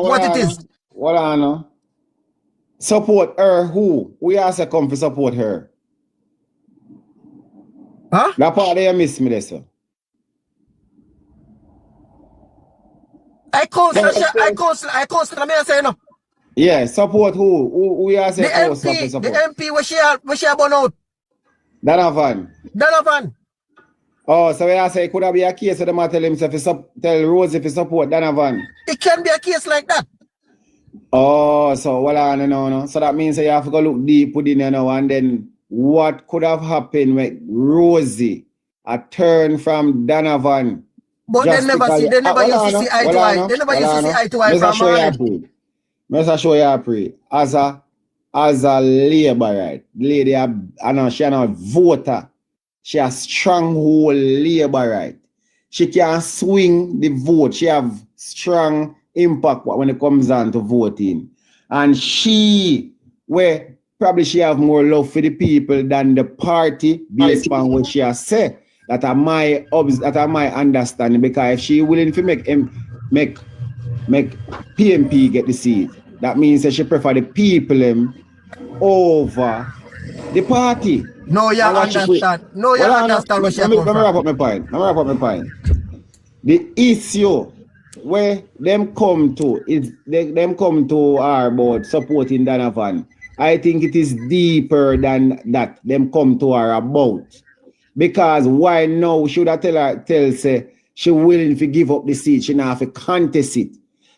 what it is. What I know? Support her who? We also come to support her. Huh? That part there miss me this one. I counsel, me say no. Yeah, support who? We are the MP, support. The MP where she born out. Donovan. Oh, so we are say could have be a case of them tell him tell Rosie to support Donovan. It can be a case like that. Oh, so what I know. So that means you have to go look deep within you know, and then what could have happened with Rosie a turn from Donovan. But they never used to see eye to eye. They never used to see eye to eye from Marley. Let's show you a pre. As a labor, right? Lady, I know she not a voter. She a stronghold labor, right? She can swing the vote. She have strong impact when it comes on to voting. And she have more love for the people than the party based on what she has said. That are my understanding, because if she willing to make PNP get the seat, that means that she prefer the people over the party. No, you understand. No, you understand what she come from. Let me wrap up my point. The issue where them come to is them come to her about supporting Donovan. I think it is deeper than that. Them come to her about. Because why now should I tell say she willing to give up the seat, she not have to contest it.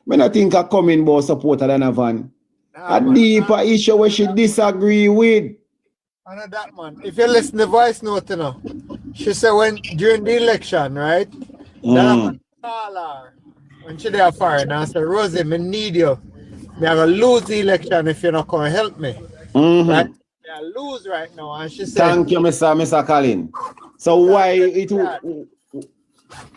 I think I come in about support Donovan. A deeper issue where she disagree with. I know that, man. If you listen to the voice note, you know, she said during the election, right? Donovan call her when she there for her and I said, Rosie, I need you. I'm gonna lose the election if you're not gonna help me. Right? I lose right now, and she said, thank you, Mr. Colin. So why it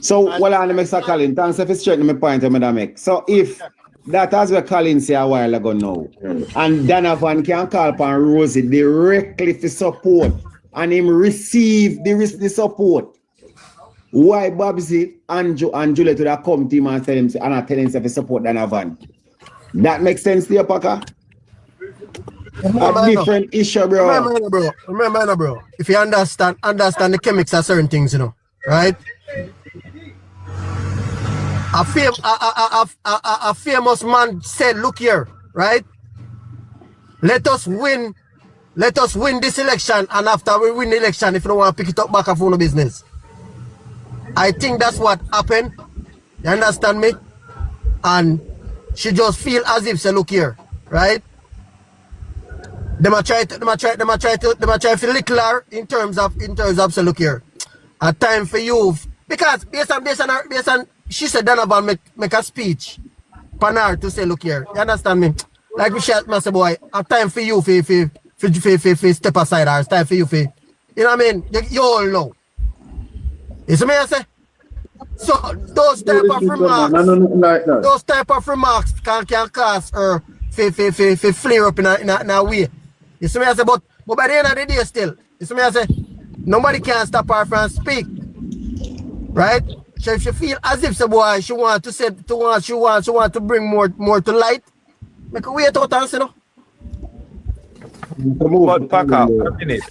so what on Mr. Colin? Thanks for straightening my point I make. So if that as what Colin said a while ago now, and Donovan can call upon Rosie directly for support and him receive the support. Why Babsy and Juliet would have come to him and tell him to support Donovan? That makes sense to you, Paka? A different issue, bro. Remember, bro. If you understand the chemics of certain things, you know, right? A famous man said, "Look here, right? Let us win this election, and after we win the election, if you don't want to pick it up back and phone the business." I think that's what happened. You understand me? And she just feel as if say, "Look here, right? They might try to little her in terms of say, look here, a time for you, because based on she said Donovan make a speech pan her to say, look here, you understand me? Like we said, say, boy, a time for you for step aside, or it's time for you for, you know what I mean? You all know. You see me I say? So those type of remarks can cause her to flare up in a way. You see me I say, but by the end of the day still, you see me I say, nobody can stop her from speak. Right? So if she feel as if boy she want to say she want to bring more to light, make her wait out and say no. But Paka, a minute.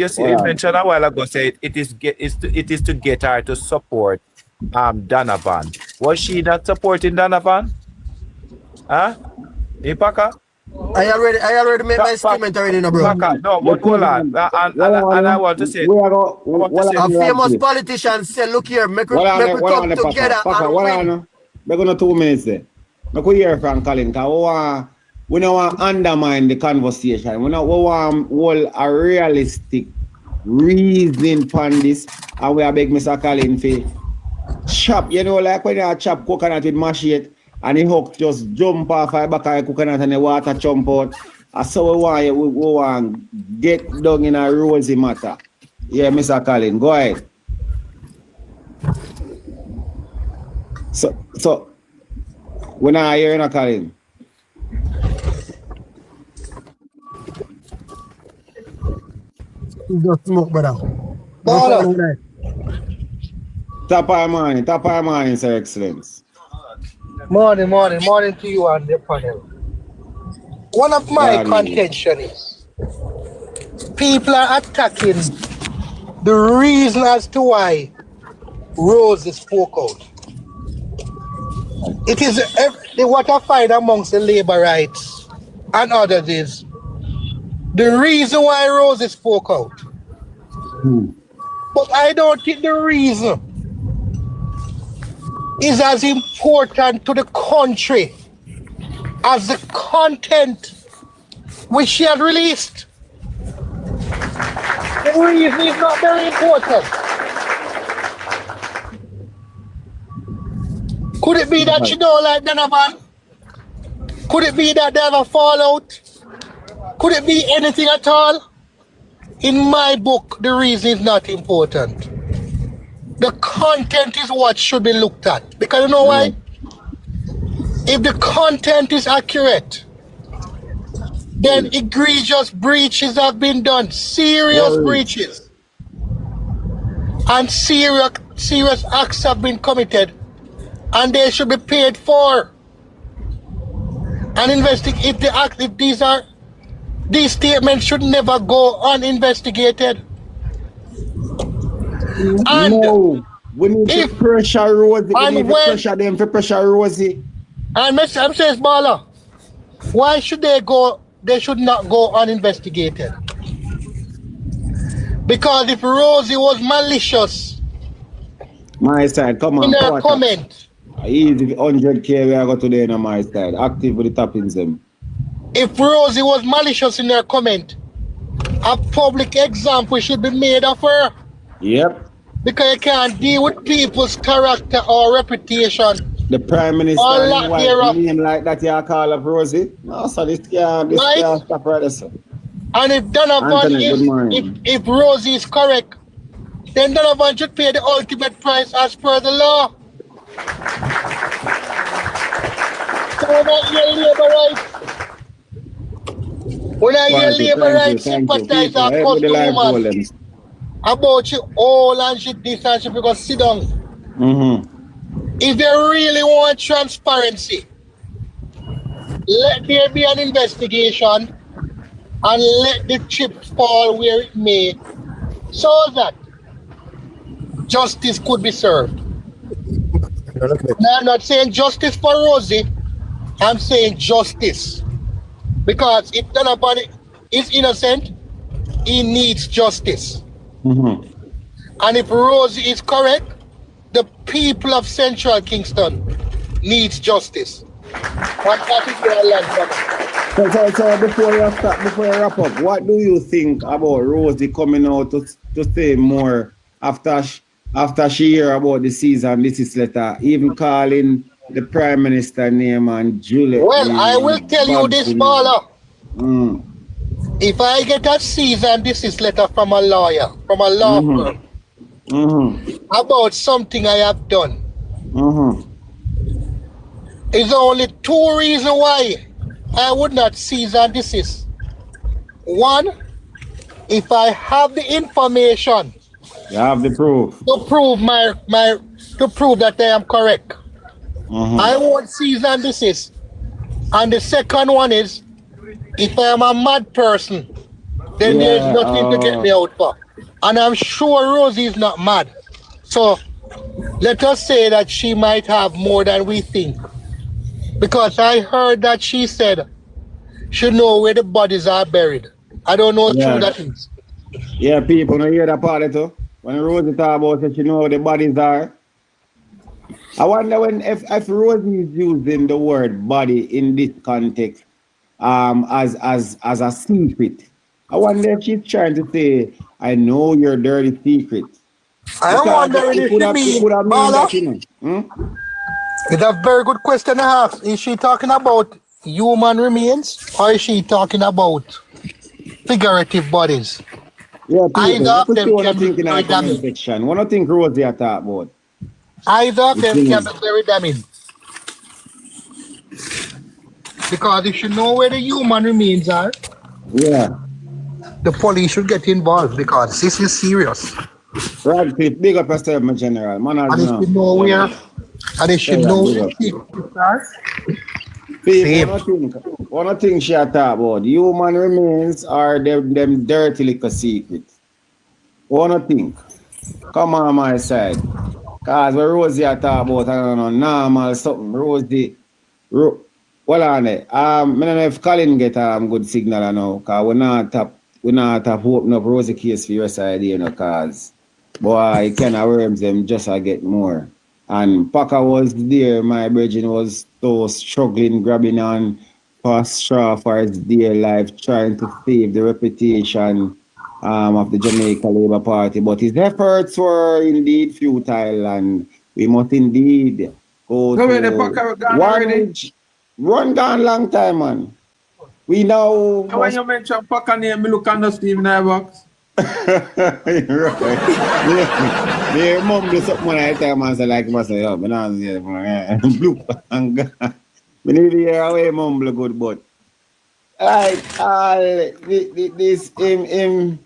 You see, you mentioned a while ago, say it is to get her to support Donovan. Was she not supporting Donovan? Huh? Hey, Paka? I already made my statement already, no, bro. Paka, no, but hold on. And I want to say, a famous politician said, look here, make we come together. We're going to 2 minutes there. We could hear from Colin, because we don't want to undermine the conversation. We want a realistic reasoning upon this, and we are beg Mr. Colin for chop, you know, like when you chop coconut with machete, and the hook just jump off the back of the coconut and the water jump out. And so we want to get down in a Rosie matter. Yeah, Mr. Colin, go ahead. So we're not hearing a Colin. Just smoke, brother. Top of your morning, Sir Excellence. Morning to you and the panel. One of my contention is people are attacking the reason as to why Rosie spoke out. It is what I find amongst the labor rights and others is the reason why Rosie spoke out. But I don't think the reason is as important to the country as the content which she had released. The reason is not very important. Could it be that she don't like Donovan? Could it be that they have a fallout? Could it be anything at all? In my book, the reason is not important. The content is what should be looked at. Because you know why? If the content is accurate, then egregious breaches have been done. Serious breaches. And serious acts have been committed. And they should be paid for. And investigate if these statements should never go uninvestigated. And no, we need to pressure Rosie. We need to pressure them for pressure Rosie. And I'm saying, Bala, why should they go? They should not go uninvestigated. Because if Rosie was malicious, my side, come on, in her comment, easy 100K we are go today on my side. Active with the tappings them. If Rosie was malicious in her comment, a public example should be made of her. Yep. Because you can't deal with people's character or reputation. The Prime Minister name like that you call up Rosie. No, so this can't stop right there, sir. And if Donovan if Rosie is correct, then Donovan should pay the ultimate price as per the law. So we're not here labor rights. When I hear labor rights sympathize our customers about you all and shit this and shit because sit down. If they really want transparency, let there be an investigation and let the chips fall where it may so that justice could be served. Now, I'm not saying justice for Rosie, I'm saying justice. Because if Donovan is innocent, he needs justice. And if Rosie is correct, the people of Central Kingston needs justice. And that is where I land from. So before you wrap up, what do you think about Rosie coming out to say more after she hear about the cease and desist letter, even calling the Prime Minister name and Juliet? Well, I will tell you this, Paula. If I get a cease and desist letter from a lawyer, from a law firm, about something I have done, there's only two reasons why I would not cease and desist. One, if I have the information, you have the proof to prove to prove that I am correct, I won't cease and desist. And the second one is, if I am a mad person, then there's nothing to get me out for. And I'm sure Rosie is not mad. So let us say that she might have more than we think. Because I heard that she said she know where the bodies are buried. I don't know how true that is. Yeah, people don't hear that part too. When Rosie talk about it, she know where the bodies are. I wonder if Rosie is using the word body in this context as a secret. I wonder if she's trying to say, I know your dirty secret. I am wondering if she mean It's a very good question to ask. Is she talking about human remains or is she talking about figurative bodies? Yeah, people, either of them can be very damning. What do you think Rosie are talking about? Either of them can be very damning. Because if you know where the human remains are, the police should get involved because this is serious. Right, big up yourself, my general. Man, and if you know where And they should know One of the things she talk about, human remains are them dirty little secrets. One of the things. Come on my side. Cause when Rosie talk about, I don't know, normal something, Rosie, well on it. I don't know if Colin get good signal I know, cause we not open up Rosie case for your side, you know, cause boy, kind of worms them just I get more. And Packer was there, my brethren was so struggling, grabbing on for straw for his dear life, trying to save the reputation of the Jamaica Labour Party. But his efforts were indeed futile, and we must indeed go So when the to Packer gone already? run gone long time, man. We now So when you mention Packer name, me look on the Steve in the box. Me mumble something when I tell man say like say, yo, man, blue and gone. Me need to hear away mumble good, but like this him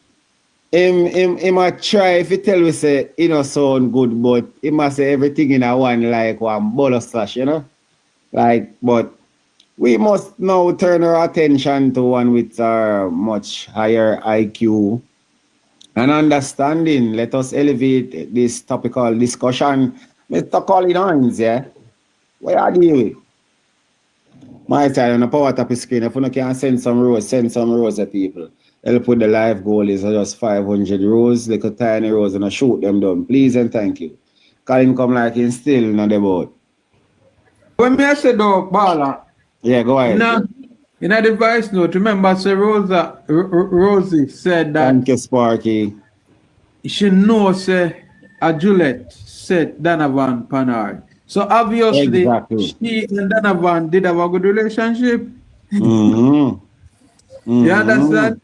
a try if he tell we say he no sound good, but he must say everything in a one like one ball of slash, you know? Like, but we must now turn our attention to one with our much higher IQ and understanding. Let us elevate this topical discussion. Mr. Colin Hines, yeah? What are you doing? My side on the power tap screen, if you can send some rows at people. They'll put the live goal is just 500 rows, like a tiny rows, and I shoot them down. Please and thank you. Colin come like he's still not the boat. When me I said though, Bala. Yeah, go ahead. In a device note, remember, so Rosie said that. Thank you, Sparky. She knows a Juliet said Donovan Panard. So obviously, she and Donovan did have a good relationship. You understand?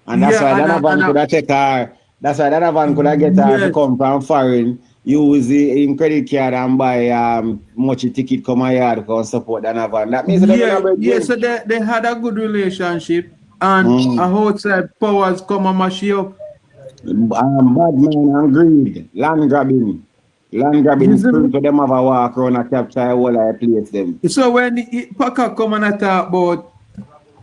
And that's why Donovan could have take her. That's why Donovan could have get her to come from foreign, use the credit card and buy much ticket come here to come support Donovan. That means so they had a good relationship, and outside powers come and mash you up. Bad man and greed, land grabbing spirit for them have a walk around a capture all I place them. So when Packer come and talk about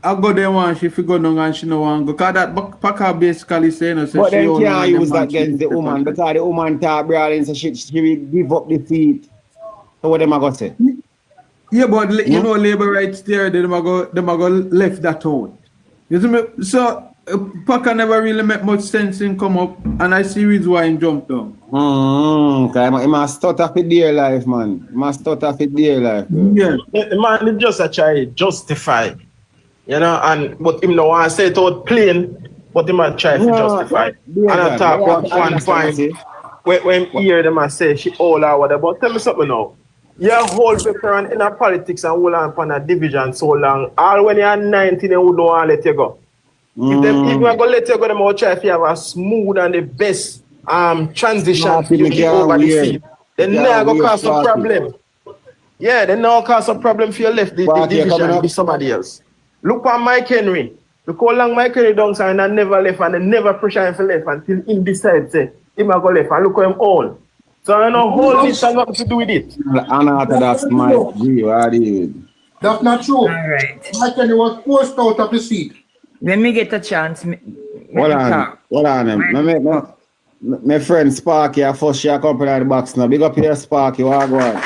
I go there one she figure no and she no want go, because that Packer basically saying no, but then can't use that against the woman because the woman talk brawling so she will give up the seat. So what them a go say? Yeah, but you know labor rights there, them a go left that out. You see me? So Packer never really make much sense in come up, and I see reason why he jumped down. He must stutter for dear life, man. He must stutter for dear life. Bro. Yeah. Man, he just a try justify. You know, but him no want to say it out plain, but he might try to justify. And I talk one point when hear them and say she all or whatever. But tell me something now. You hold veteran in a politics and hold on upon a division so long. All when you're 19, they would not want to let you go. If them even go let you go, them will try if you have a smooth and the best transition over the field. Then now go cause some problem. Yeah, then now cause some problem for you left the division with somebody else. Look at Mike Henry. Look how long Mike Henry down and never left and they never pressure him for left until him decides say he might go left and look at him all. So I know whole this has nothing to do with it. That's my view. That's not true. All right. Mike Henry was forced out of the seat. Let me get a chance. Hold on. My friend Sparky, I first share company at the box now. Big up here, Sparky. What go on?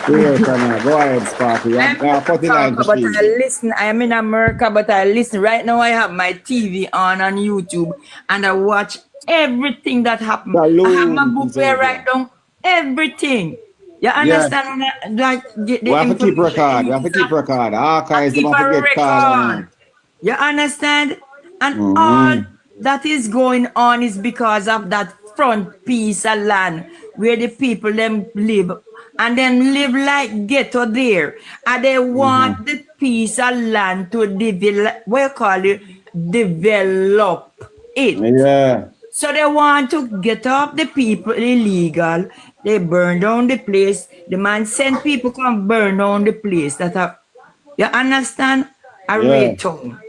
Go ahead, Sparky. I listen. I am in America, but I listen. Right now, I have my TV on YouTube, and I watch everything that happens. I have my book where I write down everything. You understand? Like we have to keep record. Archives, them have to get called. You understand? And all that is going on is because of that front piece of land where the people them live and then live like ghetto there. And they want the piece of land to develop, develop it. Yeah. So they want to get up the people illegal. They burn down the place. The man send people come burn down the place. You understand? Red tongue.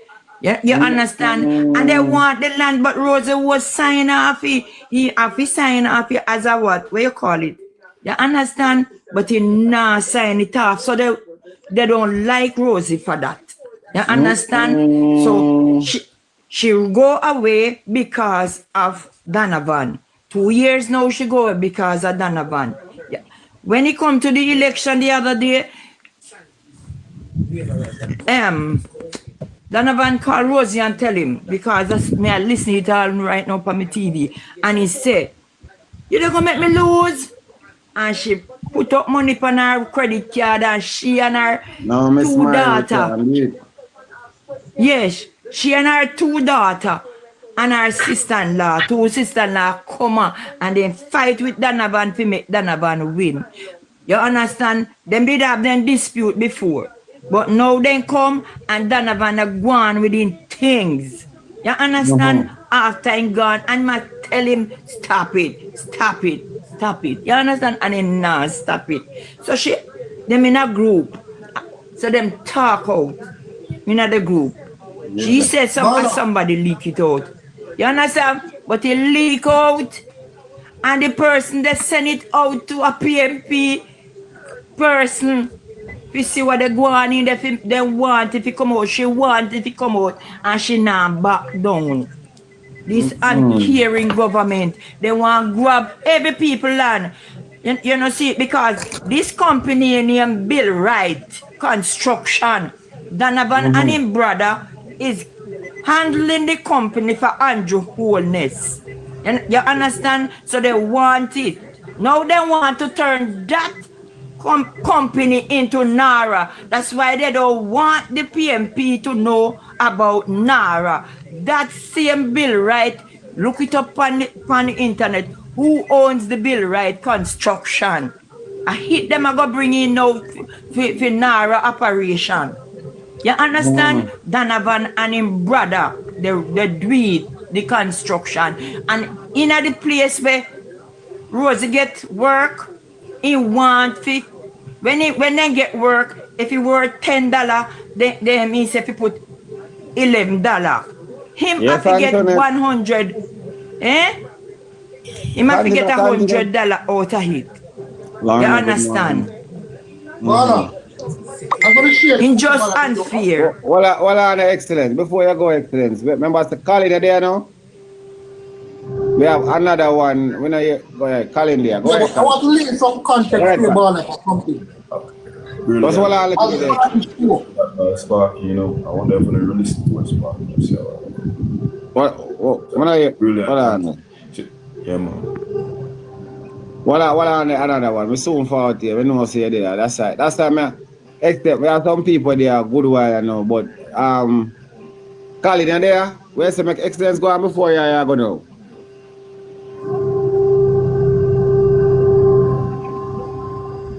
You understand? And they want the land, but Rosie was signing off. He sign off as a what? What you call it? You understand? But he not sign it off. So they don't like Rosie for that. You understand? So she go away because of Donovan. 2 years now she go away because of Donovan. Yeah. When he come to the election the other day, Donovan called Rosie and tell him, because that's me I listen it all right now on my TV, and he said, "You don't gonna make me lose?" And she put up money on her credit card, and she and her two daughters. Yes, she and her two daughters and her sister-in-law, two sister-in-law come on and then fight with Donovan to make Donovan win. You understand? Them did have them dispute before. But now they come and Donovan are gone within things. You understand? After I'm gone, and I tell him, stop it, stop it, stop it. You understand? And then nah, stop it. So them in a group. So them talk out in the group. She said somebody leak it out. You understand? But it leak out, and the person that send it out to a PNP person, we see what they go on in, they want if it come out, she want if it come out, and she not back down. This uncaring government, they want to grab every people land. You know, see, because this company named Bill Wright Construction, Donovan and his brother is handling the company for Andrew Holness. You understand? So they want it. Now they want to turn that company into NARA. That's why they don't want the PNP to know about NARA. That same Bill Wright, look it up on the internet. Who owns the Bill Wright Construction? I hit them, I go bring in now for NARA operation. You understand? Donovan and his brother, they do the construction. And in the place where Rosie get work, he want to, when they get work, if he worth $10, then means if he put $11. Him have to get 100. He have to get $100 out of it. You understand? I'm going to share. In just unfair. Well, Excellence. Before you go, Excellence, remember the Colin there now? We have another one. When I go ahead, Colin there. Go ahead. I want to leave some context to about something. What's what I like to Spark, you know, I wonder if I'm going to release it to Spark. What are you? Really? What on? Yeah, man. What on another one? We soon forward here. We know see there. That's right. That's time. Except we have some people there good while, you know, but Colin in there, where's the Excellence go on before you go now?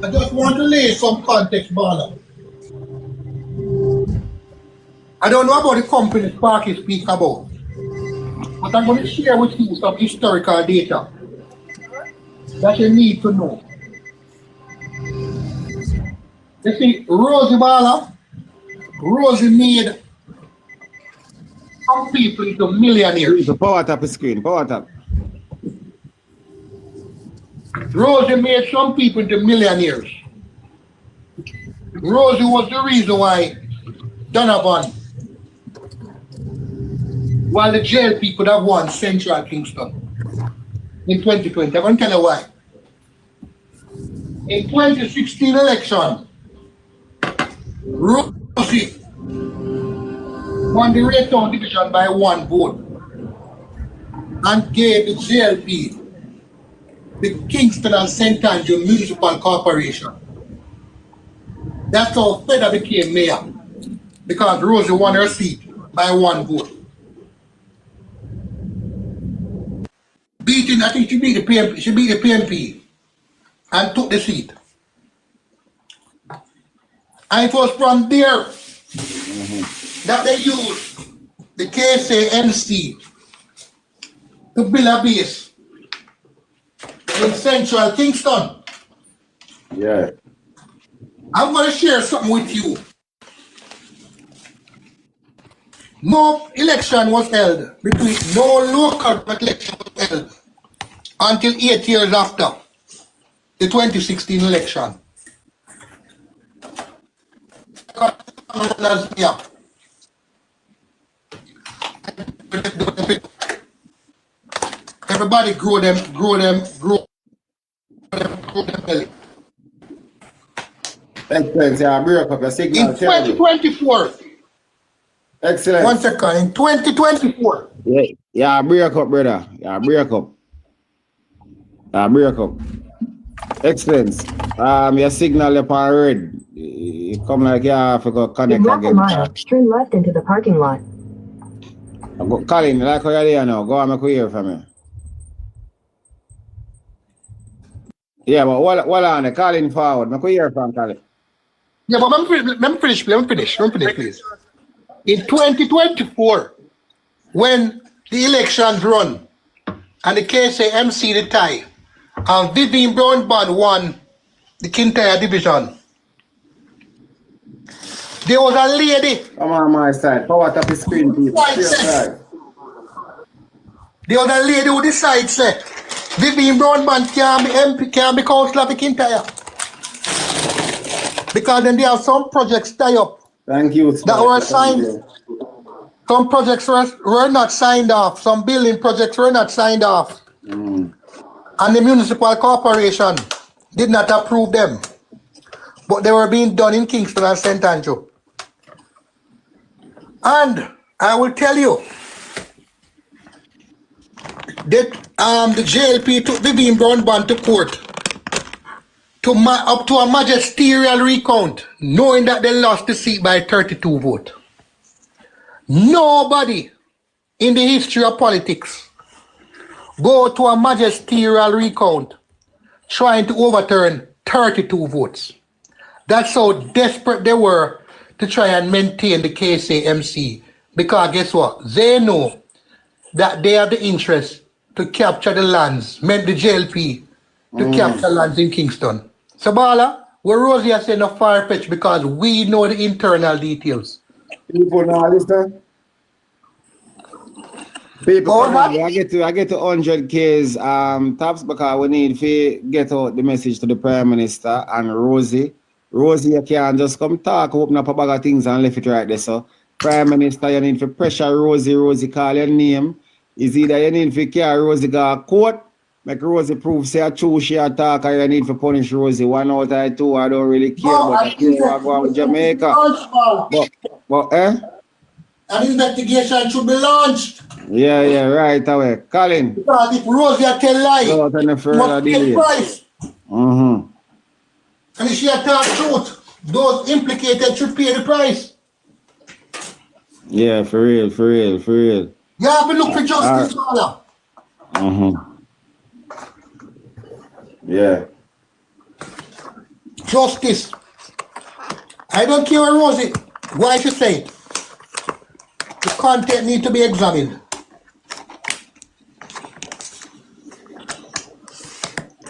I just want to lay some context, Bala. I don't know about the company Sparky speak about, but I'm going to share with you some historical data that you need to know. You see, Rosie Bala, Rosie made some people into millionaires. Power tap the screen, power tap. Rosie made some people into millionaires. Rosie was the reason why Donovan, while the jail people have won Central Kingston in 2020. I'm going to tell you why. In 2016 election, Rosie won the Raytown division by 1 vote and gave the JLP the Kingston and St. Andrew Municipal Corporation. That's how Feder became mayor, because Rosie won her seat by 1 vote. I think she beat the PNP and took the seat. And it was from there that they used the KSANC to build a base in Central Kingston. Yeah. I'm going to share something with you. No election was held no local election was held until 8 years after the 2016 election. Everybody grow them belly. Excellent, yeah, break up your signal. In 2024. Excellent. 1 second. In 2024. Yeah, break up, brother. Yeah, break up. Break up. Excellent. Your signal upon red. You come like you have to go connect again. Turn left into the parking lot. Colin, like how you're there now. Go on, make we hear from you. Yeah, but hold on, Colin forward. Make we hear from Colin. Yeah, but let me finish, please. In 2024, when the elections run and the KSA the tie, and Vivian Brownband won the Kintyre division, there was a lady. Come on my side. Power tap the screen, people. There was a lady who decided say Vivian Brownband can be MP, can be councillor for Kintyre. Because then they have some projects tie up. Thank you. That were signed. Some projects were not signed off. Some building projects were not signed off. And the municipal corporation did not approve them. But they were being done in Kingston and St. Andrew. And I will tell you that the JLP took Vivian Brownband to court up to a magisterial recount, knowing that they lost the seat by 32 votes. Nobody in the history of politics go to a magisterial recount trying to overturn 32 votes. That's how desperate they were to try and maintain the KSA-MC, because guess what? They know that they have the interest to capture the lands, meant the JLP to capture lands in Kingston. Sabala, where Rosie has said no far-fetched because we know the internal details. People know listen. People, I get to 100K's taps because we need to get out the message to the Prime Minister and Rosie. Rosie, you can't just come talk, open up a bag of things and left it right there. So, Prime Minister, you need to pressure Rosie. Rosie call your name. Is either you need to carry Rosie go to court, make Rosie prove say true she attack, or you need to punish Rosie. 1 out of 2, I don't really care. But I think I go with Jamaica. But an investigation should be launched. Yeah, right away. Colin. Because if Rosie tell lie, must pay the price. And if she attack truth, those implicated should pay the price. Yeah, for real. You have to look for justice, Father. Yeah. Justice. I don't care what Rosie, why she say it. The content need to be examined.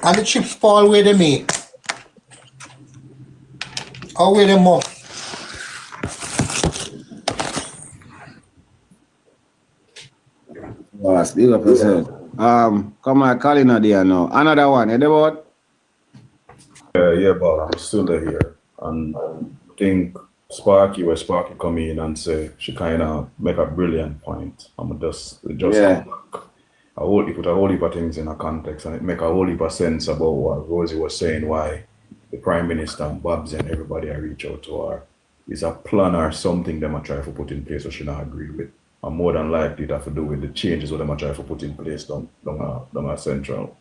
And the chips fall where they may. Or where they must. Oh, speak up yourself. Come on, Colin there now. Another one, you know what? Yeah, but I'm still here. And I think Sparky come in and say she kind of make a brilliant point. I'm just yeah. Come back. He put a whole heap of things in a context and it make a whole heap of sense about what Rosie was saying, why the Prime Minister and Babs and everybody I reach out to her is a plan or something them I try to put in place, so she not agree with. And more than likely it have to do with the changes what them I try to put in place down central.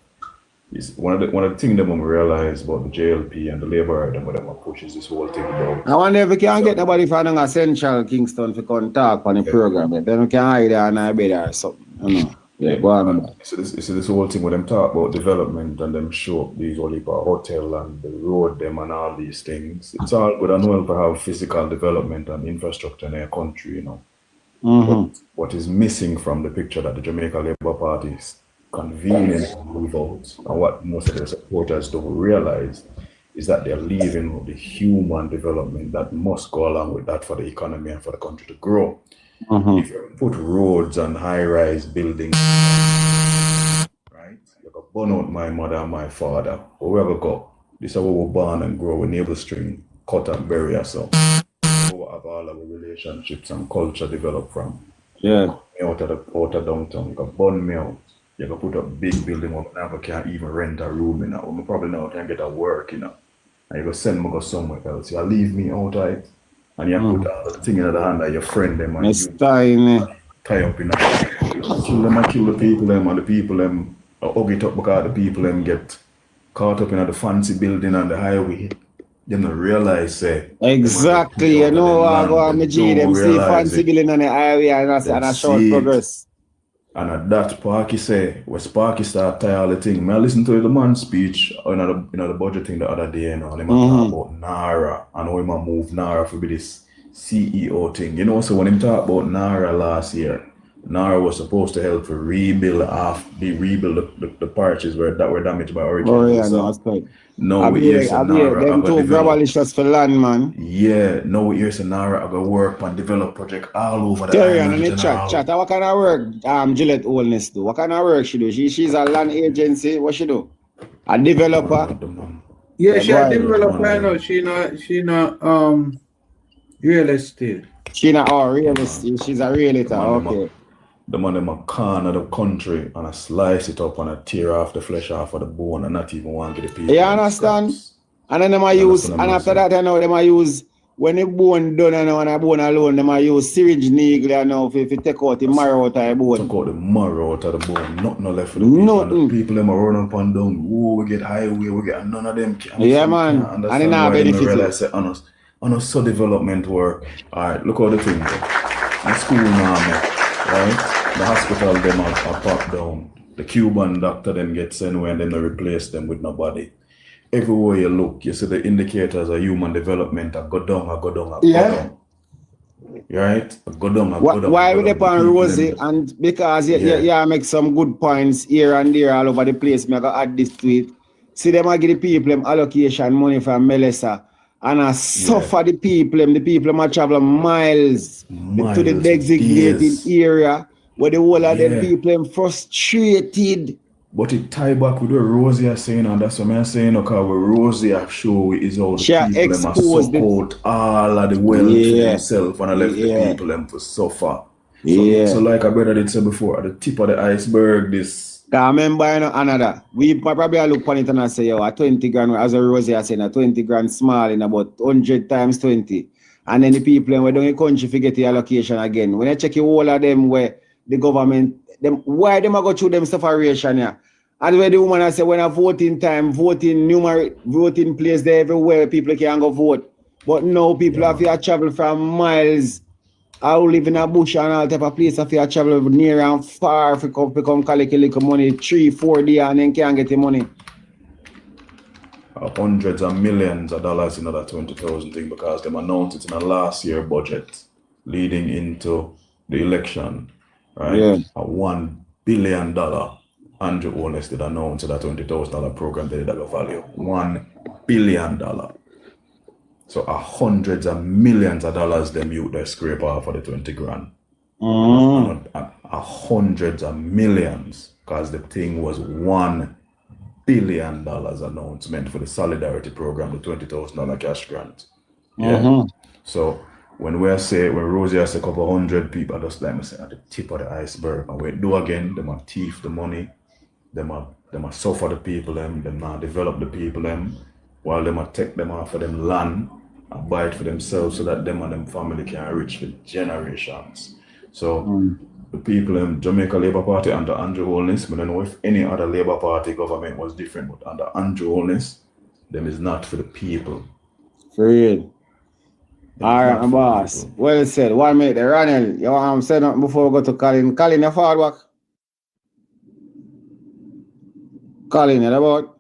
Is one of the things them we realize about the JLP and the Labour them what them pushes this whole thing about. I wonder if we can get nobody from a central Kingston to come talk on the program. Then we can hide there and I be there or something. You know. Yeah, go on. So this whole thing when them talk about development and them show up these whole heap of hotel and the road them and all these things. It's all good and well to have physical development and infrastructure in a country, you know. But what is missing from the picture that the Jamaica Labour Party is convenient move out, and what most of their supporters don't realize is that they're leaving the human development that must go along with that for the economy and for the country to grow. If you put roads and high-rise buildings, right, you can burn out my mother and my father. Wherever go. This is where we born and grow with navel string, cut and bury ourselves. We have all our relationships and culture develop from. Yeah. Out of downtown, you can burn me out. You can put a big building up now, but can't even rent a room, you know. We probably now can get a work, you know. And you go send me go somewhere else. You leave me outside and you put all the thing in the hand of your friend them and you tie up in a kill them and kill the people them and the people them hug it up because the people them get caught up in the fancy building on the highway. They don't realize exactly, you know, I go on my G, them see fancy building on the highway and a short progress. And at that Sparky say, where Sparky start tie all the thing. I listen to the man's speech in the budget thing the other day, you know, they talk about Nara and how he move Nara for be this CEO thing. You know, so when him talk about Nara last year, Nara was supposed to help to rebuild the parishes that were damaged by hurricane. Oh yeah, no, that's right. No, we hear Nara. Them two grabbalistas for land, man. Yeah, no, we hear Nara go work and develop project all over the island. In the chat. What kind of work Gillette Oldness do? What kind of work she do? She's a land agency. What she do? A developer. Yeah, she's a developer. I know. She not real estate. She not real estate. She's a realtor. Okay. The man them a corner the country and I slice it up and I tear off the flesh off of the bone and not even want to get the people. Yeah, understand? And then them I use, and after that, I know them I use, when the bone done and when the bone alone, them I use syringe needle, I know, if you take out the marrow out of the bone. Take out the marrow out of the bone, nothing left for the people. Nothing. The people them are running up and down, we get highway, we get none of them. Yeah, man. And then now benefit. On us so development work. Alright, look how the thing go. The school now, right? The hospital them are popped down. The Cuban doctor then gets sent and then they replace them with nobody. Everywhere you look, you see the indicators of human development are go down, go down. Right? Go down, go down. Why we depend on Rosie? And because you make some good points here and there all over the place, me go add this to it. See them I give the people them allocation money from Melissa. And I suffer the people might travel miles to the designated area where the whole of them people frustrated. But it tie back with what Rosie is saying, and that's what I'm saying, because what Rosie has shown is all the people them suck out all of the wealth for themselves and I left the people them to suffer. So like our brother did say before, at the tip of the iceberg, this. I remember another. We probably look on it and I say, yo, a 20 grand, as a Rosie is saying, a 20 grand small in about 100 times 20. And then the people when down the country forget the allocation again. When I check the whole of them where the government, why them go through them separation here? And where the woman I say when a voting time, voting place there everywhere, people can go vote. But now people have to travel from miles. I live in a bush and all type of place. If you travel near and far, if you come collect a little money, 3-4 days and then can't get the money. Hundreds of millions of dollars in that 20,000 thing because they announced it in the last year budget leading into the election, right? Yeah. A $1 billion Andrew Holness did announce that $20,000 program they did have a value. $1 billion. So hundreds of millions of dollars them youth they scrape off for the 20 grand. Hundreds of millions because the thing was $1 billion announcement for the solidarity program, the $20,000 cash grant. Yeah. So when Rosie has a couple hundred people, just like I say at the tip of the iceberg, and we do again, them are thief the money, them are suffer the people them not develop the people them, while them are take them off of them land and buy it for themselves so that them and them family can reach for generations. So the people in Jamaica Labour Party under Andrew Holness, but I don't know if any other Labour Party government was different, but under Andrew Holness, them is not for the people. For real. Alright, boss. Well said. 1 minute, Ronald. You want to say nothing before we go to Colin? Colin, you forward work? Colin, you about?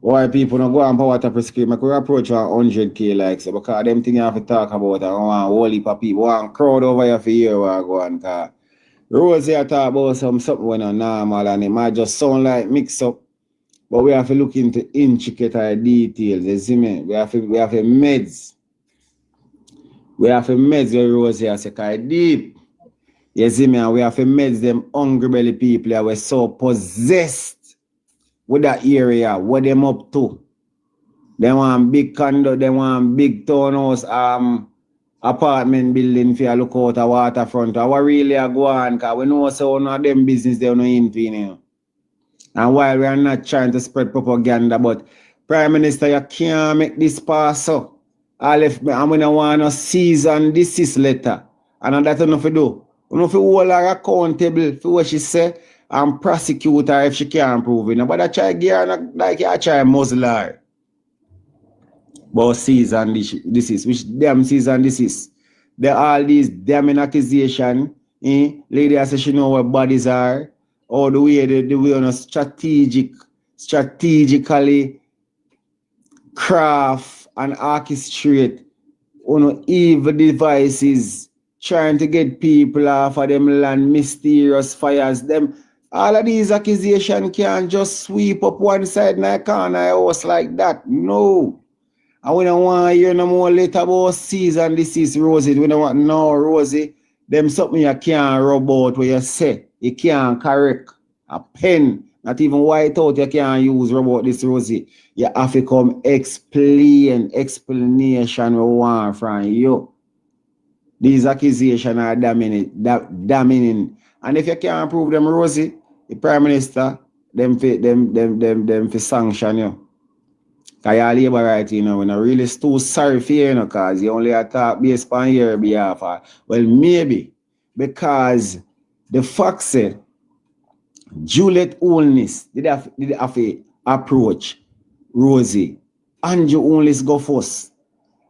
Why people don't go and power to prescribe? I could approach 100K likes because them things you have to talk about. I want a whole heap of people. I want crowd over here for year where I go on. Rosie I talk about something when I'm normal and it might just sound like mix up. But we have to look into intricate details. You see me? We have to meds. We have to meds where Rosie I say deep. You see me, and we have to meds them hungry belly people that were so possessed with that area, what them up to. They want big condo, they want big townhouse, apartment building for you look out a waterfront. What really are going, because we know so none of them business they no into, you know. And while we are not trying to spread propaganda, but Prime Minister, you can't make this pass so. All if I'm gonna want to cease and desist letter. And that's enough to do. Enough to hold her accountable for what she say and prosecute her if she can't prove it. But I try to get her like I try to muzzle her. But cease and desist, which damn cease and desist. There are all these damning accusations. Lady I say she know where bodies are. Or the way on a strategically craft and orchestrate evil devices trying to get people off of them land, mysterious fires. Them all of these accusations can't just sweep up one side and I can't house like that. No. And we don't want to hear no more later about cease and desist, Rosie. We don't want no Rosie. Them something you can't rub out where you say. You can't correct a pen, not even white out, you can't use about this, Rosie. You have to come explanation we want from you. These accusations are damning. And if you can't prove them, Rosie, the Prime Minister, them for sanction you. Because you're labor right, you know, we're not really too sorry for you, because you only attack based on your behalf. Well, maybe because the fact said Juliet Holness did have to approach Rosie. Andrew Holness go first.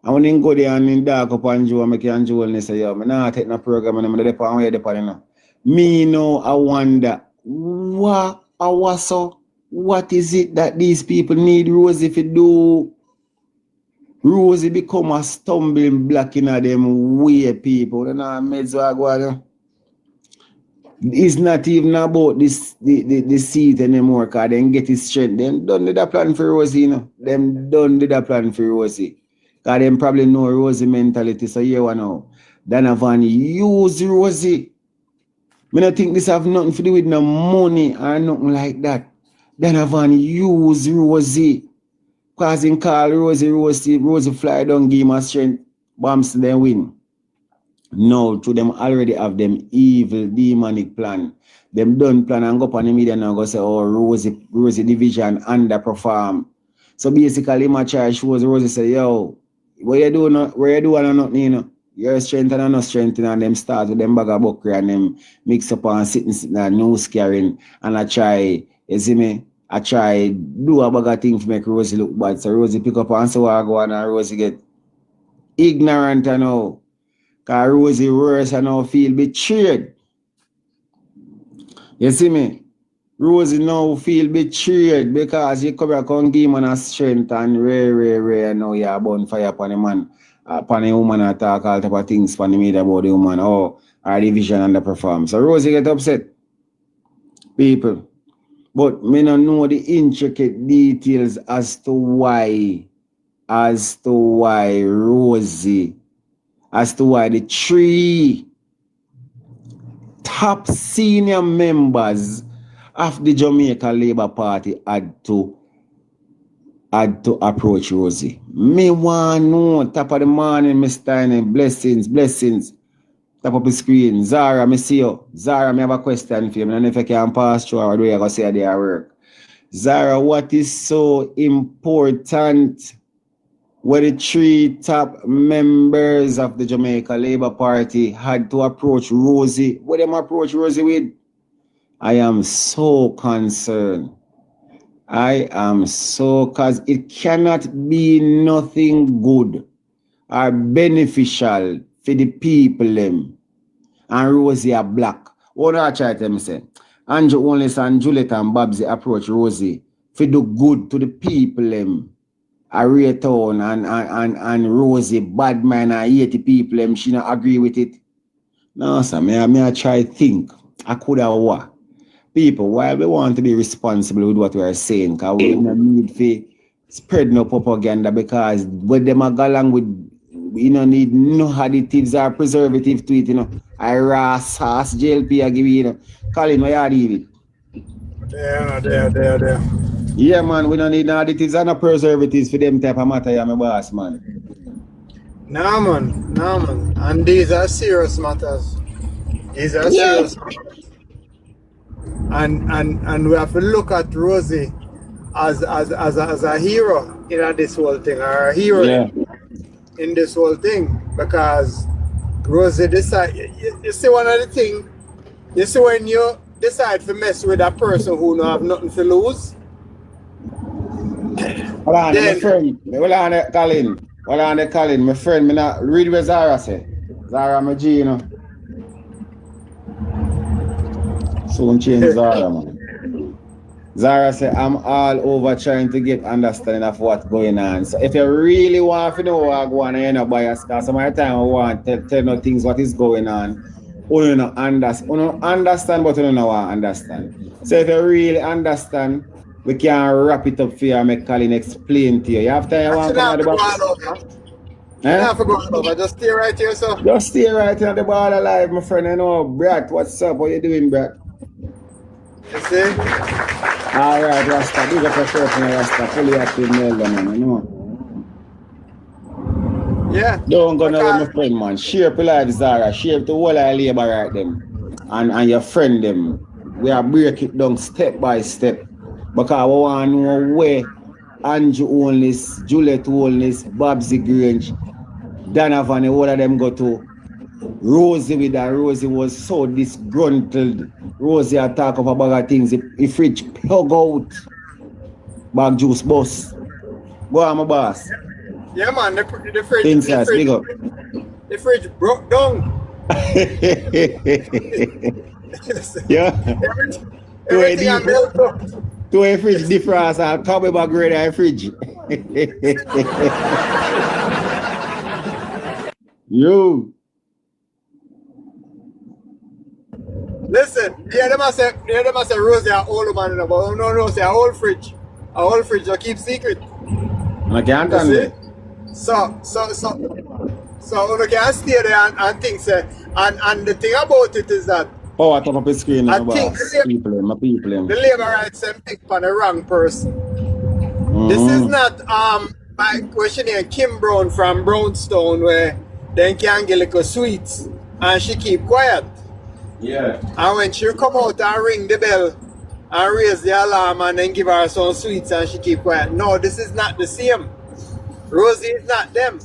And when he go there and in dark up Andrew and make Andrew Holness say, yo, I'm not taking a program and I'm going to depend on where you know. Me know, I wonder, what is it that these people need Rosie to do? Rosie become a stumbling block in them way people. You know, it's not even about this the seat anymore, because they get his strength. Them done did a plan for Rosie, you know. Them done did a plan for Rosie. Because them probably know Rosie mentality. So you know, Donovan use Rosie. I don't think this have nothing to do with no money or nothing like that. Donovan use Rosie. Because in call Rosie fly down, give him a strength, bombs then win. No, to them already have them evil demonic plan. Them done plan and go up on the media now go say, oh, Rosie division underperform. So basically my child shows Rosie say, yo, what you do and nothing, you know. Your strength and no strength, and them start with them bag of buckry and them mix up and sitting and nose carrying, and I try, you see me, I try do a bag of thing to make Rosie look bad. So Rosie pick up and so I go and Rosie get ignorant and all. Because Rosie worse and now feel betrayed. You see me? Rosie now feel betrayed because you come back and give man a strength and rare now you are burn fire upon the man. Upon the woman and talk all type of things upon the media about the woman. Oh, our division underperform. So Rosie get upset. People. But me don't know the intricate details as to why Rosie, as to why the three top senior members of the Jamaica Labour Party had to approach Rosie. Me want know, top of the morning, Mr. Blessings. Top of the screen. Zara, me see you. Zara, me have a question for you. I don't know if I can pass through or do you go say their work. Zara, what is so important where the three top members of the Jamaica Labour Party had to approach Rosie? What them approach Rosie with? I am so concerned. Because it cannot be nothing good or beneficial for the people them. And Rosie are black. What do I try to say? Andrew Holness and Juliet and Babsy approach Rosie for do good to the people them. Town and Rosie bad man and 80 people them, she not agree with it. No, sir, I try to think. I could have what? People, while we want to be responsible with what we are saying, because we don't need to spread no propaganda, because when them are along with we don't need no additives or preservative to it, you know. I raw sauce, JLP, I give you, you know. Colin, what you leave it? There. Yeah, man, we don't need no additives and no preservatives for them type of matter, yeah, my boss, man. Nah, man. And these are serious matters. These are serious matters. And we have to look at Rosie as a hero in this whole thing, or a hero in this whole thing, because Rosie decide. You see, one of the things, you see, when you decide to mess with a person who don't have nothing to lose. Hold on, my friend. Hold on, Colin. My friend, me not read what Zara say. Zara, my G, you know. Soon change Zara, man. Zara said, I'm all over trying to get understanding of what's going on. So if you really want to know what's going on, you're not biased, because some of the time I want to tell no things what is going on. You don't understand, but you don't want to understand. So if you really understand, we can wrap it up for you and make Colin explain to you. You have time you want to come out the box? I forgot over. Just stay right here, sir. Just stay right here on the bar alive, my friend. You know, Brad, what's up? What you doing, Brad? You see? Alright, Rasta, big up yourself, Rasta. Fully active mail, man, you know. Yeah. Don't go now with my friend, man. Share up live, Zara. Share to all our labor right them. And your friend them. We are break it down step by step. Because we want to know where Andrew Onlys, Juliet Onlys, Babsy Grange, Donovan, all of them go to. Rosie with that. Rosie was so disgruntled. Rosie attack of a bag of things. The fridge plug out. Bag juice boss. Go on, my boss. Yeah, man, the fridge. Inside, big up. The fridge broke down. Yeah. Everything I built up. To a fridge difference and come back grade a fridge. Yo. Listen, them I say Rosie are old man, but no, say a whole fridge. A whole fridge, you keep secret. I can't understand. So you can stay there and think, say, and the thing about it is that oh, I top up the screen. I think my people. The labor rights and pick on the wrong person. This is not like questioning Kim Brown from Brownstone where they can get little sweets and she keep quiet. Yeah. And when she come out and ring the bell and raise the alarm and then give her some sweets and she keep quiet. No, this is not the same. Rosie is not them.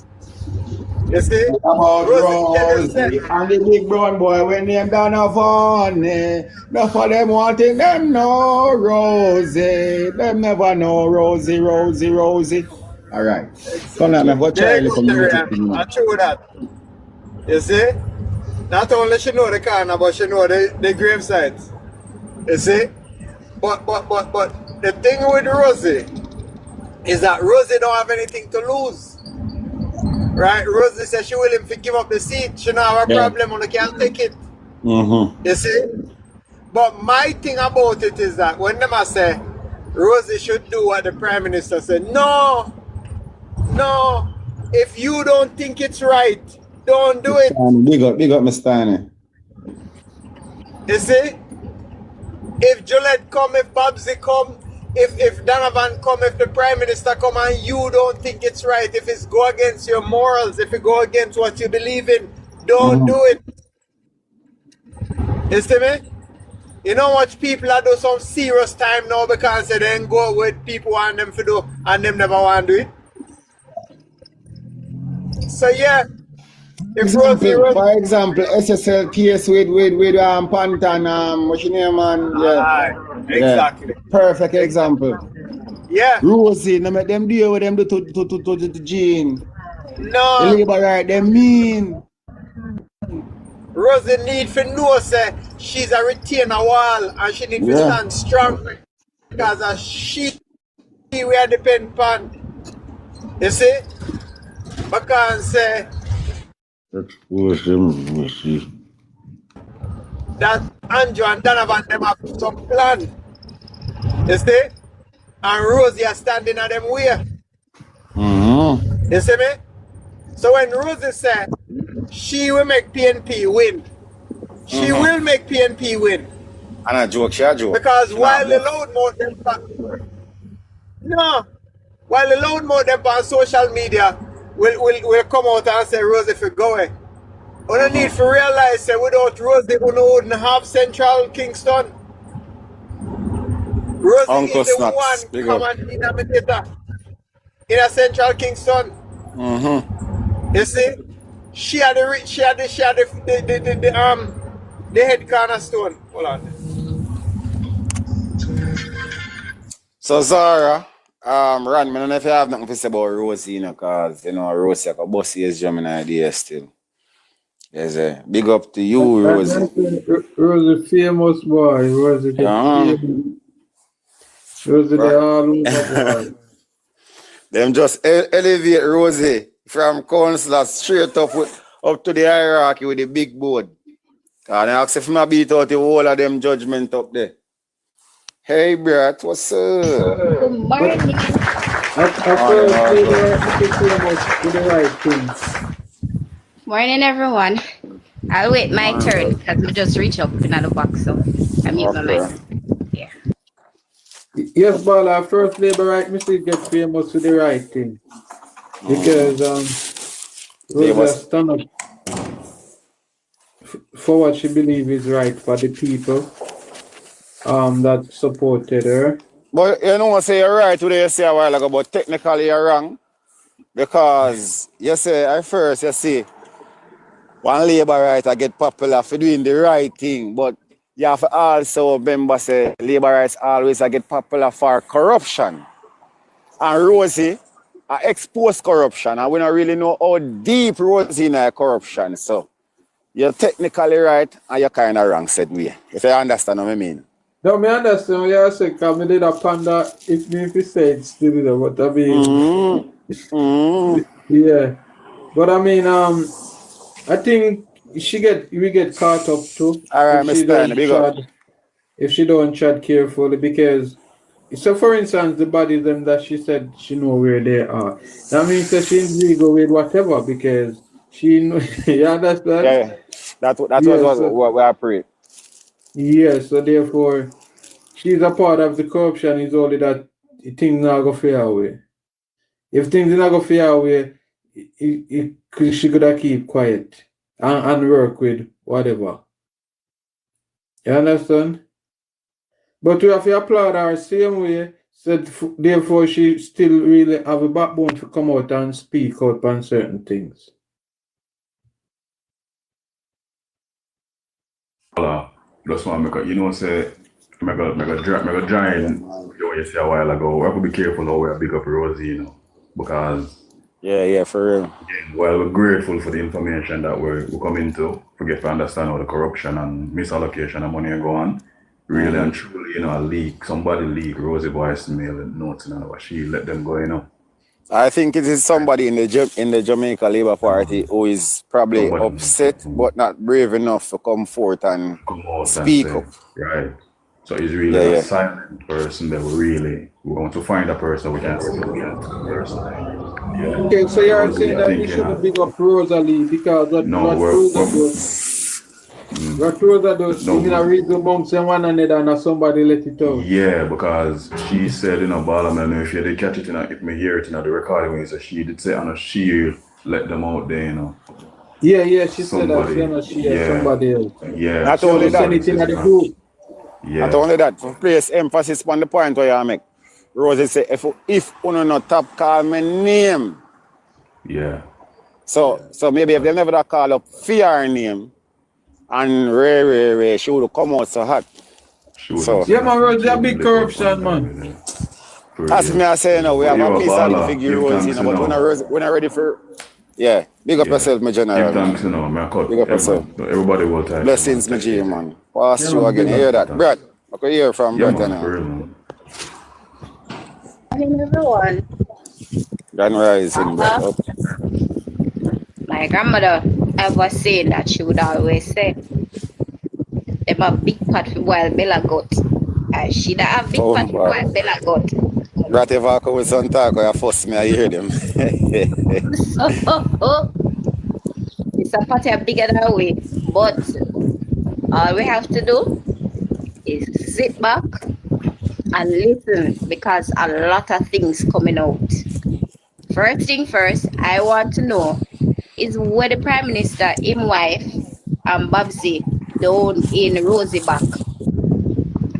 You see? About Rosie and the big brown boy when they done a funny. Not for them wanting them know Rosie. Them never know Rosie. Alright. Come on, go try a little music. I true that. You see? Not only she know the corner, but she know the grave sites. You see? But the thing with Rosie is that Rosie don't have anything to lose. Right? Rosie says she willing to give up the seat. She don't have a problem when she can't take it. You see? But my thing about it is that when them say Rosie should do what the Prime Minister said, no. If you don't think it's right, don't do it. Big up, Mr. Steiner. You see? If Juliet come, if Babsy come, if Donovan come, if the Prime Minister come and you don't think it's right, if it's go against your morals, if it go against what you believe in, don't do it. You see me? You know what people are do some serious time now because they then go with people want them to do and them never want to do it. So yeah. For example, SSL case with Pantan, what's your name, man? Yeah. Exactly. Yeah. Perfect example. Yeah. Rosie, no make them deal with them to Jean. No. The labor right, they mean. Rosie need to know say she's a retainer wall and she need to stand strong because of she we are depend upon. You see? Because say that Andrew and Donovan them have some plan. You see? And Rosie are standing at them way. You see me? So when Rosie said she will make PNP win, she will make PNP win. And a joke, she a joke. Because while the loudmouth them while the loudmouth them on social media will come out and say Rosie for go away. We don't need to realize that without Rosie, we wouldn't have Central Kingston. Rosie Uncle is the Snaps, one common denominator in a Central Kingston. You see, she had the head cornerstone. Hold on. So Zara, Ron, I don't know if you have nothing to say about Rosie, because Rosie a bossy is German idea still. Yes, big up to you, Rosie. Rosie famous boy. Rosie the famous. Rosie the all over boy. Them just elevate Rosie from councillor straight up to the hierarchy with the big board. And I ask if I beat out the whole of them judgment up there. Hey, Brett, what's up? Good morning. Morning, everyone. I'll wait my turn because we just reach up in the box, so I'm using my mic. Yeah. Yes, but our first labor right, Mr. get famous for the right thing. Because Rosie stand up for what she believes is right for the people that supported her. But you know what say you're right today, you say a while ago, but technically you're wrong. Because you say at first you see one labor writer get popular for doing the right thing, but you have to also remember say labor rights always get popular for corruption. And Rosie exposed corruption, and we don't really know how deep Rosie in corruption. So you're technically right and you're kind of wrong, said we. If you understand what I mean. No, I understand what you say, because I did a panda if me say it's still what I mean. Yeah. But I mean, I think we get caught up too. Alright, Mr. If she don't chat carefully, because so for instance the body them that she said she know where they are. That means that she's legal with whatever because she know you understand? Yeah. That was what we operate. Yeah, so therefore she's a part of the corruption is only that things not go fair away. If things not go fair away, she could have keep quiet and work with whatever. You understand? But we have to applaud her same way, so therefore she still really have a backbone to come out and speak out on certain things. That's why say I join you say a while ago. We have to be careful how we big up Rosie, because for real. Again, while we're grateful for the information that we come into, forget to understand how the corruption and misallocation of money go on. Really and truly, a leak, somebody leak Rosie voicemail and notes and what she let them go, I think it is somebody in the Jamaica Labour Party who is probably upset but not brave enough to come forth and speak up. Right. So he's really a silent person that we want to find a person we can see. Okay, so you're saying that we shouldn't big up Rosalie because what Rosa does, you mean a read amongst one another and somebody let it out? Yeah, because she said, Bala, man, if you did catch it, if me hear it in the recording, so she did say, she let them out there, Yeah, she said that, she somebody else. Yeah. Not only that. Yeah. Not only that, place emphasis on the point where you make. Rosie say, if you not top call my name. Yeah. So maybe if they never call up fear name, and Ray, she would come out so hot. Yeah, man, Rosie, a big corruption, man. As me I say, we have a piece of figure Rosie, but we're not ready for. Yeah, big up yourself, my general. Thanks, big up yourself. Everybody will take blessings, my G, man. Pass you again. Hear that, Brett? I can hear from Brett now. Morning, everyone. Grand rising, Brett. My grandmother ever saying that she would always say, "Them a big pot for wild bella goat." And she that have big pot for wild bella goat. Ratty walk with some talk or you force me, I hear them. It's a party bigger than we, but all we have to do is sit back and listen because a lot of things coming out. First thing first, I want to know is where the Prime Minister, him wife, and Babsy down in Rosie back.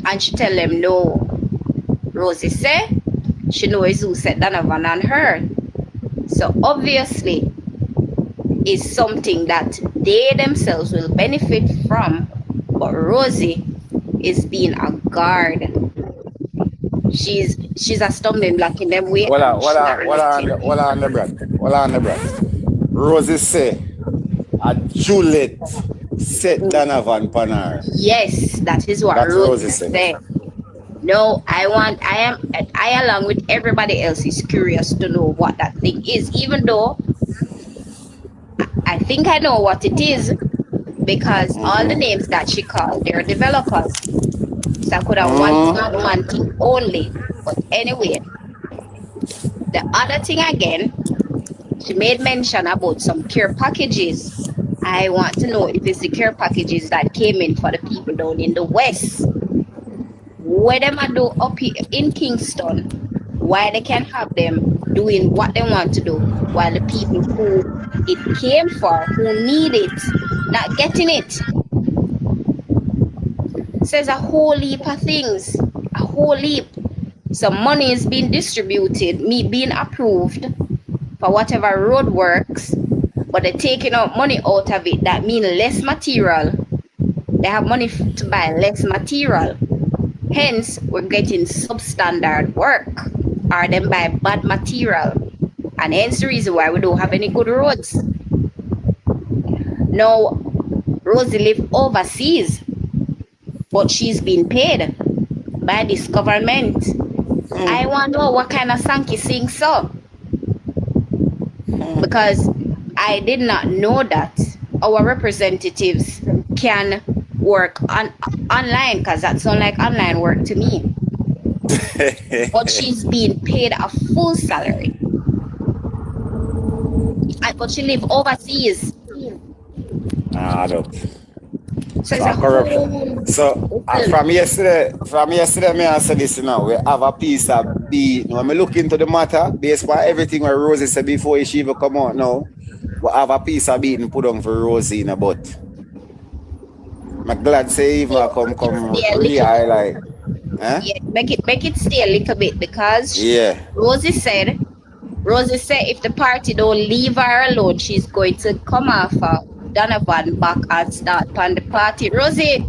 And she tell them no. Rosie say she knows who said Donovan and her. So obviously it's something that they themselves will benefit from, but Rosie is being a guard. She's a stumbling block in them way. What on the bread? Rosie say a Juliet set Donovan Panar. Yes, that is what Rosie said. No, I along with everybody else is curious to know what that thing is, even though I think I know what it is because all the names that she called, they're developers. So I could have one thing only. But anyway, the other thing again, she made mention about some care packages. I want to know if it's the care packages that came in for the people down in the West. Where them are do up here in Kingston, why they can have them doing what they want to do, while the people who it came for, who need it, not getting it. Says a whole heap of things, a whole heap. Some money is being distributed, me being approved for whatever road works, but they're taking out money out of it. That means less material. They have money to buy less material. Hence, we're getting substandard work, or them buy bad material. And hence the reason why we don't have any good roads. Now, Rosie lives overseas, but she's been paid by this government. I want to know what kind of Sankey sings so. Because I did not know that our representatives can work online, because that sounds like online work to me. But she's being paid a full salary. But she lives overseas. So it's a corruption. From yesterday, me answer this now. We have a piece of beat. When we look into the matter, based on everything what Rosie said before she even come out now, we have a piece of beat and put on for Rosie in a butt. I'm glad say even come re-highlight. Yeah, make it stay a little bit because Rosie said if the party don't leave her alone, she's going to come after Donovan back and start on the party. Rosie,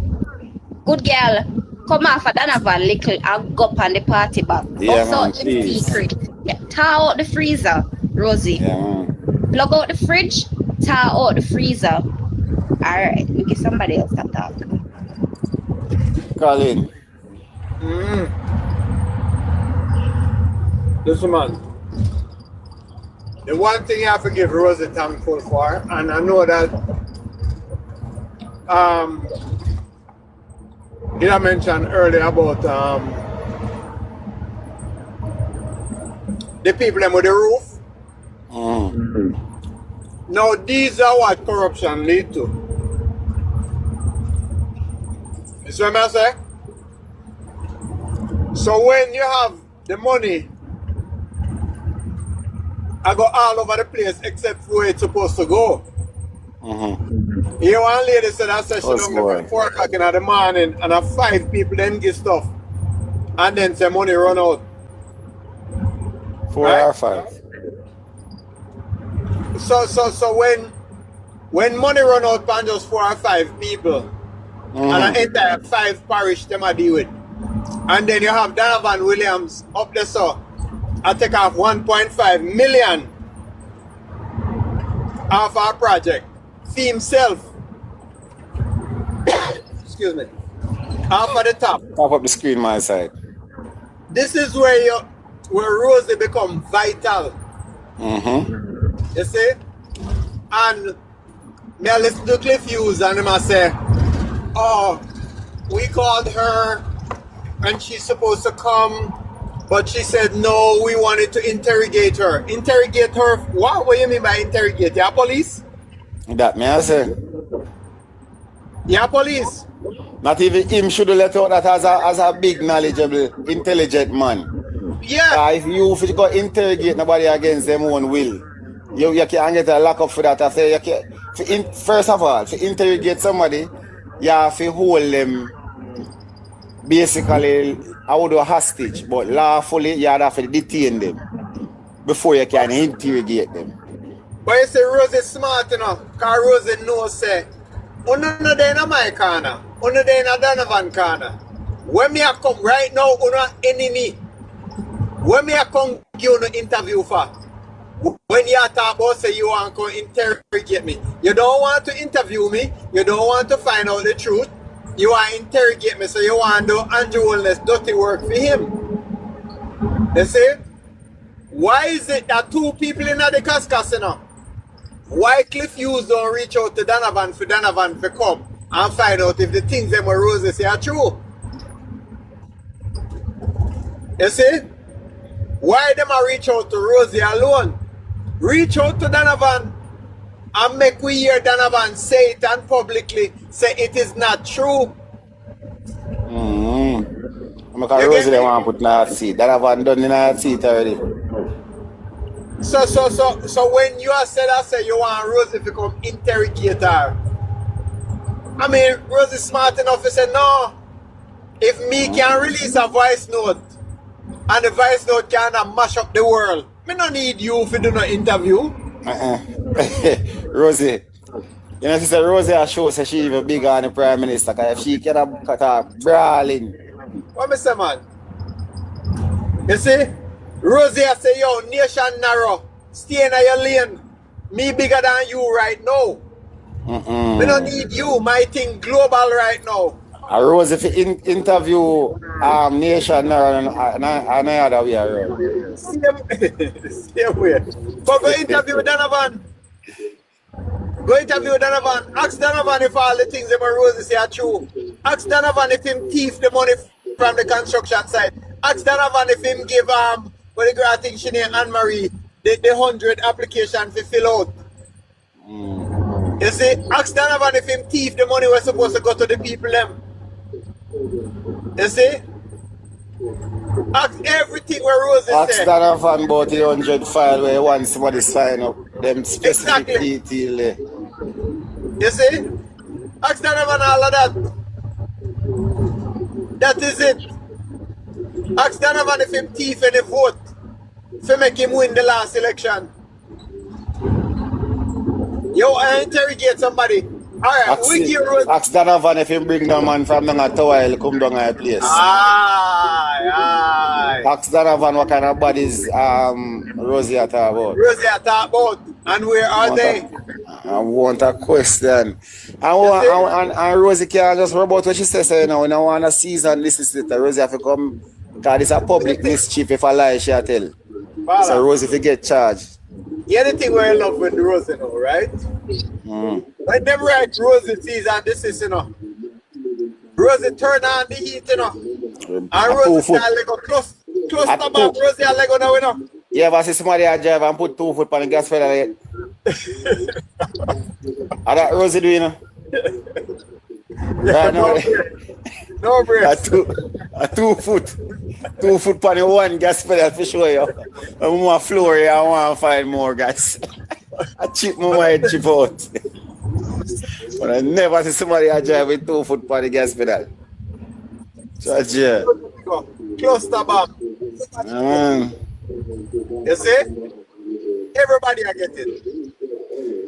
good girl, come after Donovan little and go on the party back. Also, in secret. Yeah, tar out the freezer, Rosie. Plug out the fridge, tar out the freezer. Alright, we give somebody else to talk. Colin. Listen, man. The one thing I have to give Rosie thankful for, and I know that you mentioned earlier about the people with the roof. Now these are what corruption lead to. You see what I say? So when you have the money, I go all over the place except where it's supposed to go. Here one lady said that she don't go from 4 o'clock in the morning and have 5 people then get stuff and then say money run out. 4 or 5. So when money run out from just 4 or 5 people and an entire 5 parish them I deal with, and then you have Donovan Williams up there, so I take off 1.5 million off our project. See himself. Excuse me. Off at the top. Pop up the screen my side. This is where Rosie become vital. You see? And me I listen to Cliff Hughes and him I say, oh, we called her and she's supposed to come But she said, no, we wanted to interrogate her. Interrogate her? What do you mean by interrogate? Yeah, police? That me I say. Yeah, police. Not even him should have let out that as a big, knowledgeable, intelligent man. Yeah. If you go interrogate nobody against them own will, you can't get a lock up for that. I say you can, first of all, to interrogate somebody, you have to hold them basically, I would do a hostage, but lawfully you have to detain them before you can interrogate them. But you say Rosie smart enough, because Rosie knows say, Una no dey in my corner, una dey in Donovan corner. When me a come right now, una enemy. When me a come give you an interview for, when you talk about say you want to interrogate me, you don't want to interview me, you don't want to find out the truth, you want to interrogate me, so you want to do Andrew Wellness dirty work for him. You see? Why is it that two people in the casino? Why Cliff Hughes don't reach out to Donovan for come and find out if the things them were Rosie say are true? You see? Why them a reach out to Rosie alone? Reach out to Donovan and make we hear Donovan say it and publicly say it is not true. Because Rosie they want to put in a seat. Donovan done in a seat already. So when you are said I say you want Rosie to come interrogate her, I mean Rosie smart enough to say no. If me can release a voice note and the voice note can mash up the world, me no need you if you do not interview. Rosie, you know, she said Rosie a show say she even bigger than the Prime Minister, because if she can talk brawling. What me say, man? You see? Rosie I say, yo, nation narrow, stay in your lane. Me bigger than you right now. Me don't need you, my thing global right now. Rosie if you interview nation narrow and other way around. Same way. But go interview Donovan. Go interview Donovan. Ask Donovan if all the things that Rosie say are true. Ask Donovan if him thief the money from the construction site. Ask Donovan if him give what the girl think she named Anne-Marie the 100 application to fill out. You see, ask Donovan if him thief the money was supposed to go to the people them. You see? Ask everything where Rosie said. Ask Donovan about the 100 file where you want somebody sign up them specific detail there. You see? Ask Donovan all of that. That is it. Ask Donovan if him thief any vote to make him win the last election. Yo, I interrogate somebody. Alright, we give Rosie. Ask Donovan if him bring the man from down at tower, he'll come down our place. Aye. Ask Donovan what kind of bodies Rosie are talking about. Rosie are talking about, and where are they? I want a question. And Rosie can't just rub out what she says, so, you know, we don't want to season this is it. Rosie have to come, because it's a public mischief if I lie, she'll tell. So Rosie if you get charged. Yeah, the thing where I love with Rosie now, right? When them write Rosie season this is, you know. Rosie turn on the heat, you know. And Rosie style like a close to back, Rosie a Lego now, you know. You ever see somebody a drive and put 2 foot on the gas pedal yet? How that Rosie do, you know? Yeah, no breaks. A 2 foot. 2 foot on the one gas pedal for sure, yo. I want to floor here, I want to find more gas. I chip my mind chip out. But I never see somebody a drive with 2 foot on the gas pedal. So, yeah. Cluster bomb. You see? Everybody are getting.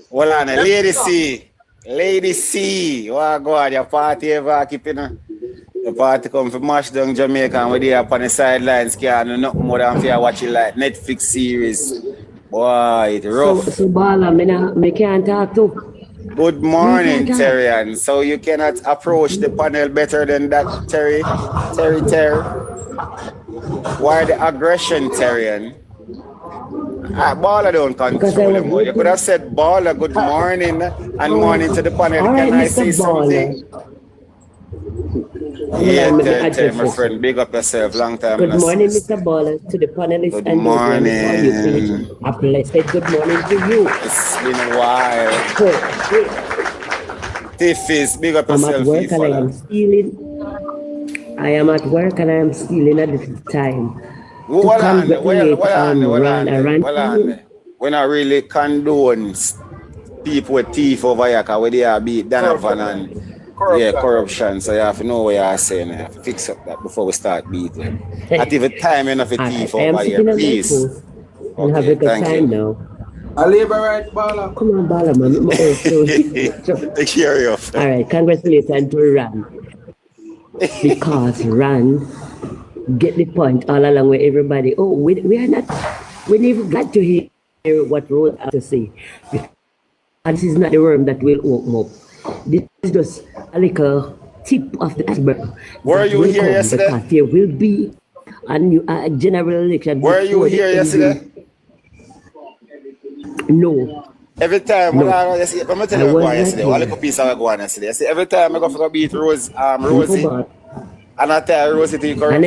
Well, on Lady C. Lady C. What go on? Your party ever keeping the party come from mash down Jamaica and we're there up on the sidelines. Can't do nothing more than fear watching like Netflix series. Boy, it's rough. So Bala, me can't talk to. Good morning, Terry. So you cannot approach the panel better than that, Terry. Why the aggression, Terry? Bala don't control him. You could have said Bala good morning and morning to the panel. All right, Can I Mr. say something? Yeah, Let me tell address my this. friend, big up yourself. Long time. Good morning, Mr. Baller, to the panelists Good and those who are on the call. You finish. morning. A blessed good morning to you. It's been a while. Tiffis, big up I'm at yourself, work and I am stealing. I am at work and I am stealing a little time to congratulate Ran. When I really condone people with thief over here, because they are beat Donovan and corruption. So you have to know what you are saying. You have to fix up that before we start beating. At even time enough a thief over here, please. And have a good time now. A labor right, Bala. Come on, Bala, man. Take care of. All right, congratulations to Ran. Because Ran get the point all along with everybody. Oh, we never got to hear what Rose has to say. And this is not the worm that will open up. This is just a little tip of the iceberg. Were you here yesterday? Because there will be a general election. Were you here yesterday? No. Every time when I'm going to tell you what yesterday, one little piece of go on yesterday. I say every time I go for beat Rosie, and I tell Rosie to corruption,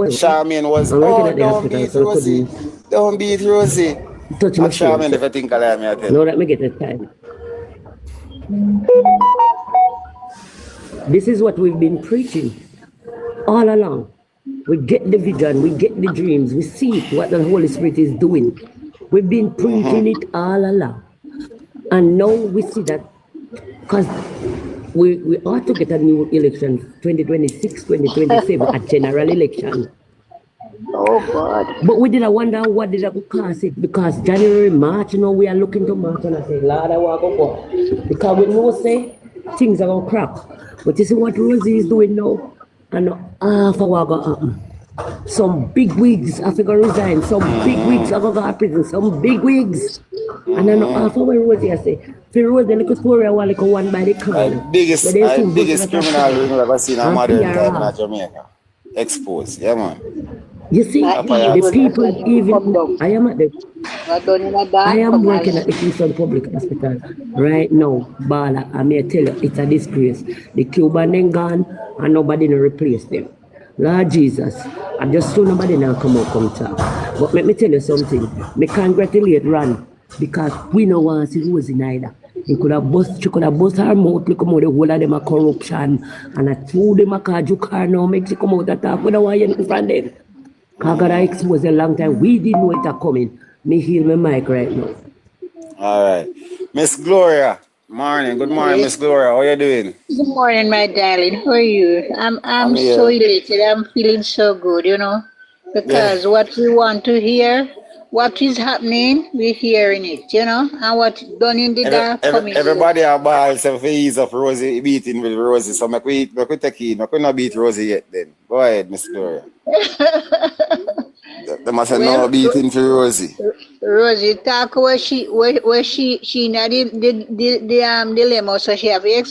Charmaine was, oh, don't beat Rosie, don't beat Rosie. Touch my Charmaine, if I think I am, I tell you. No, let me get the time. This is what we've been preaching all along. We get the vision, we get the dreams, we see what the Holy Spirit is doing. We've been preaching it all along. And now we see that because we ought to get a new election, 2026, 2027, a general election. Oh God. But we didn't wonder what did that cause it, because January, March, we are looking to March and I say, Lord, I want to go. Because we know say things are going to crack. But you see what Rosie is doing now? And half a while go happen. Some big wigs have to go resign, some big wigs have to go to prison, some big wigs. And then half a while Rosie I say, for Rosie, look at story I want to go one by the corner. Biggest criminal we've ever seen in modern time in Jamaica. Exposed, yeah man. You see, the people even, I am working at the Kingston Public Hospital right now, Bala, I may tell you, it's a disgrace. The Cuban then gone and nobody no replace them. Lord Jesus, I just saw nobody now come talk. But let me tell you something, me congratulate Ran, because we no want to see Rosie neither. She could have bust her mouth, look how the whole of them are corruption, and I told them I can't do car now, make she come out and talk, we don't want you from them. I got exposed a long time. We didn't know it coming. Me heal my mic right now. All right. Miss Gloria. Morning. Good morning, Miss Gloria. How are you doing? Good morning, my darling. How are you? I'm so elated. I'm feeling so good, because what we want to hear, what is happening, we're hearing it, and what's done in the dark coming. Everybody are ball so for ease of Rosie beating with Rosie. So make we take it. We not beat Rosie yet then. Go ahead, Miss Gloria. They must have no beating for Rosie. Rosie talk where she not the dilemma, so she have to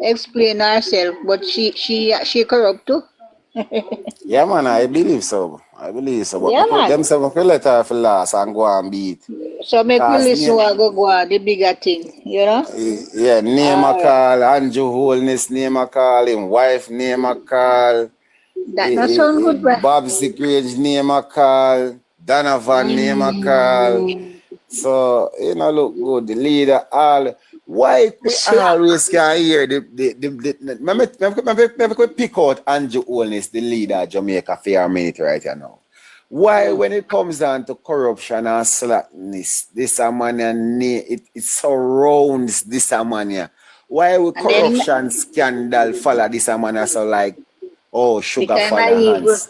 explain herself, but she corrupt too. Yeah man, I believe so. But yeah, man. Them say we let her for last and go and beat. So make we listen what go on the bigger thing, Yeah, name a call, Andrew Holness name a call, him wife name a call. That not sound good, bro. Bob's Grange name a call, Donovan name a call. So look good. The leader all. Why we always can hear maybe pick out Andrew Holness, the leader of Jamaica for a minute right now. Why when it comes down to corruption and slackness, this man it surrounds this man. Why would corruption scandal follow this man so like sugar father hands?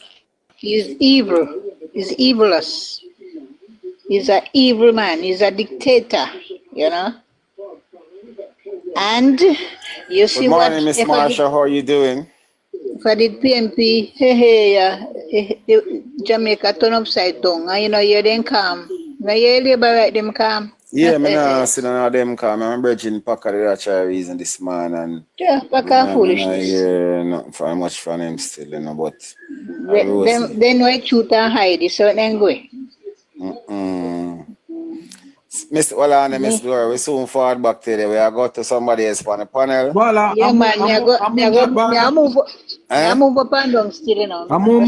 He's evil. He's evilous. He's an evil man. He's a dictator, And you see Good morning, Miss Marsha. How are you doing? For the PNP, Jamaica turn upside down. You them calm. Now you labor right them calm. Yeah, I'm not sitting on them calm. I'm bridging Packer the try reason this man and Packer foolishness. Yeah, not very much from him still, but then why shoot and hide it so then go. Miss Gloria, we soon forward back to there. We are going to somebody else on the panel. Bala, Yeah, man, I move up and down still, you know. No more.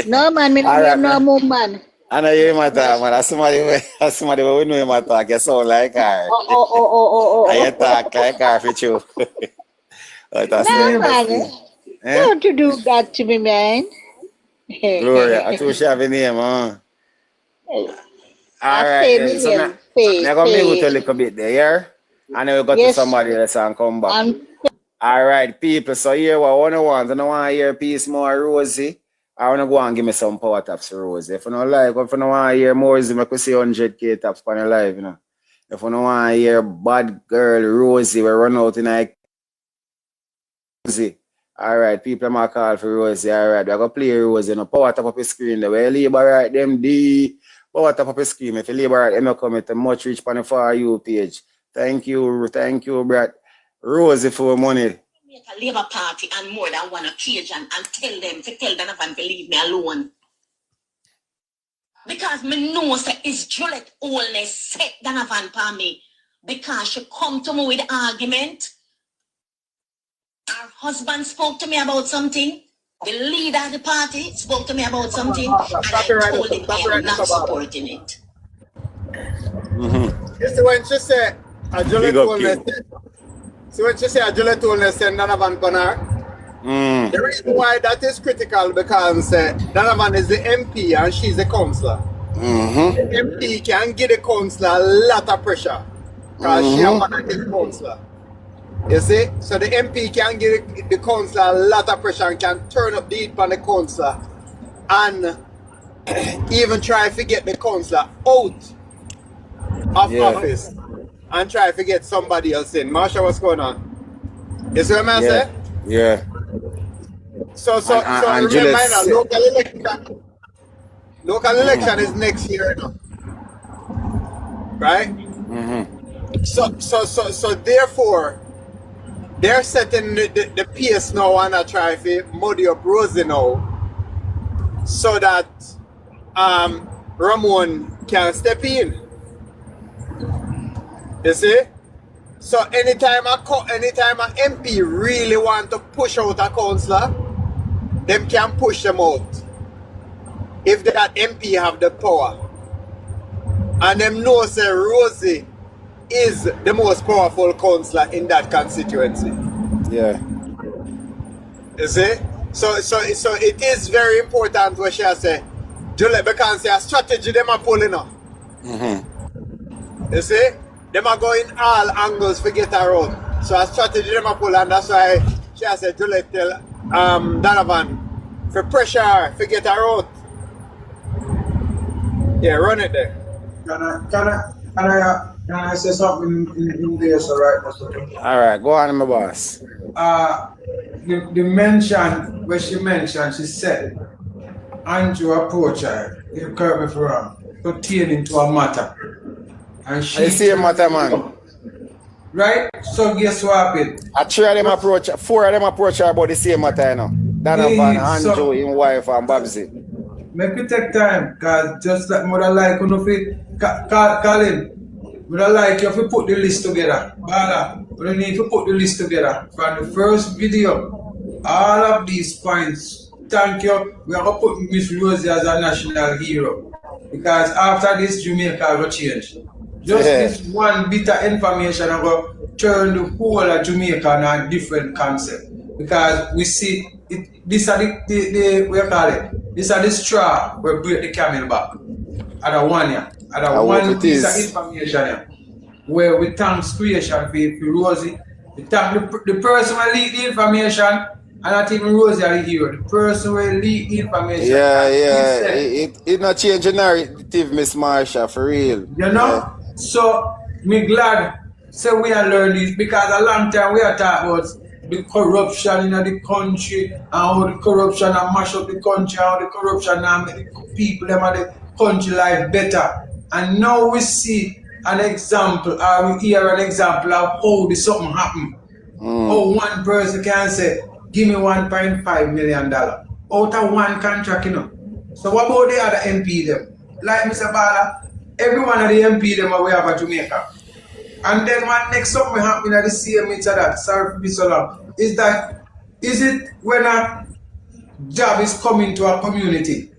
No, man, me no move, man. I know you my talk, man. That's somebody we know you my talk. You sound like her. I talk like her for you. No, man. Don't you do that to me, man. Gloria, I told you have a name, huh? All right, then. So I'm going to mute a little bit there, yeah? And then we'll go to somebody else and come back. All right, people. So here, what I want to hear a piece more Rosie. I want to go and give me some power taps for Rosie. If you don't like, if you don't want to hear more, I could see 100K taps on your live, you know. If you don't want to hear bad girl Rosie, we run out in a Rosie. All right, people might call for Rosie. All right, we're going to play Rosie. You know, power tap up the screen. The way labor right them, power tap up the screen. If you labor right, them come to much reach on the For You page. Thank you, Brad. Rosie for money. Make a Labour Party and more than one occasion and tell Donovan to leave me alone. Because me know say it's Juliet only set Donovan for me. Because she come to me with argument. Her husband spoke to me about something. The leader of the party spoke to me about something. And I told him I am not supporting it. You see when she said, Juliet only said, so when she said Juliet only send Donovan Panar, the reason why that is critical because Donovan is the MP and she's the councillor. The MP can give the councillor a lot of pressure because she is one of his councillor. You see? So the MP can give the councillor a lot of pressure and can turn up the heat on the councillor and even try to get the councillor out of office. And try to get somebody else in. Marsha, what's going on? You see what I'm saying? Yeah. So remember now, local election is next year now. Right? So therefore, they're setting the pace now and I try to muddy up Rosie now so that Ramon can step in. You see? So anytime a MP really want to push out a councillor, them can push them out. If that MP have the power. And them know say Rosie is the most powerful councillor in that constituency. Yeah. You see? So it is very important what she say. Juliet, because a strategy them are pulling up. You see? Them are going all angles to get her out. So a strategy them are pull and that's why she has said Juliet tell Donovan for pressure her to get her out. Yeah, run it there. Can I say something in this right now? Alright, go on my boss. The mention where she mentioned, she said Andrew approached her, you correct me if I'm wrong, pertaining to a matter. And she I see a matter, man. Right? So guess what happened? Four of them approach her about the same matter, you know. Donovan, Andrew, his wife, and Babsy. Make it take time, because just like mother like, you know, Colin, mother like you have to put the list together. Bala, we need to put the list together. From the first video, all of these points, thank you, we are going to put Miss Rosie as a national hero. Because after this, Jamaica will change. Just this one bit of information I'm going to turn the whole of Jamaica on a different concept. Because we see, these are the what you call it? These are the straw where break the camel back. At a one year. At a one piece of information here. Where we thank creation for Rosie. We thank the person who leak the information and not even Rosie are the hero. The person who leak the information. It not change the narrative, Miss Marsha, for real. You know? So me glad so we are learning this because a long time we are talking about the corruption in the country and how the corruption and mash up the country, how the corruption and make the people them and the country life better. And now we see an example, or we hear an example of how this something happened. How one person can say, give me $1.5 million out of one contract, you know. So what about the other MP them? like Mr. Bala, every one of the MP them are we have a Jamaica. And then my next something happening at the same meter that, sorry for me so long, is it when a job is coming to a community,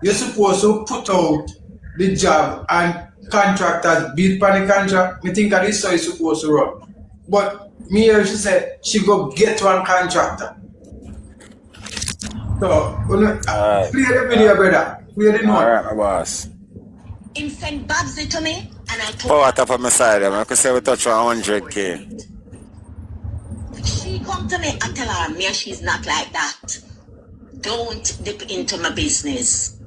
you're supposed to put out the job and contractors bid for the contract. Me think that this is how it's supposed to run. But me here she said she go get one contractor. So play the video, brother. Play the note. Alright, my boss. Him send Babsy to me and I told Power top of my side, I could say we touch 100K. she come to me and tell her, me she's not like that. Don't dip into my business.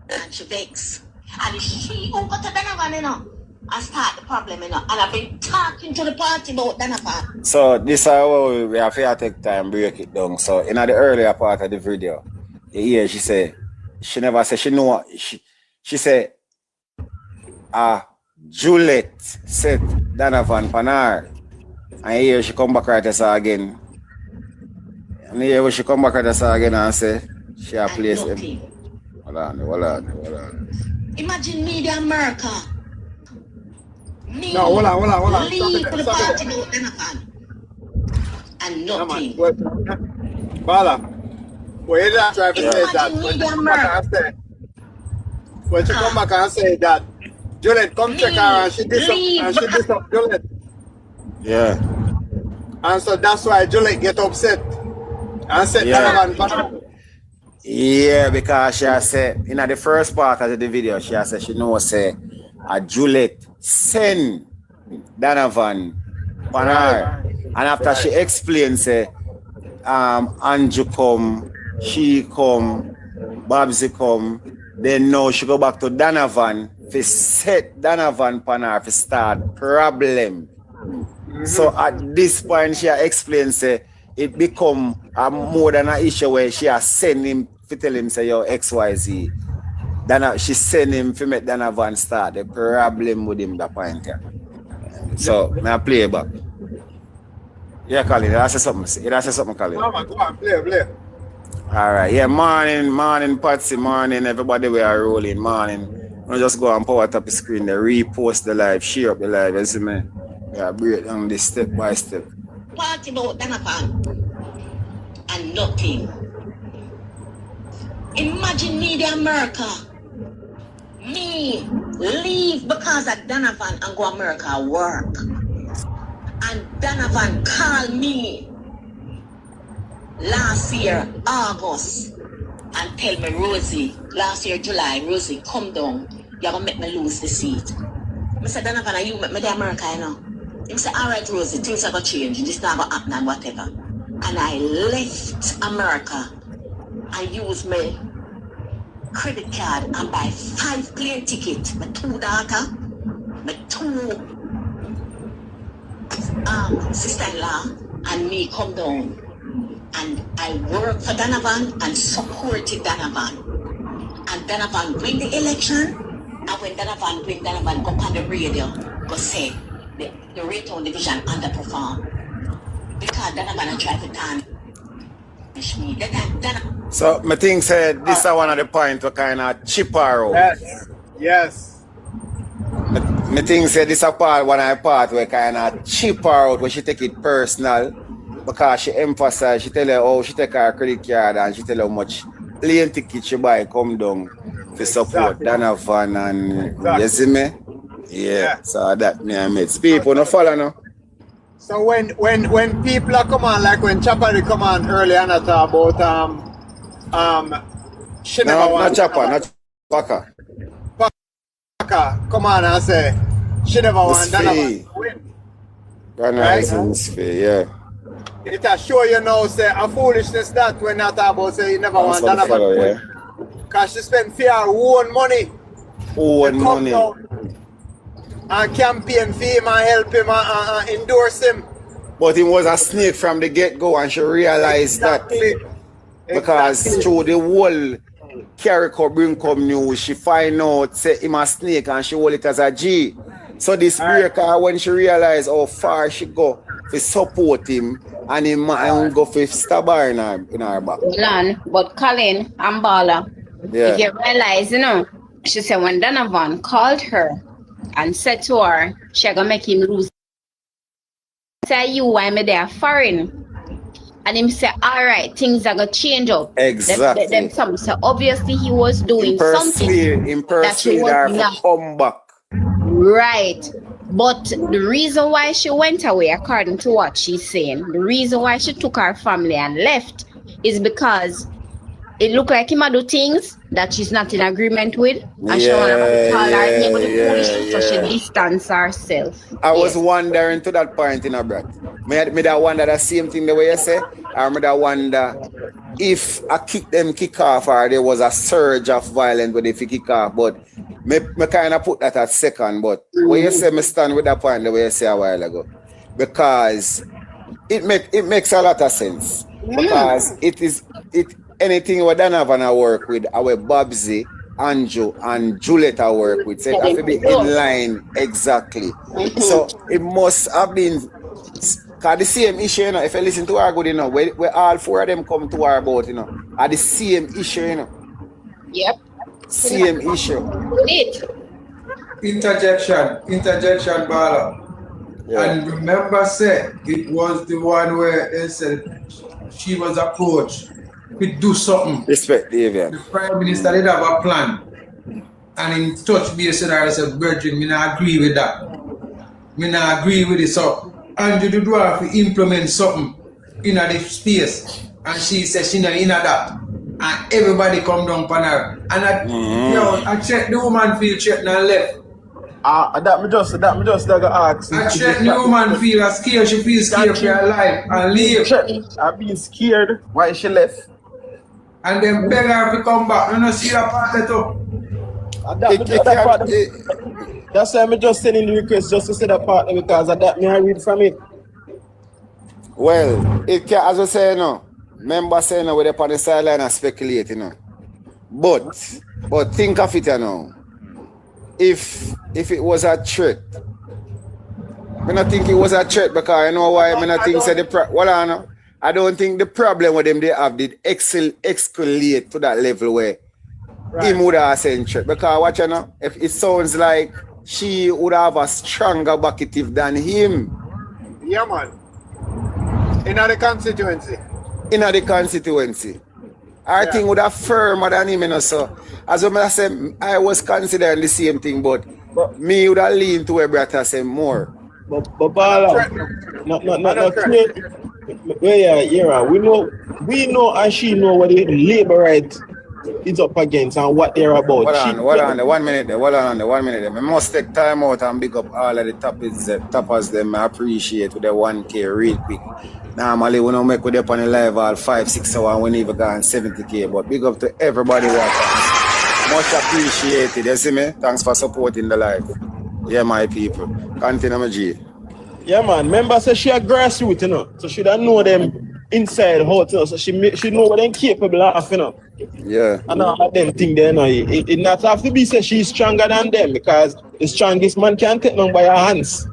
And she vex. And she who got to Donovan, you know, and start the problem, you know. And I've been talking to the party about Donovan. So this is how we have to take time break it down. So in the earlier part of the video, you hear she say, she never said she know she said Juliet said Donovan Panar. And here she come back right this again. And here when she come back right this again and say she a place him. Hold on. Imagine media America. Me No, hold on. leave for the party about Donovan. And nothing. Bala, when you try to say that, when she come back and say that, Juliet come check her and she dis up Juliet. Yeah. And so that's why Juliet get upset and said Donovan. Yeah, because she said in the first part of the video, she said she knows say Juliet send Donovan Panar. And after she explains say Andrew come, she come, Babsy come, then now she go back to Donovan to set Donovan Panar to start problem. So at this point she explains say it become more than an issue where she has sent him to tell him say yo XYZ. Then she send him to make Donovan start the problem with him that point here. So I play back. Yeah, Colin, that's something. That's something, Colin. Go on, play. Alright, yeah, morning, Patsy, morning, everybody we are rolling, morning. I'll just go and power tap the screen, they repost the live, share up the live, you see me? Yeah, break down this step by step. Party about Donovan and nothing. Imagine media America. Me leave because of Donovan and go America work. And Donovan called me last year, August, and tell me, Rosie, last year, July, Rosie, come down. You're going to make me lose the seat. I said, Donovan, are you make me the America, you know? He said, all right, Rosie, things are going to change. This not going to happen and whatever. And I left America and used my credit card and buy 5 plane tickets. My 2 daughters, my 2 sister-in-law, and me come down. And I worked for Donovan and supported Donovan. And Donovan win the election. And when Donovan win, Donovan go on the radio, go say the Raytown division underperformed. Because Donovan tried to tarnish me. So my thing said this is one of the points we kind of chip her out. Yes. My thing said this is one of the part where kind of chip her out, where she take it personal. Because she emphasized, she tell her how she take her credit card and she tell her how much plane ticket she buy come down to support Donovan and you see me? Yeah. So that me and mates. People no follow no. So when people are come on, like when Chapper come on earlier and I talk about she never not Chapper, not Paka. Paka come on and say she never want Donovan to win. Right? Yeah. It a show you know say a foolishness that when not about say you never want Donovan to win. Because she spent fear own money. Own money. And campaign for him and help him and endorse him. But he was a snake from the get-go and she realized that. Because through the whole Carrico bring come news, she find out say him a snake and she hold it as a G. So this breaker when she realized how far she go to support him and him and go for stab her in her back. But Colin and Bala, if you realize, you know, She said when Donovan called her and said to her, she gonna make him lose. Say you why me there foreign. And him say, all right, things are gonna change up. Exactly. Them some. So obviously he was doing something that she was her not. to come back. Right. But the reason why she went away, according to what she's saying, the reason why she took her family and left is because it looked like him do things that she's not in agreement with. And she don't want to call her name with the foolishness, so she distanced herself. I was wondering to that point in a breath. Me that wonder the same thing the way you say, or me that wonder if I kick off or there was a surge of violence when they kick off, but me kind of put that at second, but when you say me stand with that point the way you say a while ago, because it makes a lot of sense, because anything we don't have to work with, our Babsy, Andrew, and Juliet work with, so it have to be in line exactly. So it must have been, because the same issue, you know, if you listen to her good, you know, where all four of them come to her about, you know, are the same issue, you know. Yep. Same issue. Interjection, Bala. Yeah. And remember, say it was the one where they said she was approached to do something. Respect the event. The Prime Minister did have a plan. And in touch base with her, I said, Virgin, me not agree with that. Me not agree with it. So Andrew do have to implement something in the space. And she said she not in that. And everybody come down on her. And I checked the woman feel checked and left. That me just like ask. I checked the woman feel scared, she feels scared for her life and leave. I've been scared why she left. And then beg her to come back. You know, see that part there too. That's why I'm just sending the request just to say that part because of that me I read from it. Well, it can, as I say, you know, members say, you know, we're upon the sideline and speculate, you know. But think of it, you know. If it was a threat, I don't think it was a threat because you know why I think say I don't think the problem with them they have did escalate to that level where him would have said threat. Because watch you know, if it sounds like she would have a stronger backative than him. Yeah, man. In the constituency. I think would have firmer than him, you know, so as I say, I was considering the same thing, but me would have leaned to where brother say more. But Bala, not yeah, we know and she know what the labor right is up against and what they're about. Hold on, 1 minute there. I must take time out and big up all of the toppers them. I appreciate with the 1K real quick. Normally we don't make with up on the live all 5-6 hours and we never gone 70K, but big up to everybody watching. Much appreciated, you see me? Thanks for supporting the live. Yeah, my people. Continue, my G. Yeah, man. Remember, say she a grassroots, you know. So she don't know them inside out, you know. So she know what they're capable of, you know. Yeah. And all of them thing there, you know. It not have to be say she's stronger than them because the strongest man can't take none by her hands.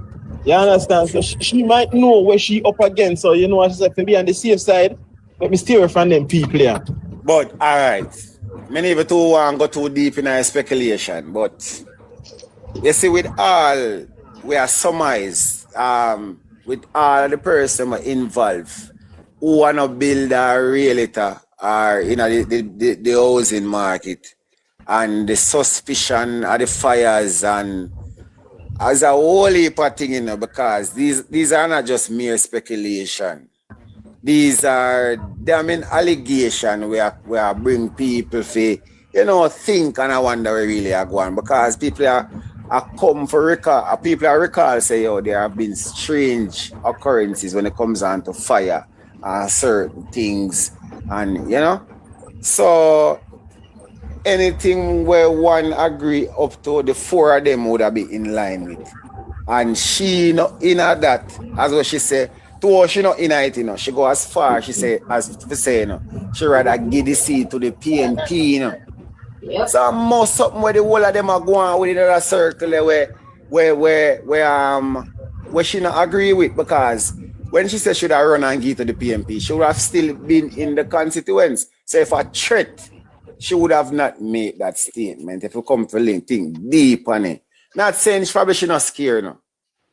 You understand? So she might know where she up against. So you know what she said, to be on the safe side, let me stay away from them people, yeah. But alright. Many of you want to go too deep in our speculation, but you see, with all we are summarized, with all the person involved who want to build a realtor or you know the housing market and the suspicion of the fires and as a whole heap of thing, you know, because these are not just mere speculation. These are damning allegations where bring people for, you know, think and I wonder where really are going because people are come for recall. People are recall say, oh, there have been strange occurrences when it comes on to fire and certain things, and you know, so anything where one agree up to the four of them would have been in line with, and she not in that as what she said. To her, she not in it, you know. She go as far, she say, as to say, you know, she rather give the seat to the PNP, you know. Yep. So most something where the whole of them are going with another circle where she not agree with, because when she said should I run and give to the PNP, she would have still been in the constituents. So if a threat she would have not made that statement if you come to think deep on it. Not saying she probably should not scare no.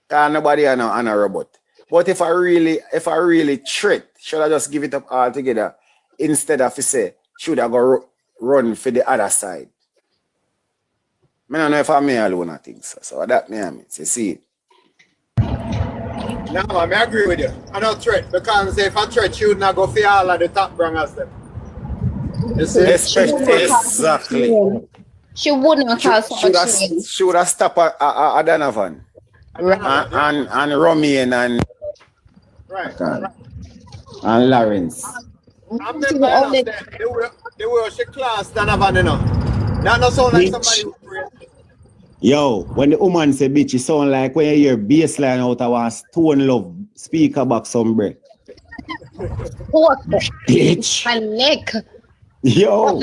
Cause nobody on a robot. But if I really threat, should I just give it up altogether instead of say should I go run for the other side? I don't know if I'm me alone, I think so. So that me and me. So see. No, I agree with you. I don't threat because if I threat, she would not go for all of the top bringers them. You see? Exactly. She wouldn't call someone. She would have stopped a Donovan. Right. And Romy and Right. And Lawrence. I remember they were she class Donovan, you know. That not sound like somebody who crazy. Yo, when the woman say bitch, it sound like when you hear bassline out of a Stone Love speaker box somewhere. What? Bitch. My neck. Yo.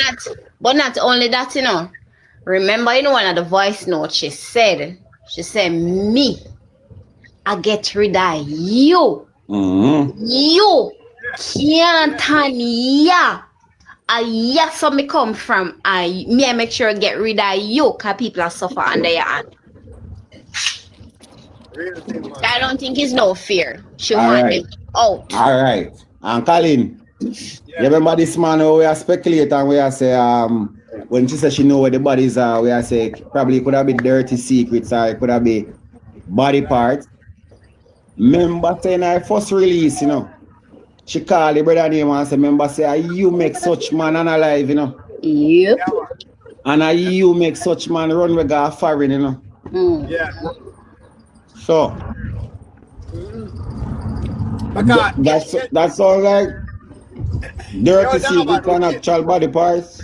But not only that, you know. Remember, you know, one of the voice notes she said, me, I get rid of you. You can't turn ya. Yes, where me come from. I make sure I get rid of you because people are suffer under your hand. I don't think it's no fear. She want them out. All right. And Colin, you remember this man who we are speculating and we are say when she said she know where the bodies are, we are say probably it could have been dirty secrets or it could have been body parts. Remember saying her first release, you know. She called the brother name and said, remember say you make such man unalive, you know. Yep. And you make such man run with a foreign, you know. Yeah. So that's all like dirty secret and actual body parts.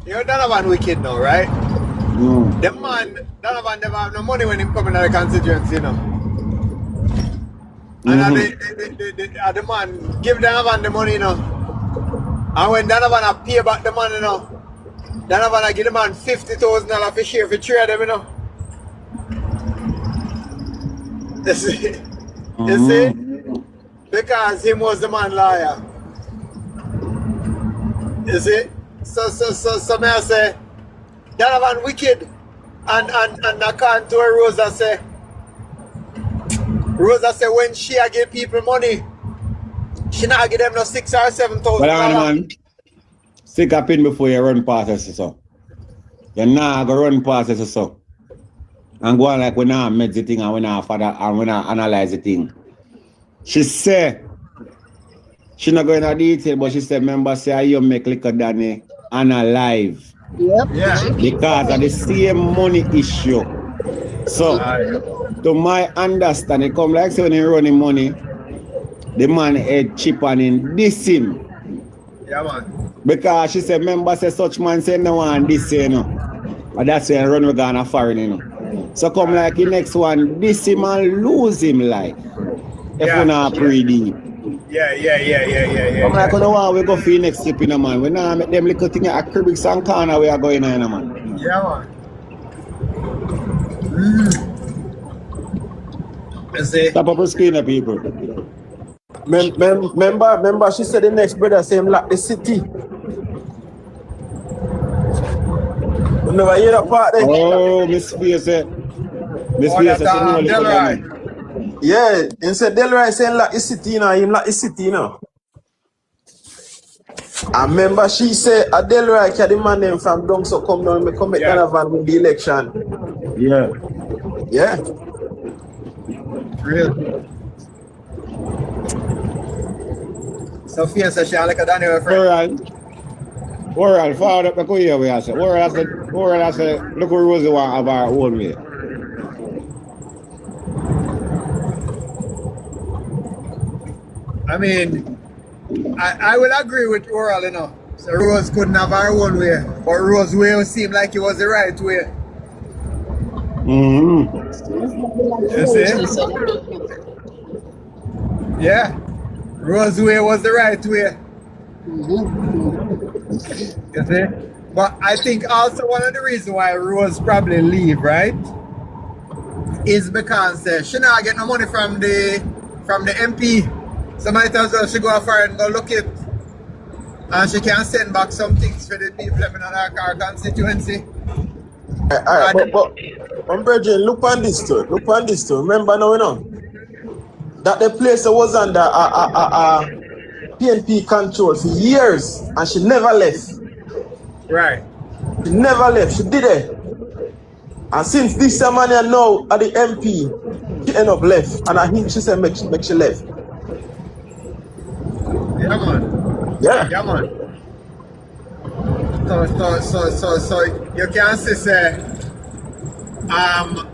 You're Donovan wicked now, right? No. The man, Donovan never have no money when him coming to the constituency, you know. And the man give Donovan the money, you know. And when Donovan pay back the money, you know, Donovan give the man $50,000 for share for three of them, you know. You see? You see? Because him was the man liar. You see? So may I say, Donovan wicked, and I can't do a Rosa say when she give people money, she not give them no $6,000 or $7,000. Well, man, stick a pin before you run past us, so. You not go run past us, so. And go on like we not met the thing and we not father and we not analyze the thing. She say, she not going into detail, but she said, remember, say you make liquor Danny unalive. Yep. Yeah. Because of the same money issue. So, to my understanding, come like say when you running money, the man head chip on in this him. Yeah, man. Because she said, remember, say such man say no one this, you know. And that's when run with Ghana foreign, you know. So come like the next one, this him and lose him like. If we not pre-deep. Yeah. I'm like, you know what, we go for the next step in a man. We not make them little thing at Cribbix and corner we are going in a man. Yeah, man. Stop up the screen, people. Remember, she said the next brother same like the city. You never hear that part there? Oh, Miss Spears said. Miss Spears said, Delroy. Yeah, and said Delroy saying like the city, you know, him like the city, you know. I remember she said a Delroy carry the man them from down so come down and come make Donovan with the election. Yeah. Yeah. Real. Sophia says she like a Daniel friend. Oral, forward up the career we have said. Oral said, look where Rosie want of our own way. I mean, I will agree with Oral, you know. So Rose couldn't have her own way, but Rose's way seemed like it was the right way. You see? Yeah. Rose's way was the right way. You see? But I think also one of the reasons why Rose probably leave, right, is because she not get no money from the MP. Somebody tells her she go out far and go look it. And she can send back some things for the people in our constituency. Alright, but Bridget, look on this too. Look on this too. Remember now, you know, that the place was under PNP control for years and she never left. Right. She never left. She did it. And since this man here now at the MP, she end up left. And I think she said make she left. Yeah, man. Yeah. Yeah, man. So you can say, and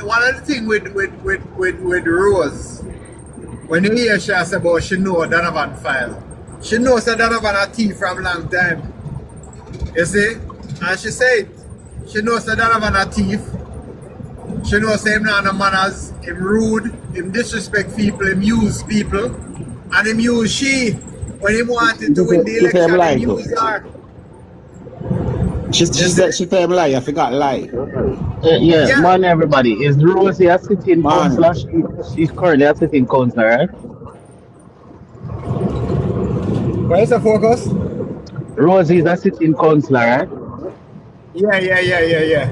one of the things with Rose, when you hear she say about she know Donovan file, she knows that Donovan a thief from long time. You see? And she said she knows that Donovan a thief. She knows him not no manners, him rude, him disrespect people, him use people, and him use she when he wanted to win the election, him use her. She said she said lie, I forgot lie. Yeah, morning everybody. Is Rosie a sitting councillor? She's currently a sitting councillor, right? Where's the focus? Rosie is a sitting councillor, right? Yeah.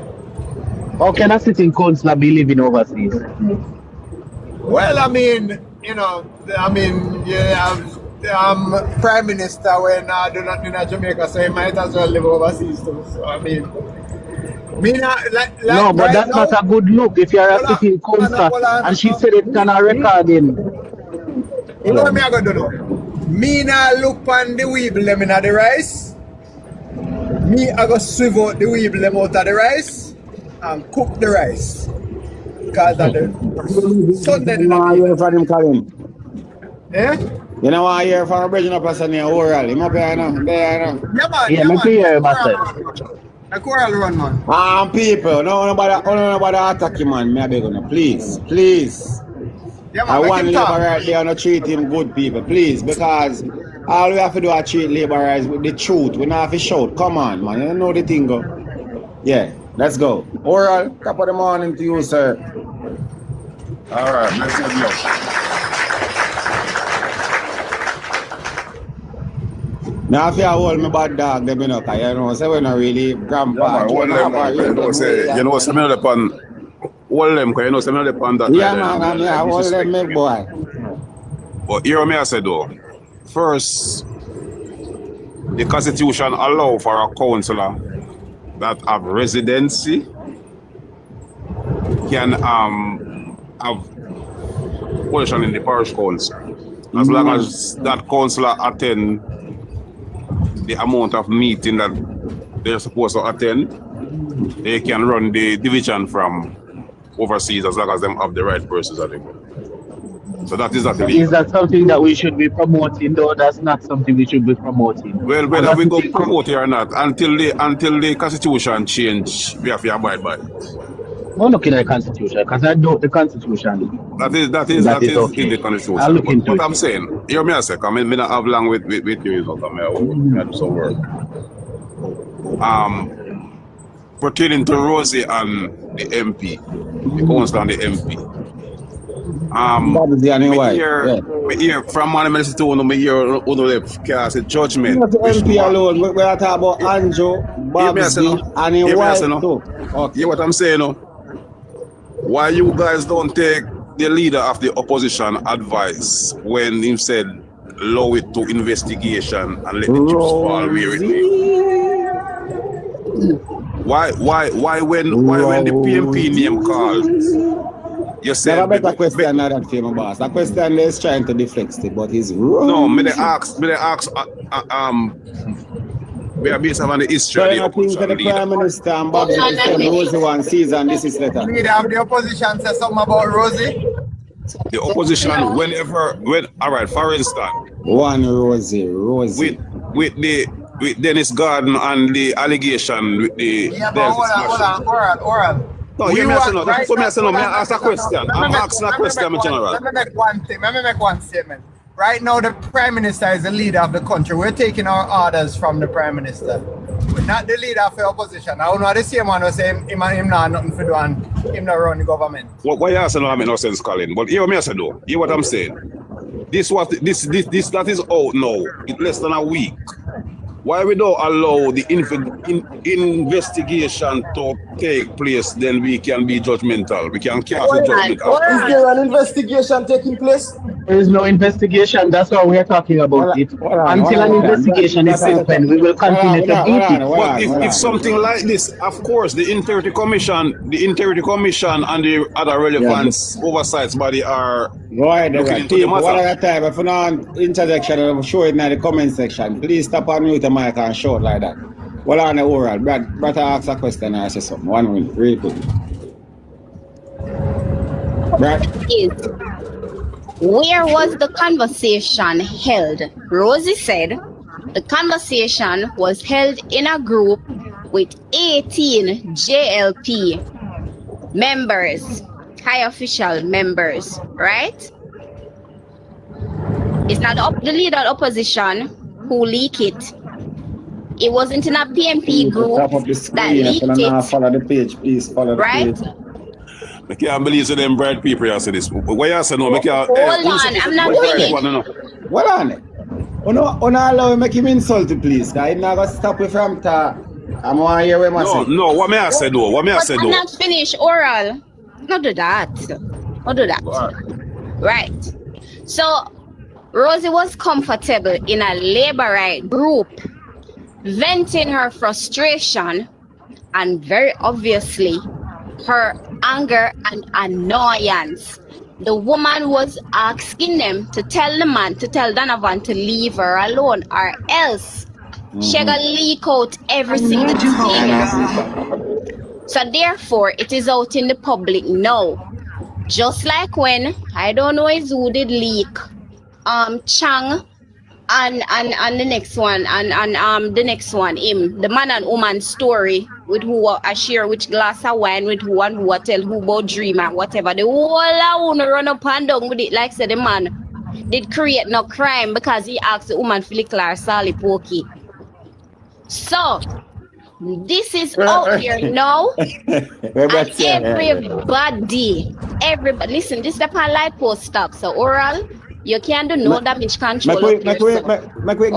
How can a sitting councillor be living overseas? Well, I mean, you know, Prime Minister when I do not in Jamaica, so he might as well live overseas too. So I mean no, but right that's now, not a good look if you're a sitting councillor and she said it can recording. You know what me I gonna do now? Me now look on the weeble them in the rice. Me I go swivel out the weeble them out of the rice and cook the rice. Because of the Sunday. You know what I hear from him, Colin? Eh? You know what I hear from a original person here, oral. Him up here now. Yeah, man. Yeah, me hear myself. A coral run, man. People, nobody attack him, man. Me I beg you, please. Yeah, man, I want labor right there and treat him good, people, please, because all we have to do is treat laborers with the truth. We don't have to shout. Come on, man. You know the thing, go. Yeah, let's go. Oral, top of the morning to you, sir. All right, let's go. Now, if you hold me bad dog, they be not, you know, so we're not really grandpa. You know, some of the pan, hold them, because you know, some of the pan that. Yeah, man, hold them, make boy. But hear me I say, though. First, the Constitution allow for a councillor that have residency can have position in the parish council. As long as that councillor attend the amount of meeting that they're supposed to attend, they can run the division from overseas as long as them have the right persons at them. So that is that. Is that something that we should be promoting, though? That's not something we should be promoting. Well, whether we go promote it or not, until the Constitution change, we have to abide by it. I'm looking at the Constitution because I know the Constitution. That is okay. In the Constitution. I'll look into but I'm saying, hear me a second. I mean, I don't have long with you, I do some work. Pertaining to Rosie and the MP, the council and the MP. Me hear from one minister to me hear cast a judgment. Not the MP alone, we are talking about Andrew, Babsy, and his wife too. Okay. Hear what I'm saying now? Why you guys don't take the leader of the opposition advice when he said allow it to investigation and let the chips fall where it may? Why when the PNP name called? You said a better question than that for my boss. That question is trying to deflect it, but he's wrong. No, me they ask we are based on the history of the opposition the Prime Minister and Babs Rosie one season this is letter. Leader of the opposition say something about Rosie? The opposition all right, for instance. One Rosie. With Dennis Garden and the allegation with the oral. No, you may ask a question. I'm asking a question, General. Let me make one statement. Right now, the Prime Minister is the leader of the country. We're taking our orders from the Prime Minister. We're not the leader of the opposition. I don't know the same one who say him not nothing for do and him not run the government. What you asking don't make no sense, Colin. But hear what I say though. Hear what I'm saying. this that is out now. It's less than a week. Why we don't allow the investigation to take place, then we can be judgmental. We can cast a judgment. Is there an investigation taking place? There is no investigation. That's why we are talking about it. Until an investigation is open, we will continue to beat it. But if something like this, of course, the Integrity Commission and the other relevant oversight body are looking into the matter. One at a time. If you know interjection, I'm sure it in the comment section. Please stop on mute the mic and shout like that. Well, on the oral, Brad ask a question and I say something. 1 minute, real quick. Brad. Where was the conversation held? Rosie said the conversation was held in a group with 18 JLP members, high official members, right? It's not the leader of opposition who leaked it. It wasn't in a PNP group that leaked it. Follow the page, please follow the page. I can't believe them bright people you say this. Why you say no? Hold on, I'm not doing it. Well on it. Allow me make him insult you, please. I'm not going to stop you from talk. I'm going to hear what I say. No, what may I say though? What may I say though? I'm not finished oral. Don't do that. Don't do that. Right. So, Rosie was comfortable in a labor right group, venting her frustration and very obviously her anger and annoyance. The woman was asking them to tell the man, to tell Donovan to leave her alone or else she gonna leak out every single thing. So therefore, it is out in the public now. Just like when, I don't know who did leak, Chang and the next one, and the next one, him, the man and woman story with who I share which glass of wine with who and who I tell who about dream and whatever. The whole I wanna run up and down with it like said the man did create no crime because he asked the woman to lick her Sally Pokey. So this is out here now. And everybody, listen, this is the light post stop. So oral, you can't do no damage control. Make we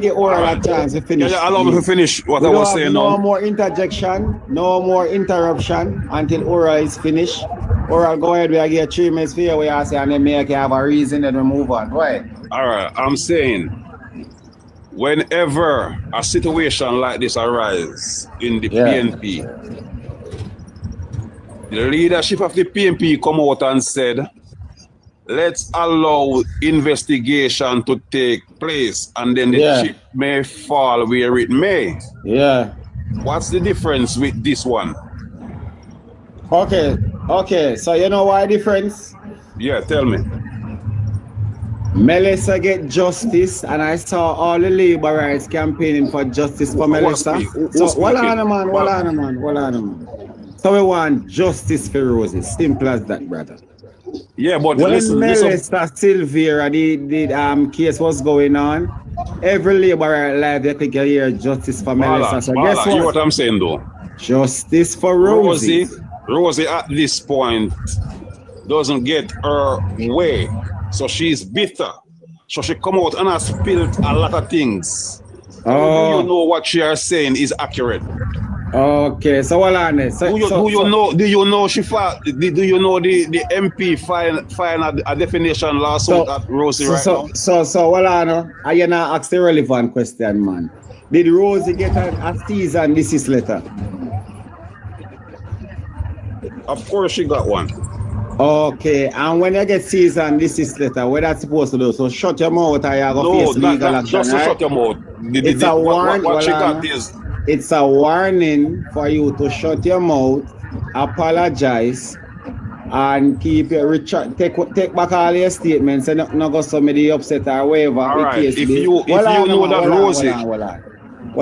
give oral a chance to finish. Allow me to finish what I was saying now. No more interjection, no more interruption until oral is finished. Oral, go ahead, we get 3 minutes for you, we say, and then make you have a reason, then we move on. Go ahead. All right, I'm saying, whenever a situation like this arises in the PNP, the leadership of the PNP come out and said, let's allow investigation to take place and then the chip may fall where it may. Yeah. What's the difference with this one? Okay, so you know why difference? Yeah, tell me. Melissa get justice, and I saw all the labor rights campaigning for justice for Melissa. So, hold on, man. So we want justice for Rosie. Simple as that, brother. Yeah, but when listen, Melissa Silvera, the case was going on, every labor right live they could hear justice for Melissa. So guess what? You know what I'm saying though? Justice for Rosie. Rosie at this point doesn't get her way. So she's bitter. So she come out and has spilled a lot of things. Do you know what she is saying is accurate? Okay, so what on it? Do you know the MP filed a definition lawsuit at Rosie right now? So what on? I you not ask the relevant question, man. Did Rosie get a cease and desist letter? Of course she got one. Okay, and when you get cease and desist letter, what that's supposed to do? So shut your mouth or you go face legal action, just to shut your mouth. It's a warning. What she got is it's a warning for you to shut your mouth, apologize, and keep your take back all your statements and not go somebody upset or whatever. All right. If you know that Rosie. Hold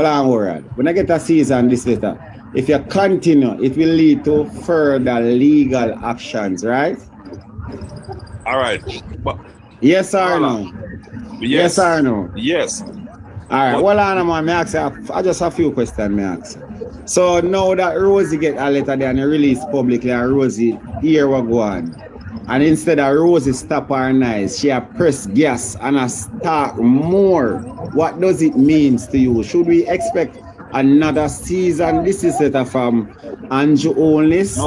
on, when I get a cease and desist letter, if you continue, it will lead to further legal actions, right? All right. But yes or no? Yes or no? Yes. All right. Well, man, I just a few questions, me ask. So now that Rosie get a letter there and released publicly, and Rosie, here we go on. And instead of Rosie stop her knives, she a press gas and a start more. What does it mean to you? Should we expect another season? This is letter from Andrew Holness,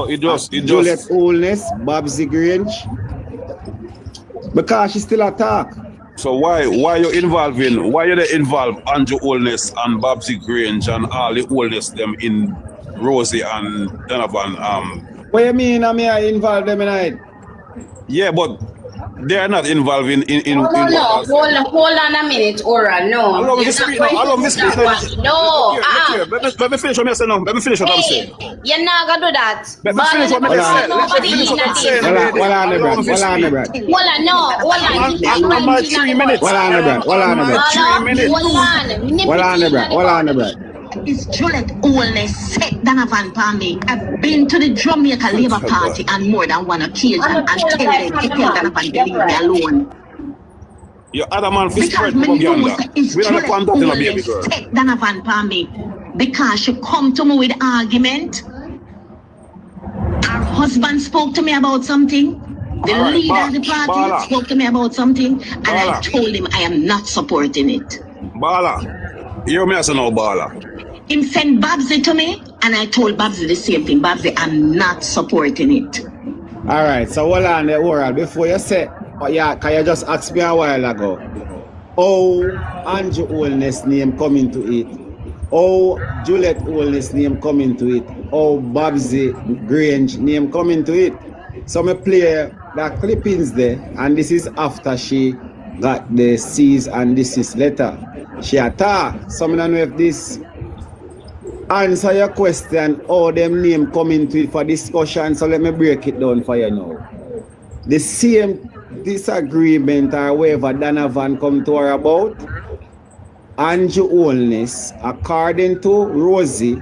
Juliet Holness, Babsy Grange. Because she still attack. So why you involve Andrew Holness and Babsy Grange and all the Holness them in Rosie and Donovan? What you mean? I involve them in it? Yeah, but they are not involved in hold on a minute, Ora. No. Allow me to speak now. Let me finish what I'm saying now. Let me finish what I'm saying. You're not gonna do that. Let me finish what I'm saying. Hold on, no. I'm at 3 minutes. Hold on, It's Juliet Holness set Donovan Palmy. I've been to the Jamaica Labour Party on more than one occasion and tell them to tell Donovan to leave me alone. Your other man for Because spread propaganda. it's We don't Juliet want that in a baby Holness girl. set Donovan Palmy because she come to me with argument. Her husband spoke to me about something. The leader of the party spoke to me about something, and I told him I am not supporting it. Bala, you me as no Bala. Him sent Babsy to me, and I told Babsy the same thing. Babsy, I'm not supporting it. All right, so hold on the oral before you say, can you just ask me a while ago? Oh, Andrew Holness name coming to it. Oh, Juliet Holness name coming to it. Oh, Babsy Grange name coming to it. So me play the clippings there, and this is after she got the cease and desist letter. She attacked. So I don't know if this answer your question, how them name coming to it for discussion. So let me break it down for you now. The same disagreement or whatever Donovan come to her about, Andrew Holness, according to Rosie,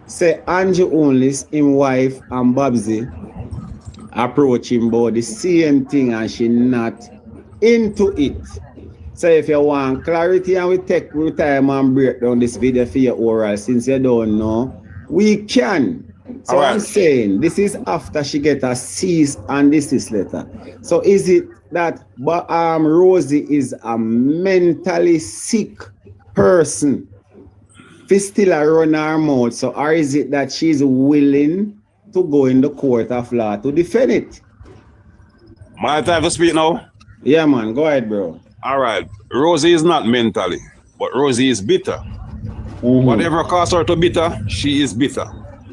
say Andrew Holness, him wife and Babsy approach him about the same thing and she not into it. So if you want clarity and we take time and break down this video for your oral, since you don't know, we can. So I'm saying this is after she get a cease and desist letter. So is it that Rosie is a mentally sick person? She still run her mouth, so or is it that she's willing to go in the court of law to defend it? My time to speak now? Yeah, man, go ahead, bro. All right, Rosie is not mentally, but Rosie is bitter. Whatever caused her to bitter, she is bitter.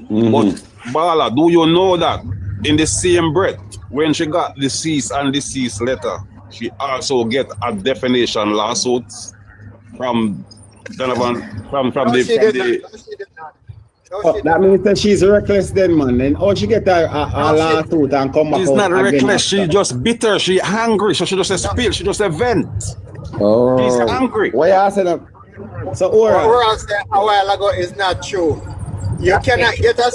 But Bala, do you know that in the same breath, when she got the cease and desist letter, she also get a defamation lawsuit from Donovan, from the that means that she's reckless then, man. And how she get a lawsuit and come back? She's not reckless, she's just bitter, she's angry, so she just a spill, she just a vent. Oh. She's angry. Why you asking that? So Ora said a while ago is not true. You cannot get a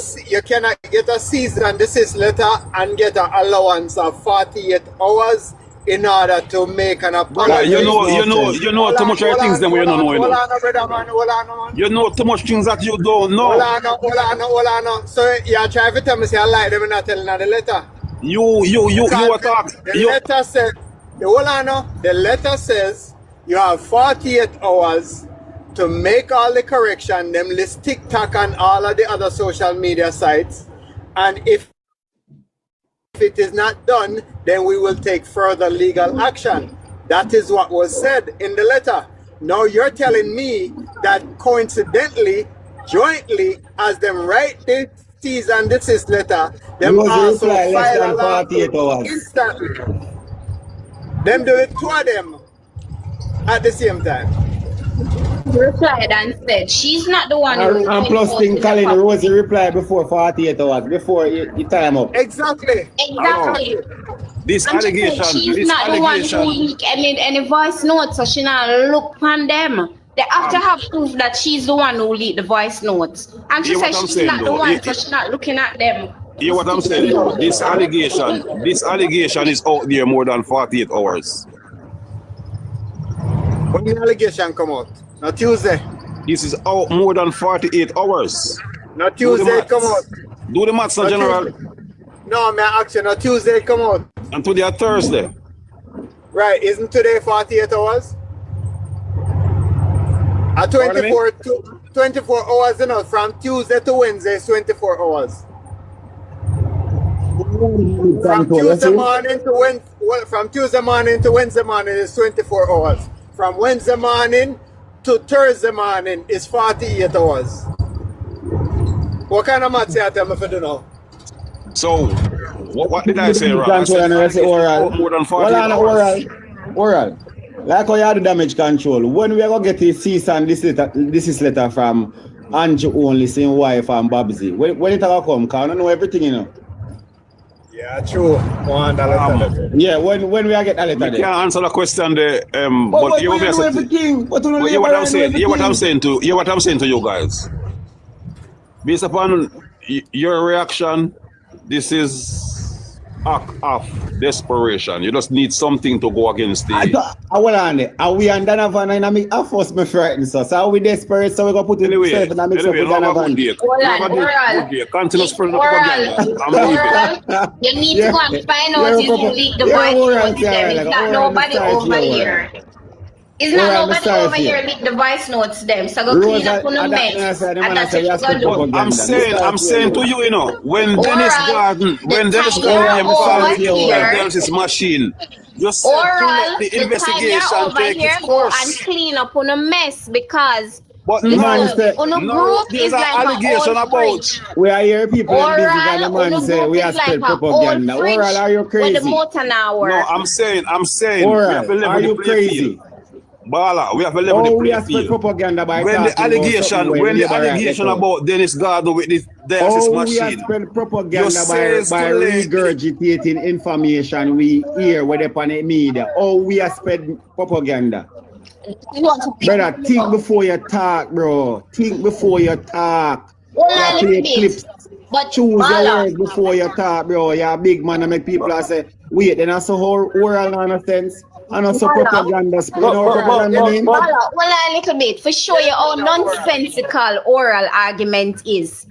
cease and desist letter and get an allowance of 48 hours in order to make an apology. You know too much things than you don't know. Hold on, brother man. You know too much things that you don't know. Hold on. So you're trying to tell me I lie, them not telling the letter. You attack. The letter says you have 48 hours to make all the correction, them list TikTok and all of the other social media sites. And if it is not done, then we will take further legal action. That is what was said in the letter. Now you're telling me that coincidentally, jointly, as them write the cease and desist letter, them also file a lawsuit instantly. Them do it, two of them at the same time. Replied and said she's not the one who. And plus, thing calling Rosie reply before 48 hours, before you time up. Exactly. This allegation. She's not the one who leak any voice notes, so she not look on them. They have to have proof that she's the one who leaked the voice notes. And she says she's not the one, so she's not looking at them. Hear what I'm saying? This allegation is out there more than 48 hours. When the allegation come out? Not Tuesday. This is out more than 48 hours. Not Tuesday come out. Do the maths, General. No, man, action on Tuesday it come out. And today or Thursday. Right, isn't today 48 hours? 24 hours, you know, from Tuesday to Wednesday is 24 hours. From Tuesday morning to Wednesday morning is 24 hours. From Wednesday morning to Thursday morning is 48 hours. What kind of maths you tell me for do now? So, what did I say, Rob? I said more than 40 hours. Oral. Like how you have the damage control. When we are going to get the cease and this letter from Andrew only, saying wife and Babsy. When it will come, because I don't know everything, you know. Yeah, true. Yeah, when we are get a letter. I can't answer the question there. But you know everything. What I'm saying. Hear what I'm saying to you guys. Based upon your reaction, this is act of desperation. You just need something to go against the. Are we on Donovan and I mean, of course, me frightened. So are we desperate? So we gonna put it in the mix up with Donovan. Continue spreading the propaganda. Oral, you need to go and find out if you leak the voice notes them. It's not nobody over here. It's not nobody over here leak the voice notes them. So go clean up on the mess. And that's what you go do. I'm saying to you, you know, when Dennis Garden tells his machine, just let the investigation take its course. And clean up on a mess because but on a group is like allegation about we are here people in business and the man say we are spread propaganda. Oral, are you crazy? No, I'm saying Oral, are you crazy? Bala, we have a level the playing field. Propaganda by when the allegation about Dennis Garden with this dialysis machine, we spread propaganda by regurgitating information we hear with the on the media. We are spread propaganda. Brother, think before you talk, bro. Think before you talk. Play clips. But choose your words before you talk, bro. You're a big man and make people say, wait, then I saw oral nonsense. And also propaganda spread. Well, a little bit for show you how nonsensical oral argument is.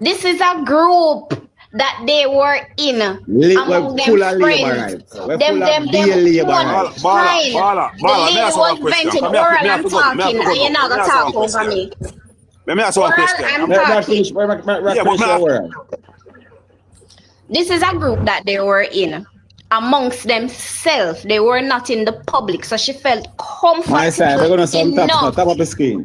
This is a group that they were in among them friends. Them fine. The lady was venting oral and talking, and you're not gonna talk over me. Let me ask one question. This is a group that they were in. Amongst themselves, they were not in the public, so she felt comfortable enough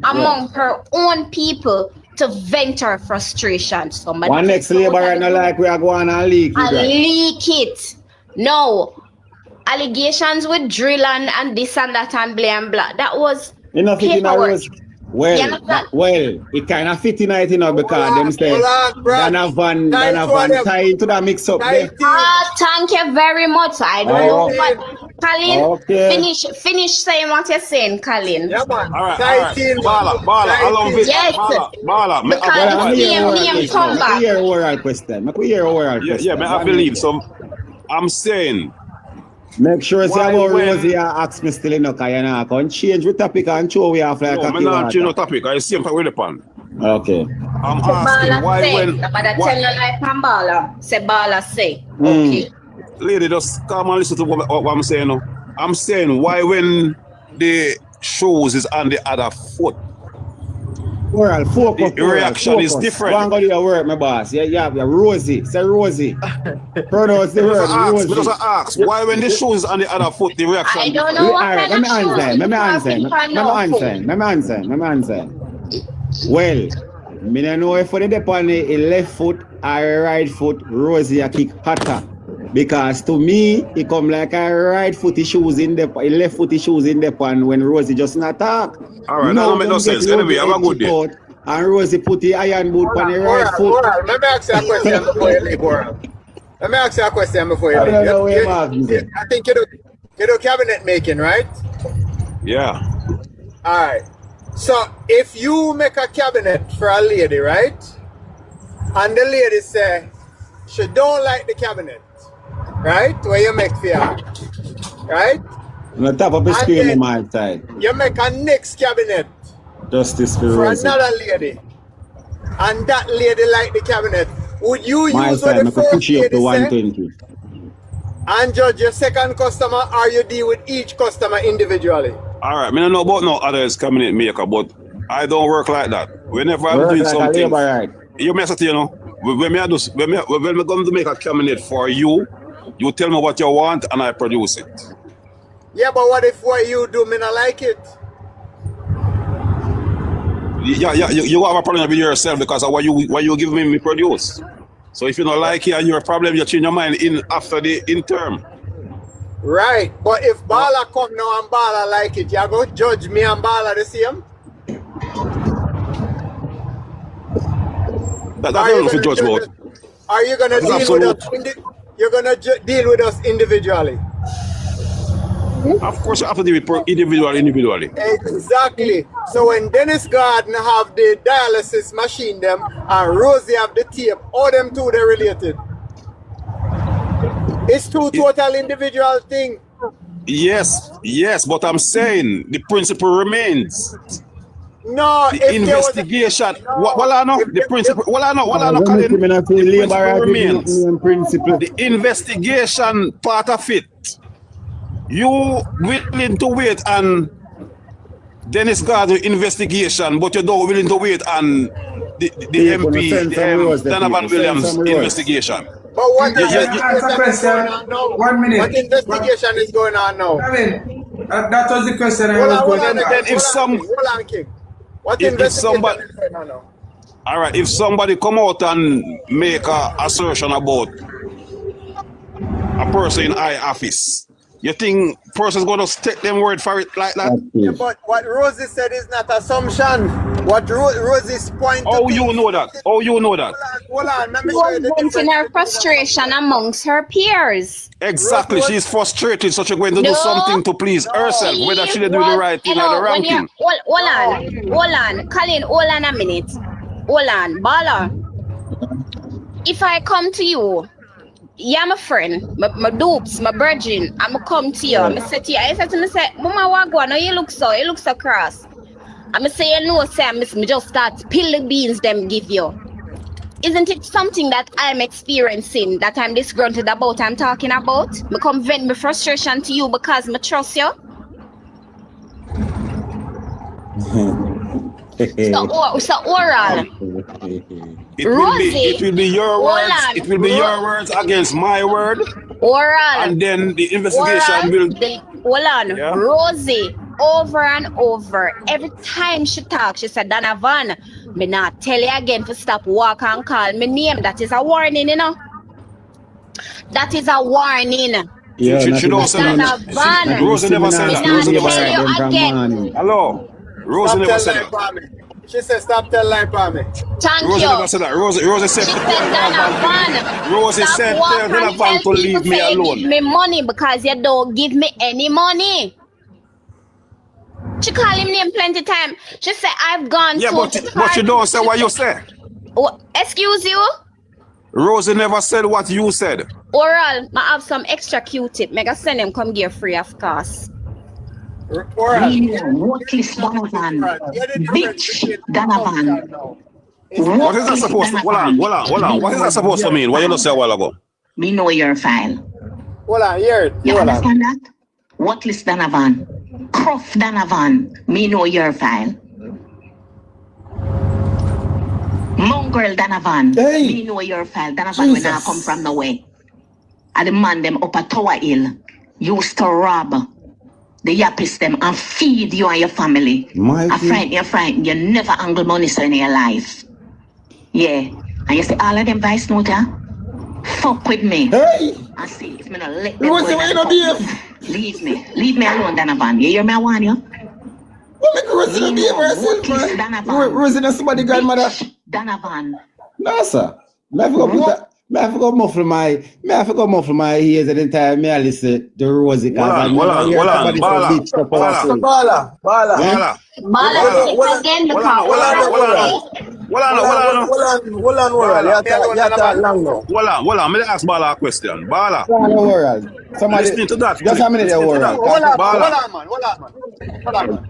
among her own people to vent her frustration. Somebody one next labor not like we are going and leak it. No allegations with drill and this and that and blah and blah. That was paperwork. Well, it kind of fit in it, you know, because them say Donovan tie into the mix up there. Thank you very much. I don't know, but Colin, finish saying what you're saying, Colin. Yeah, man. All right. Bala, along with Bala. Because me come back. Hear oral question. Yeah, I believe so. I'm saying. Make sure it's about Rosie ask me still enough, because you know, I can change the topic and show we have like a I'm not changing the topic, I see him with the pan. Okay. I'm asking why when... But I tell you like Bala. Say Bala say. Okay. Lady, just come and listen to what I'm saying now. I'm saying why when the shows is on the other foot, Oral, focus. The reaction is different. Go and go to your work, my boss. Yeah, Rosie. Say Rosie. Pronounce the word Rosie. Just ask. Why when the show is on the other foot, the reaction? I don't know what kind of show. Let me answer. Well, I don't know if for the dip on the left foot or right foot, Rosie a kick hotter. Because to me, it come like a right footy shoes in the left footy shoes in the pan when Rosie just not talk. Alright, that don't make no sense. Anyway, have a good day. And Rosie put the iron boot on the right foot. Let me ask you a question before you leave, Oral. Let me ask you a question before you leave. I think you do cabinet making, right? Yeah. Alright. So if you make a cabinet for a lady, right? And the lady say she don't like the cabinet, right? Where you make for her, right? On the top of the screen on my side. You make a next cabinet Justice for another lady. And that lady like the cabinet. would you My use side, what I the could first push you up lady to said 120. and judge your second customer, or you deal with each customer individually? All right, I don't know about no others coming in maker, but I don't work like that. Whenever I'm Work doing like a something, labor right. you mess it, you know. When me going to make a cabinet for you, you tell me what you want and I produce it. Yeah, but what if what you do me not like it? Yeah, you have a problem with yourself because of what you give me produce. So if you don't like it and your problem, you change your mind in after the interim. Right, but if Bala come now and Bala like it, you go judge me and Bala the same? That's not for judge about. Are you gonna deal with us? You're gonna deal with us individually. Of course, you have to deal with individually. Exactly. So when Dennis Garden have the dialysis machine them and Rosie have the tape, all them two they related. It's two total individual thing. Yes, but I'm saying the principle remains. No, the investigation. Well, I know the principle. Well, I know. The principle remains. The investigation part of it. You willing to wait on Dennis Gardner investigation, but you don't willing to wait on the MP, Donovan Williams investigation. But what question? 1 minute. What investigation is going on now? I mean, that was the question I was going to ask. Hold on, King. What investigation is going on now? All right, if somebody come out and make a assertion about a person in high office, you think person's going to take them word for it like that? Yeah, but what Rosie said is not assumption. What Rosie's point. Oh, you know that. Oh, you know that. Hold on. Let me she was venting her frustration amongst her peers. Exactly. She's frustrated, so she's going to do something to please herself, whether she do the right thing or the wrong thing. Hold on. Colin, hold on a minute. Hold on. Bala. If I come to you, you're my friend, my dupes, my virgin, I'ma come to you. I say to you, I said to me, Mama, what go on? You look so cross. I'ma say, you know, say, me just start to peel the beans them give you. Isn't it something that I'm experiencing, that I'm disgruntled about, I'm talking about? Me come vent my frustration to you because me trust you. So oral. It will be your words. It will be your words against my word. Oral. And then the investigation will. Hold on. Yeah. Rosie, over and over, every time she talks, she said, Donovan, me not tell you again to stop walk and call me name. That is a warning, you know. That is a warning. Yeah, she don't say that. Rosie never said that. Rosie never said that. Hello. Rosie never said that. She said, stop telling lie for me. Thank Rosie you. Never said that. Rosie said, Rosie said, tell Donovan to leave me alone. Give me money because you don't give me any money. She called him name plenty time. She said, I've gone to but you don't say what you say. Oh, excuse you? Rosie never said what you said. Oral, I have some extra Q-tip. Mega send them come get free of course. Worthless Donovan. Bitch Donovan. What is that supposed to hold on. What is that supposed to mean? What you not say a while ago? Me know your file. Hold on, here. You understand that? Worthless Donovan. Croft Donovan. Me know your file. Mongrel Donovan. Me know your file. Donovan when I come from nowhere. And the man them up a Tower Hill used to rob the yappies them and feed you and your family. I frighten you never angle money so in your life. Yeah. And you see all of them vice note, fuck with me. Hey! I see if me not let them leave me. Leave me alone, Donovan. You hear me? I want you. What make Rosie be a Rosie not somebody grandmother? Donovan. No, sir. I forgot muffle my ears at the time. I listen to Rosie. Bala. Hold on. Let me ask Bala a question. Bala. Somebody listening to that. Just a minute, Hold on, man.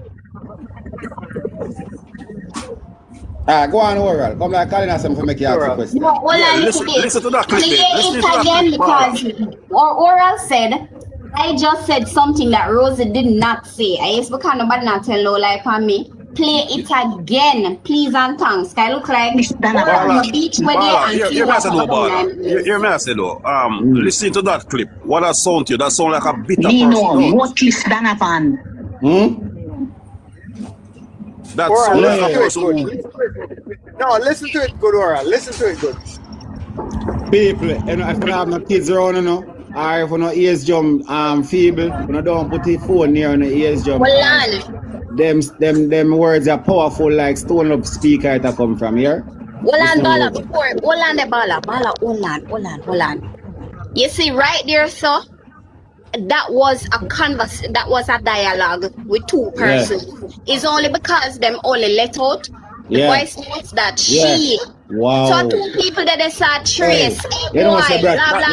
Go on, Oral. Come like calling us something for make you ask a question. No, Listen to that clip. Listen to that again because Oral said, I just said something that Rosie did not say. I guess because nobody not tell no lie for me. Play it again, please and thanks. I look like Oral on the beach where they and Hear me say though, Bala. Hear me say though. Listen to that clip. What that sound to you? That sound like a bitter person. No, what is Donovan? That sound like a person. No, listen to it good, Oral. Listen to it good. People, you know, if you have no kids around, you know, or if you no ears jump feeble, you don't put your phone near on the ears jump. Them words are powerful like stone up speaker that come from here. Bala, hold on. You see right there, sir? That was a dialogue with two persons. It's only because them only let out the voice notes that she. Wow. So two people that they saw trace. You know what's blah. That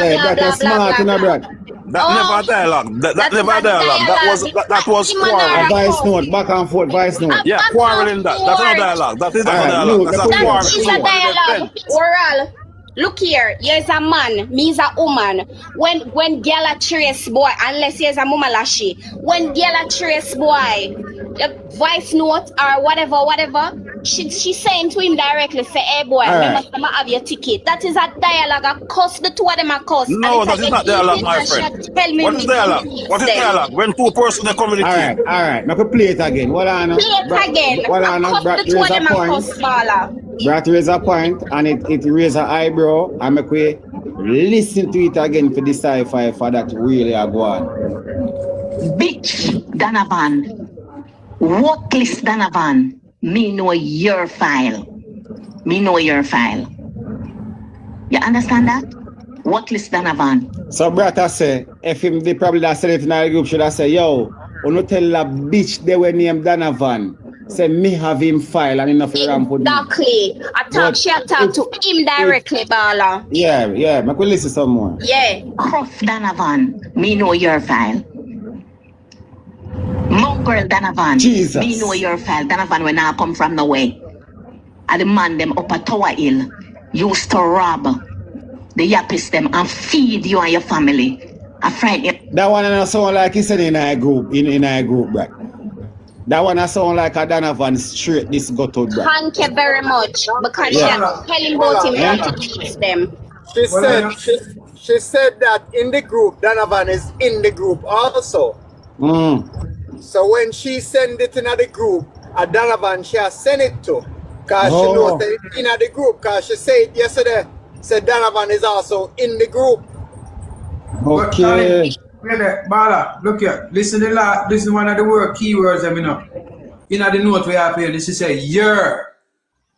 never a dialogue. That never a dialogue. That was quarrel. A voice note, back and forth, voice note. Yeah, quarreling that. That's not a dialogue. That is not a dialogue. That is a dialogue. Oral. Look here, here's a man, me's a woman. When girl a trace boy, unless here's a mama lashy, when girl a trace boy, the voice note or whatever, she saying to him directly, say, hey boy, remember to have your ticket. That is a dialogue, a cuss, the two of them a cuss. No, that is not dialogue, my friend. What is dialogue? What is dialogue? When two persons communicate. Alright, now play it again. Play it again. The two of them a cuss, Bala. Brat raise a point and it raise an eyebrow and make we listen to it again for decipher for that really a go on. Bitch, Donovan. What list Donovan? Me know your file. You understand that? What list Donovan? So brother say, if him they probably that said it in our group should I say, yo, you tell a bitch they were named Donovan. Say me have him file and enough ramp with me. Exactly. She talk to him directly, Bala. Yeah. Make we listen some more. Yeah. Croft Donovan, me know your file. Mongrel Donovan, Jesus. me know your file. Donovan when I come from nowhere. And the man them up at Tower Hill used to rob the yappies them and feed you and your family. I frighten you. That one and sound like he said in our group, right? That one I sound like a Donovan straight this got to bro. Thank you very much. Because she telling about him not to teach them. She said that in the group, Donovan is in the group also. So when she send it in the group, Donovan she has sent it to. Because she knows that it's in the group. Because she said yesterday, said Donovan is also in the group. Okay. Bala, look here. Listen to one of the keywords I mean up. In the note we have here, this is say your.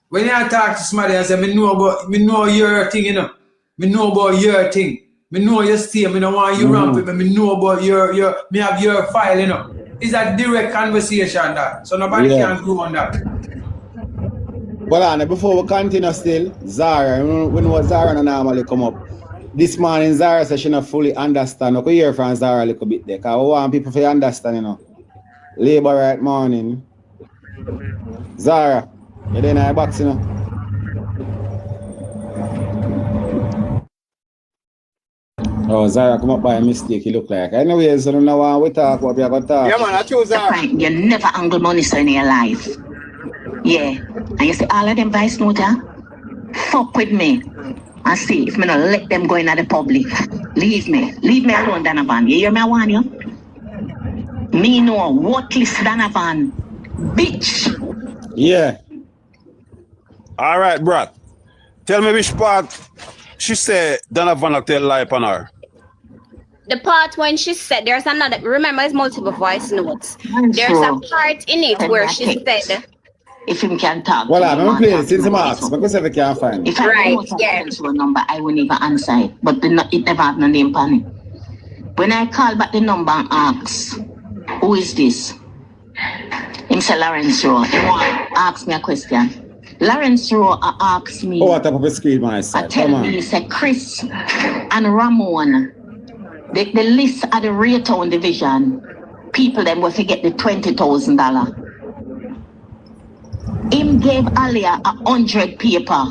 When you talk to somebody and say, me know your thing, you know. Me know about your thing. Me know your stay, me don't want you ramp with me. Me know about me have your file, you know. It's a direct conversation that. So nobody can go on that. Well, before we continue still, Zara, we know Zara normally come up. This morning, Zara says she not fully understand. We could hear from Zara a little bit there. Because we want people to understand, you know. Labor right morning. Zara, you're in our box, you know. Oh, Zara come up by a mistake, you look like. Anyways, I don't know what we talk, what we have to talk. Yeah, man, I choose Zara. You never angle money in your life. Yeah. And you see all of them vice note, fuck with me. And see if me not let them go in the public. Leave me alone, Donovan. You hear me? I want you. Me know what list Donovan, bitch. Yeah. All right, bro. Tell me which part she said Donovan will tell lie upon her. The part when she said there's another. Remember, it's multiple voice notes. There's a part in it where she said. If him can talk. Well, I'm play it since Marks, because if I can find it. If I know a number, I won't even answer it. But it never have no name on it. When I call back the number and ask, who is this? Him say Lawrence Rowe. He want ask me a question. Lawrence Rowe asked me. Oh, I top of the screen, my side. Tell me, he said Chris and Ramon. The list of the Raytown division, people them will forget the $20,000. Him gave Alia 100 paper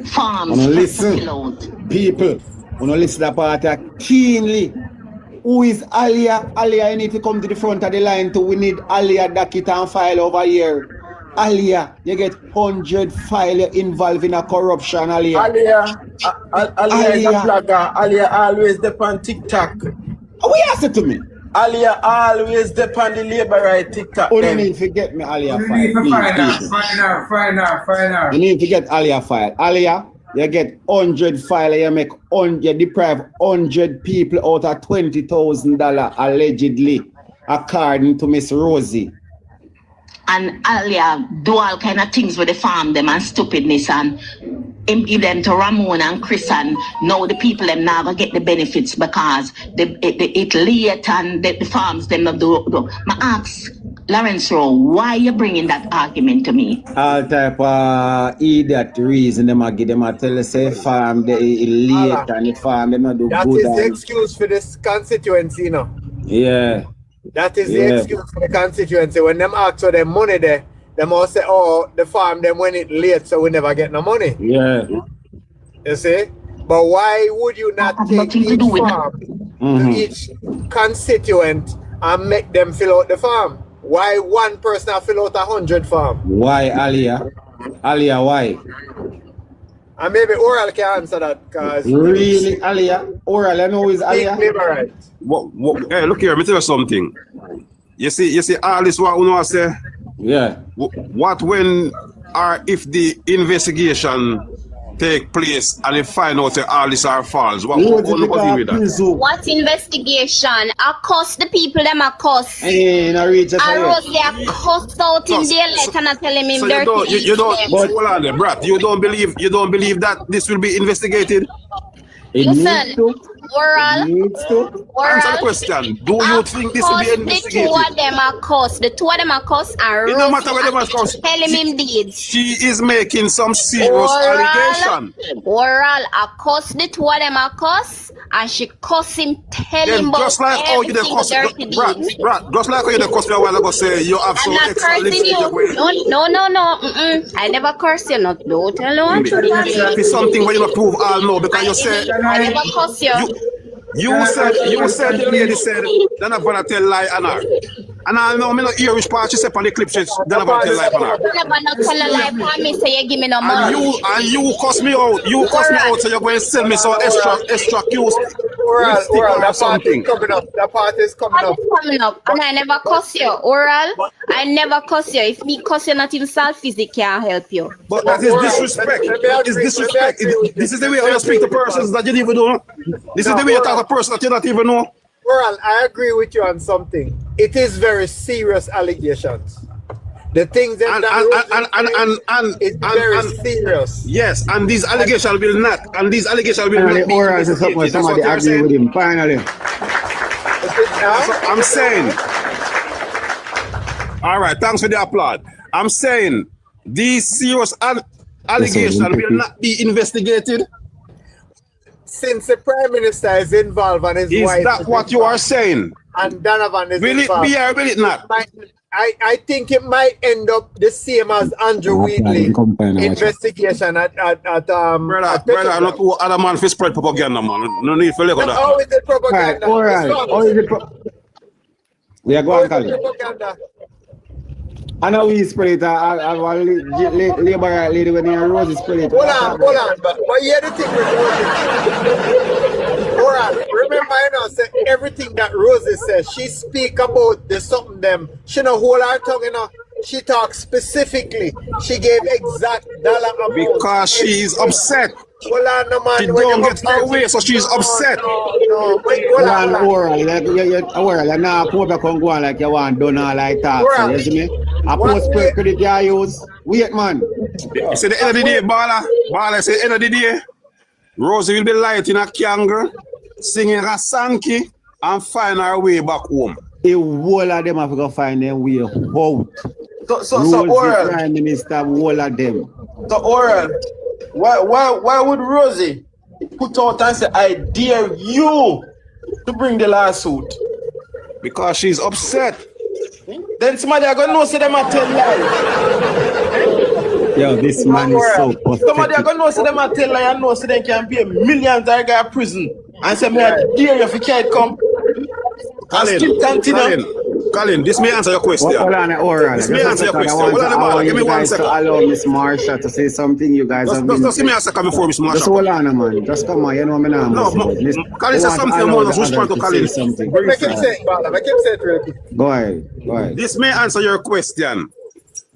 forms Wanna to listen, fill out. people. Wanna listen to that part keenly. Who is Alia? Alia, you need to come to the front of the line too. We need Alia docket and file over here. Alia, you get 100 file involved in a corruption, Alia. Alia is a blogger. Alia always depend TikTok. What you ask it to me? Alia always depend the labor right TikTok. Oh, you need to get me Alia You file. need to Please, find please. out. You need to get Alia file. Alia, you get 100 file, you make you deprive 100 people out of $20,000 allegedly, according to Miss Rosie. And Alia do all kind of things with the farm them and stupidness and him give them to Ramon and Chris and now the people them never get the benefits because it late and the farms them not do. I ask Lawrence Rowe, why you bringing that argument to me? All type of idiot reason them a give them a tell us say farm they late and the farm them not do that good. That is the excuse for this constituency, you know. Yeah. That is the excuse for the constituency. When them ask for them money there, them all say, oh, the farm them when it late, so we never get no money. Yeah. You see? But why would you not take each farm to each constituent and make them fill out the farm? Why one person have fill out 100 farm? Why, Alia? Alia, why? And maybe Oral can answer that, because really, Alia? Oral, I know who is Alia. Right. Hey, look here, let me tell you something. You see, all this what I say. Yeah. What when or if the investigation take place and they find out that all this are false? What deal with that? What investigation? I cost the people them a cost. Hey, no reach us. I Rosie a cost out in daylight and I tell him So dirty. you don't hold on there, Brad. You don't believe that this will be investigated? Listen, Oral, answer the question. Do you think this will be investigated? The two of them are cost. The two of them are cost and it no matter where them are cost. Tell him deeds. She is making some serious allegation. Oral, I cost the two of them are cost and she cost him tell him about just like how you the cost, Brad, just like how you the cost me a while ago say you have some extra you. No. I never curse you. Not don't tell no one. It's something where you not prove all no because you say I never curse you. You said the lady said then I'm gonna tell lie on her. And I know me not hear which part she said on the clip. Then I'm gonna tell lie on her. You never not tell a lie on me, say you give me no money. And you cost me out. You cost me out, so you're going to sell me some extra cues. Oral, that part is coming up. That part is coming up. And I never cuss you. Oral, I never cuss you. If me cuss you, not even self-physics can't help you. But that is disrespect. It's disrespect. This is the way you speak to persons that you didn't even know. This is the way you talk to a person that you don't even know. Oral, I agree with you on something. It is very serious allegations. The things that it's very serious. Yes, and these allegations will not. And these allegations will not be investigated. That's what I'm saying. With him. Finally. I'm saying. All right, thanks for the applaud. I'm saying these serious allegations will not be investigated. Since the Prime Minister is involved and his wife... Is that what you are saying? And Donovan is involved. Will it be or will it not? I think it might end up the same as Andrew Wheatley investigation at brother, I'm not two other man for spread propaganda, man. No need for look at that. How is it propaganda? All right. How is it we are going to I know we spread it. Our labor lady when you Rosie spread it. Hold on. But hear the thing with Rosie. Alright, remember I know say everything that Rosie says, she speak about the something them. She no hold her tongue, you know. She talks specifically. She gave exact dollar amount. Because she is upset. Hold on, no man. She don't get her way, so she's upset. No, hold on. Oral, you're not poor back on going like you want done all like that. So, you see me? I post credit you use. Wait, man. You see the end of the day, Bala say end of the day, Rosie will be lighting a candle, singing a Sankey, and find her way back home. The whole of them have to find their way out. So Oral, Prime Minister, all of them. So Oral, why would Rosie put out and say, I dare you to bring the lawsuit? Because she's upset. Then somebody are going to know say them a tell lies. Yo, this man is so Somebody pathetic. are gonna know so them and tell lie and know so they can pay millions of guy prison and say me I dare you if you can't come. And still continue. Colin, this may answer your question. Hold on, oral. This may answer your question. I want Give me you 1 guys to second. allow Miss Marsha to say something. You guys have been... Just give me a second before Miss Marsha. Just hold on, man. Just come on. You know me now. No, Colin said something. I'm going to respond to Colin. Make him say it, Bala. Make him say it real quick. Go ahead. This may answer your question.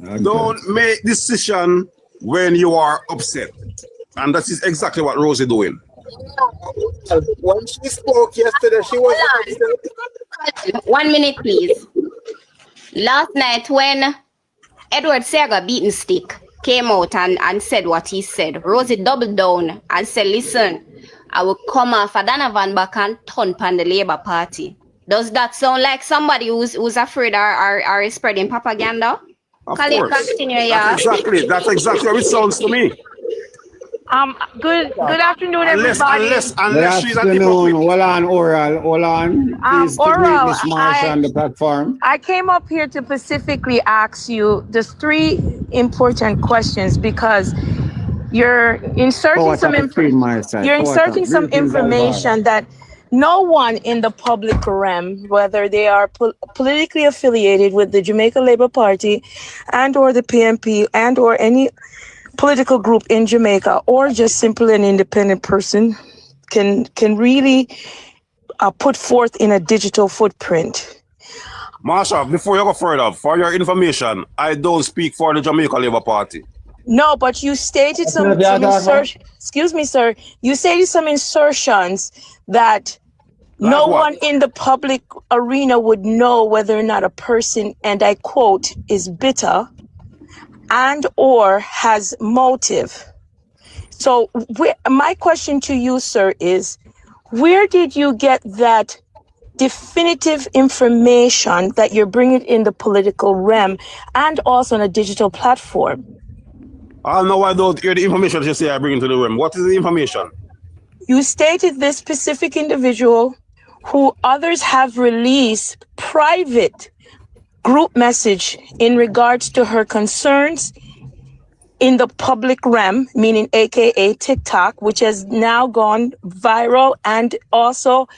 Okay. Don't make decision when you are upset. And that is exactly what Rosie doing. When she spoke yesterday, she was... 1 minute, please. Last night when Edward Sega beaten stick came out and said what he said, Rosie doubled down and said, listen, I will come off a Donovan back and turn on the Labour Party. Does that sound like somebody who's afraid or is spreading propaganda? Of course. Continue, yeah. That's exactly how it sounds to me. Good afternoon, everybody. Unless she's a hypocrite. Hold on. Please Oral, Miss Marsha on the platform. I came up here to specifically ask you just 3 important questions because you're inserting some information that no one in the public realm, whether they are politically affiliated with the Jamaica Labour Party and or the PNP and or any political group in Jamaica or just simply an independent person can really put forth in a digital footprint. Marsha, before you go further, for your information, I don't speak for the Jamaica Labour Party. No, but you stated some excuse me, sir. You stated some insertions that no one in the public arena would know whether or not a person, and I quote, is bitter and or has motive. So my question to you, sir, is where did you get that definitive information that you're bringing in the political realm and also on a digital platform? I know I don't hear the information that you say I bring into the room. What is the information? You stated this specific individual who others have released private group message in regards to her concerns in the public realm, meaning AKA TikTok, which has now gone viral and also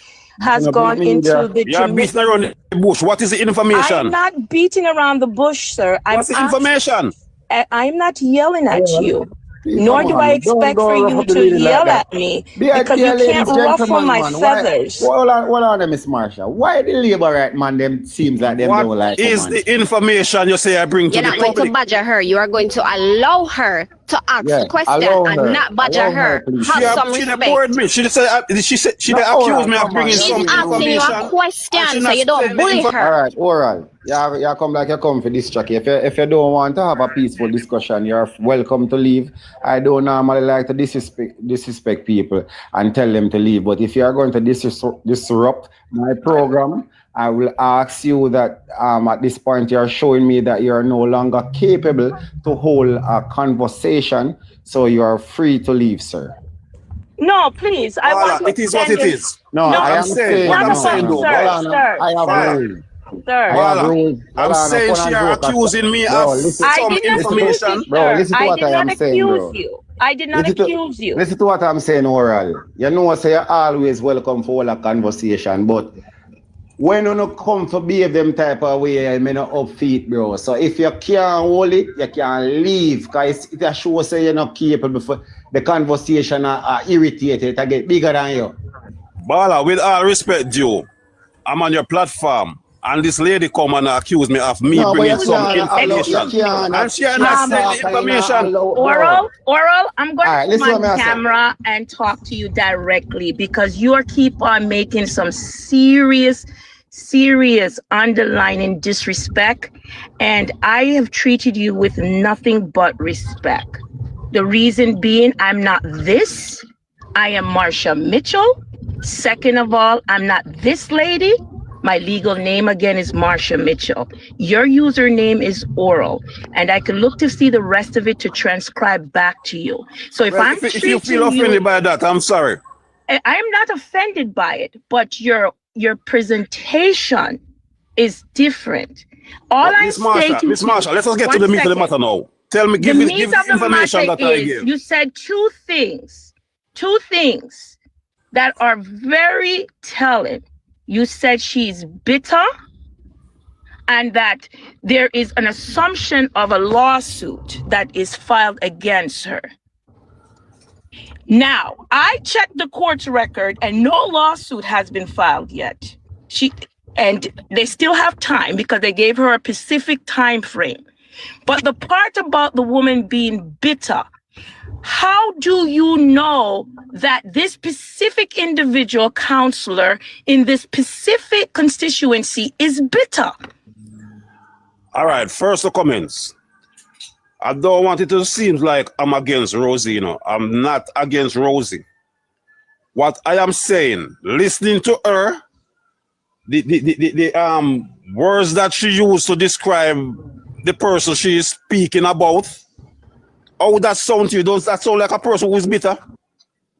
has gone into the... You're beating around the bush. What is the information? I'm not beating around the bush, sir. What's the information? I'm not yelling at you. Nor do I expect for you to yell at me because you can't ruffle my feathers. Hold on, Miss Marsha. Why the Labour right man them seems like them don't like What is the information you say I bring to the public? You're not going to badger her. You are going to allow her to ask the question and not badger her. Have some respect. She accused me of bringing some information. She's asking you a question, so you don't bully her. All right. You come like you come for this track. If you don't want to have a peaceful discussion, you're welcome to leave. I don't normally like to disrespect people and tell them to leave. But if you are going to disrupt my program, I will ask you that at this point you're showing me that you're no longer capable to hold a conversation. So you are free to leave, sir. No, please. It is what it is. No, I am saying. What I'm saying, though. Sir. I have ruled. Sir. I'm saying she are accusing me of some information. Bro, listen to what I am saying, bro. I did not accuse you. Listen to what I'm saying, Oral. You know, say you're always welcome for all a conversation, but when you don't come to behave them type of way, I may not upfeet, bro. So if you can't hold it, you can leave. Because it shows say you're not capable for the conversation are irritated, it get bigger than you. Bala, with all respect due, I'm on your platform. And this lady come and accuse me of me bringing some information. And she had not said the information. Oral, I'm going to put my camera and talk to you directly because you keep on making some serious underlining disrespect. And I have treated you with nothing but respect. The reason being, I'm not this. I am Marsha Mitchell. Second of all, I'm not this lady. My legal name again is Marsha Mitchell. Your username is Oral, and I can look to see the rest of it to transcribe back to you. So if you feel offended by that, I'm sorry. I'm not offended by it, but your presentation is different. All I'm stating, Miss Marsha, let us get to the meat of the matter now. Tell me, give the me meat of the information matter that I is give. you said two things that are very telling. You said she's bitter and that there is an assumption of a lawsuit that is filed against her. Now, I checked the court's record and no lawsuit has been filed yet. And they still have time because they gave her a specific time frame. But the part about the woman being bitter, how do you know that this specific individual counselor in this specific constituency is bitter? All right, first the comments. I don't want it to seem like I'm against Rosie, you know. I'm not against Rosie. What I am saying, listening to her, the words that she used to describe the person she is speaking about, how would that sound to you? Does that sound like a person who is bitter?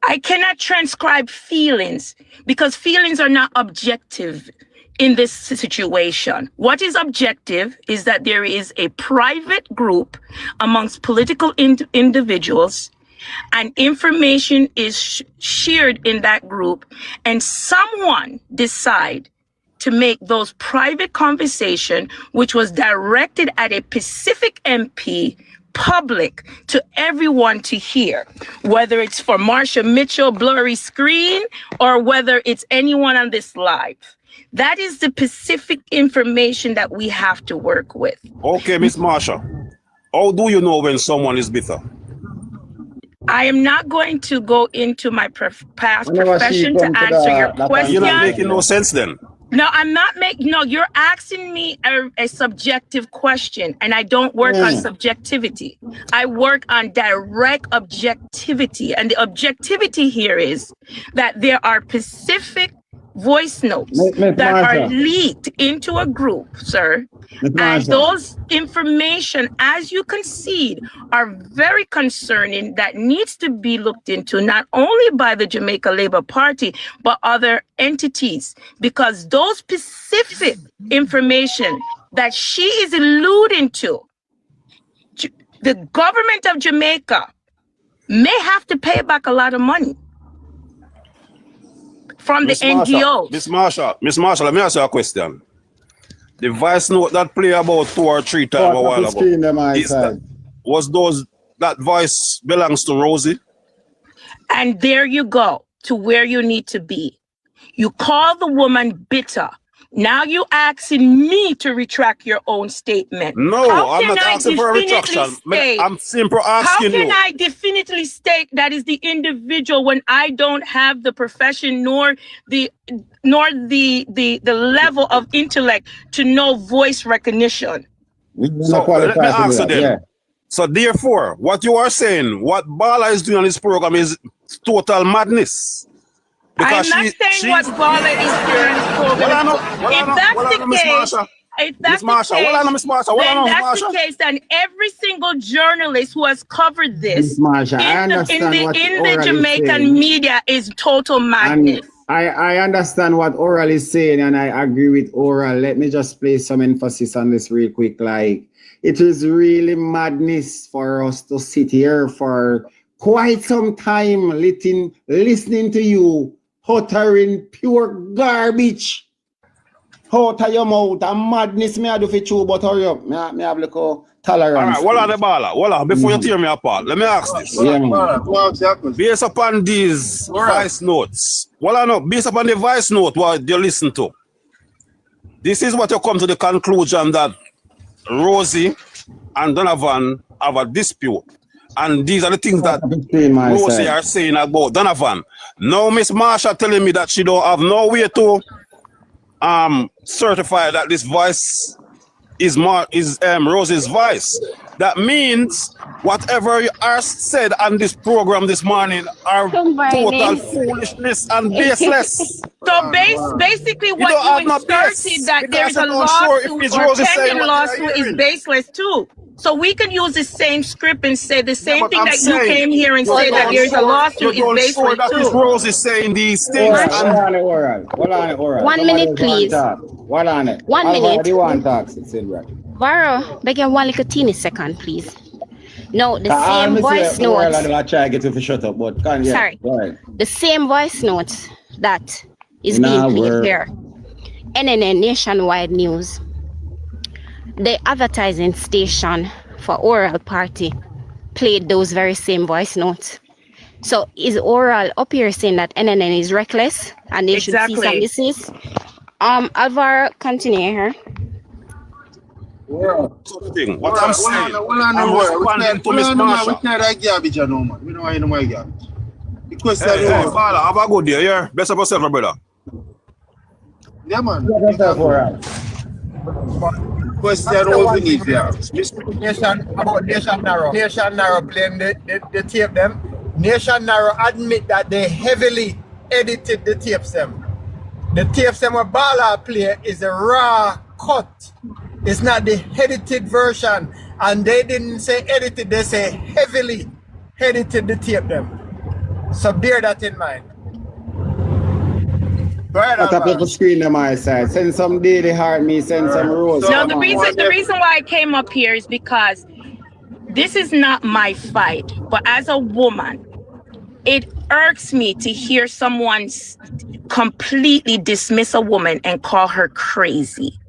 I cannot transcribe feelings because feelings are not objective in this situation. What is objective is that there is a private group amongst political individuals and information is shared in that group and someone decide to make those private conversation, which was directed at a specific MP, public to everyone to hear, whether it's for Marsha Mitchell blurry screen or whether it's anyone on this live. That is the specific information that we have to work with. Okay, Miss Marsha, how do you know when someone is bitter? I am not going to go into my past profession to answer your question. You're not making no sense then. No, I'm not making, no, you're asking me a subjective question and I don't work on subjectivity. I work on direct objectivity. And the objectivity here is that there are specific voice notes that are leaked into a group, sir. And those information, as you concede, are very concerning that needs to be looked into, not only by the Jamaica Labour Party, but other entities, because those specific information that she is alluding to, the government of Jamaica may have to pay back a lot of money from the NGOs. Miss Marsha, let me ask you a question. The voice note that play about 2 or 3 times a while ago, that voice belongs to Rosie? And there you go to where you need to be. You call the woman bitter. Now you asking me to retract your own statement. No, I'm not asking for a retraction. I'm simply asking you. How can I definitely state that is the individual when I don't have the profession nor the level of intellect to know voice recognition? So let me ask you then. Yeah. So therefore, what you are saying, what Bala is doing on this program is total madness. Because I'm not saying what Bala is doing on this program. If that's the case, then every single journalist who has covered this in the Jamaican media is total madness. I understand what Oral is saying, and I agree with Oral. Let me just place some emphasis on this real quick. Like, it is really madness for us to sit here for quite some time listening to you uttering pure garbage out of your mouth. And madness me I do for you, but hurry up. Me have like a tolerance. All right, hold on the Bala. Hold on, before you tear me apart, let me ask this. Based upon these voice notes, based upon the voice note what you listen to, this is what you come to the conclusion that Rosie and Donovan have a dispute. And these are the things that Rosie are saying about Donovan. Now Miss Marsha telling me that she don't have no way to certify that this voice is Rosie's voice. That means whatever you are said on this program this morning are total foolishness and baseless. So basically what you asserted that there's a lawsuit or pending lawsuit is baseless too. So we can use the same script and say the same thing that you came here and say that there's a lawsuit is baseless too. That Rose is saying these things. Hold on. 1 minute, please. 1 minute. 1 minute. Varo, beg you 1 little teeny second, please. No, the same voice notes. I try to get you to shut up, but can't. Sorry. Right. The same voice notes that is being played here. NNN Nationwide News. The advertising station for Oral Party played those very same voice notes. So is Oral up here saying that NNN is reckless and they should cease and desist? Alvaro, continue here. Thing. What I'm saying, I'm responding to Miss Marsha. We can't have garbage no man. We don't want no more garbage. The question Hey, Father, have a good day, yeah? Best of yourself, my brother. Yeah, man. Question all we need here. Nation about Nation Narrow. Nation Narrow playing the tape them. Nation Narrow admit that they heavily edited the tapes them. The tapes them where Bala play is a raw cut. It's not the edited version. And they didn't say edited, they say heavily edited the tape them. So bear that in mind. What up people screen on my side? Send some Daily Heart me, send some Rose. No, the reason why I came up here is because this is not my fight, but as a woman, it irks me to hear someone completely dismiss a woman and call her crazy.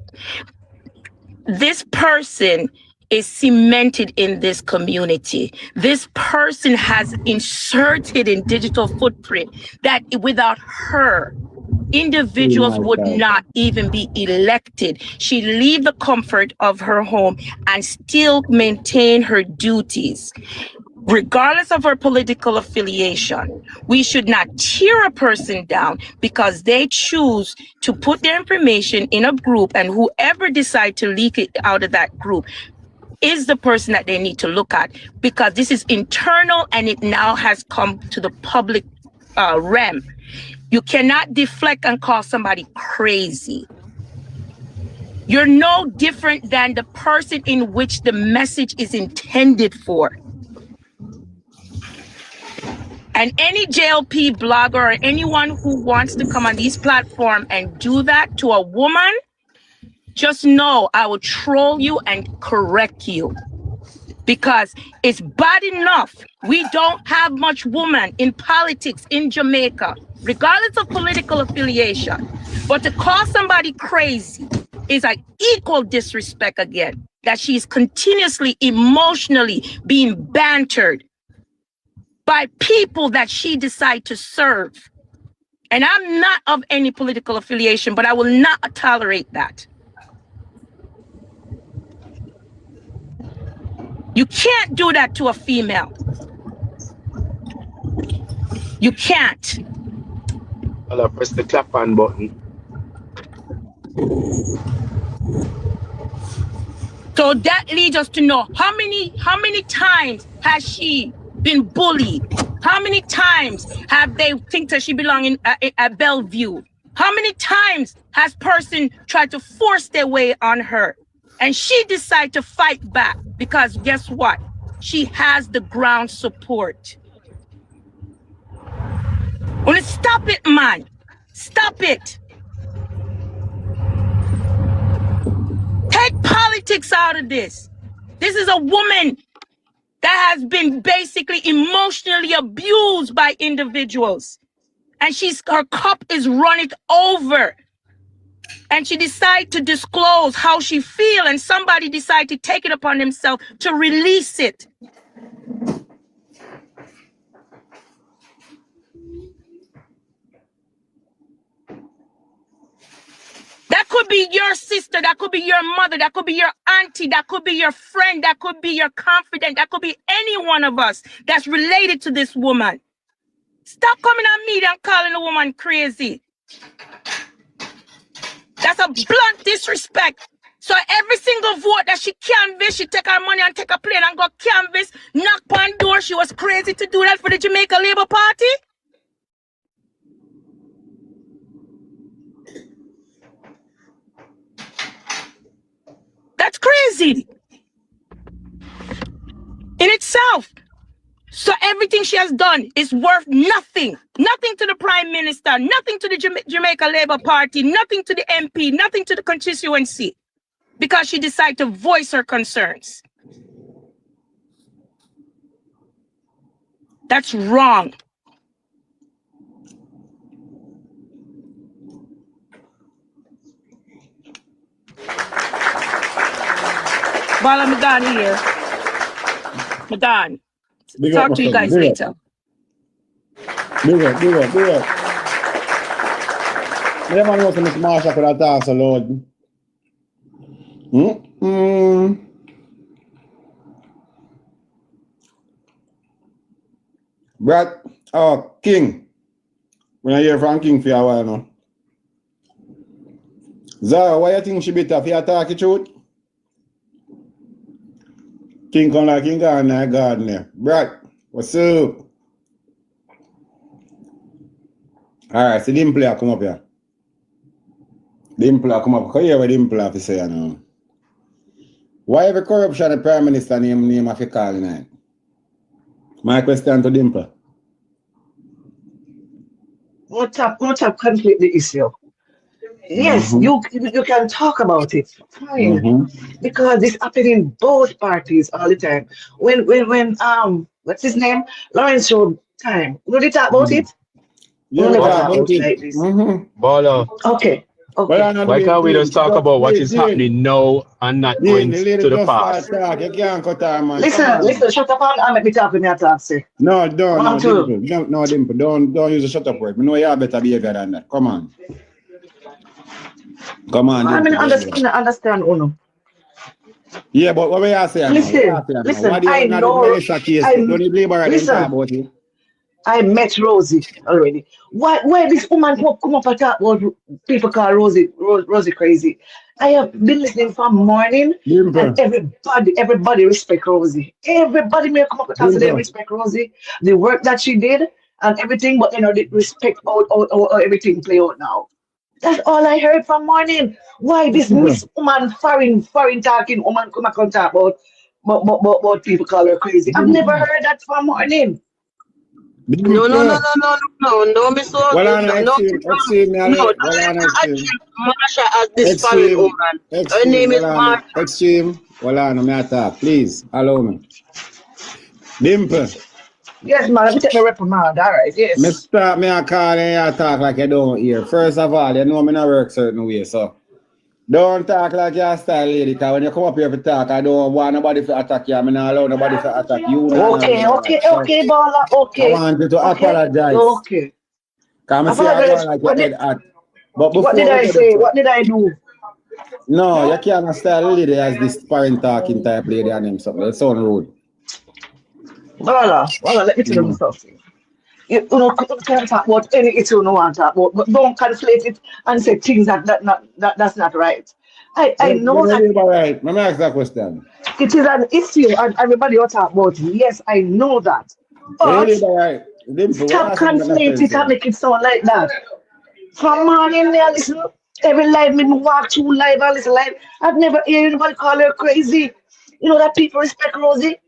This person is cemented in this community. This person has inserted in digital footprint that without her, individuals would not even be elected. She'd leave the comfort of her home and still maintain her duties. Regardless of her political affiliation, we should not tear a person down because they choose to put their information in a group, and whoever decide to leak it out of that group is the person that they need to look at, because this is internal and it now has come to the public realm. You cannot deflect and call somebody crazy. You're no different than the person in which the message is intended for. And any JLP blogger or anyone who wants to come on these platforms and do that to a woman, just know I will troll you and correct you. Because it's bad enough. We don't have much woman in politics in Jamaica, regardless of political affiliation. But to call somebody crazy is like equal disrespect again, that she's continuously emotionally being bantered by people that she decide to serve. And I'm not of any political affiliation, but I will not tolerate that. You can't do that to a female. You can't. I'll press the clap on button. So that leads us to know how many times has she been bullied? How many times have they think that she belong in at Bellevue? How many times has person tried to force their way on her? And she decided to fight back because guess what? She has the ground support. Well, stop it, man. Stop it. Take politics out of this. This is a woman that has been basically emotionally abused by individuals. And her cup is running over. And she decided to disclose how she feels, and somebody decided to take it upon themselves to release it. That could be your sister, that could be your mother, that could be your auntie, that could be your friend, that could be your confidant, that could be any one of us that's related to this woman. Stop coming at me and calling a woman crazy. That's a blunt disrespect. So every single vote that she canvass, she take her money and take a plane and go canvass, knock on door. She was crazy to do that for the Jamaica Labour Party. That's crazy in itself. So everything she has done is worth nothing. Nothing to the Prime Minister, nothing to the Jamaica Labour Party, nothing to the MP, nothing to the constituency, because she decided to voice her concerns. That's wrong. While I'm done here, I'm done. Talk to you guys later. Do it. The man was Miss Marsha could have talked so loud. Brad, King. When I hear from King for a while now. Zara, why you think she bitter for you talk the truth? King come like King gone in the garden there. Brad, what's up? Alright, so Dimple come up here. Dimple come up. Can you hear what Dimple have to say now? Why every corruption the Prime Minister name of your call tonight? My question to Dimple. What up conflict the issue? Yes, you can talk about it. Fine. Because it's happening in both parties all the time. When what's his name? Lawrence showed time. Will they talk about it? Yeah, we'll talk about it like this. Bala. Okay. Why can't we just talk about what is happening now and not going to the past? You can't cut her, man. Listen, shut up and let me talk when you talk, sir. No, Dimple. Don't use the shut up word. I know you have better behavior than that. Come on. I mean, understand, Uno. Yeah, but what we are saying Listen, I know. I met Rosie already. Why this woman come up and talk about people call Rosie crazy? I have been listening from morning, and everybody respect Rosie. Everybody may come up and talk to them respect Rosie, the work that she did and everything, but they respect how everything play out now. That's all I heard from morning. Why this Miss woman foreign talking woman come and talk about people call her crazy? I've never heard that from morning. No, Miss Marsha as this foreign woman. Her name is Marsha. Extreme. Well, I may talk. Please allow me. Dimple. Yes, man, let me take my reprimand. All right, yes. Me start me a call and you talk like you don't hear. First of all, you know me not work certain way, so don't talk like you're a style lady, because when you come up here to talk, I don't want nobody to attack you. I'm not allow nobody to attack you. Okay, Bala, okay. I want you to apologize. Okay. Come see I like your head at. But what did I say? What did I do? No, you can't style lady as this parent talking type lady and him something. That's sound rude. Bala, let me tell you something. You can't talk about any issue you want to talk about, but don't conflate it and say things that's not right. I know that. Right. Let me ask that question. It is an issue and everybody will talk about it. Yes, I know that. But stop conflating it and make it sound like that. From morning, I listen. Every live, me walk through live and listen live. I've never heard anybody call her crazy. You know that people respect Rosie?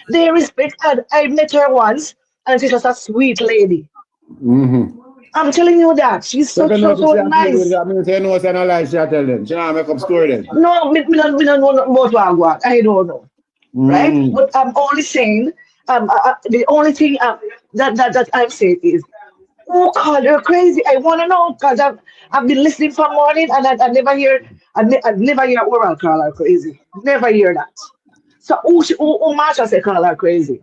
They respect her. I met her once and she's just a sweet lady. I'm telling you that. She's so nice. That means you know she not lie, she tell them. She not make up story then. No, me don't know about what I don't know. Right? But I'm only saying, the only thing that I'm saying is, who called her crazy? I want to know, because I've been listening from morning and I never hear oral call her crazy. Never hear that. So who Marsha say call her crazy?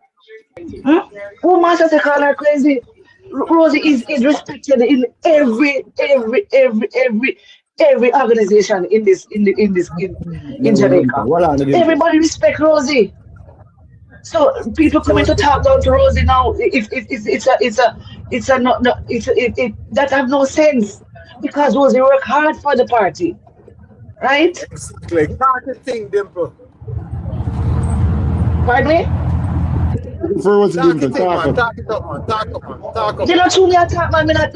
Who Marsha say call her crazy? Rosie is respected in every organization in Jamaica. Everybody respect Rosie. So people coming to talk down to Rosie now, that have no sense, because Rosie work hard for the party, right? Exactly. Not a thing, Dimple. Pardon me? Talk it up, man. You know, truly attack, man. Me not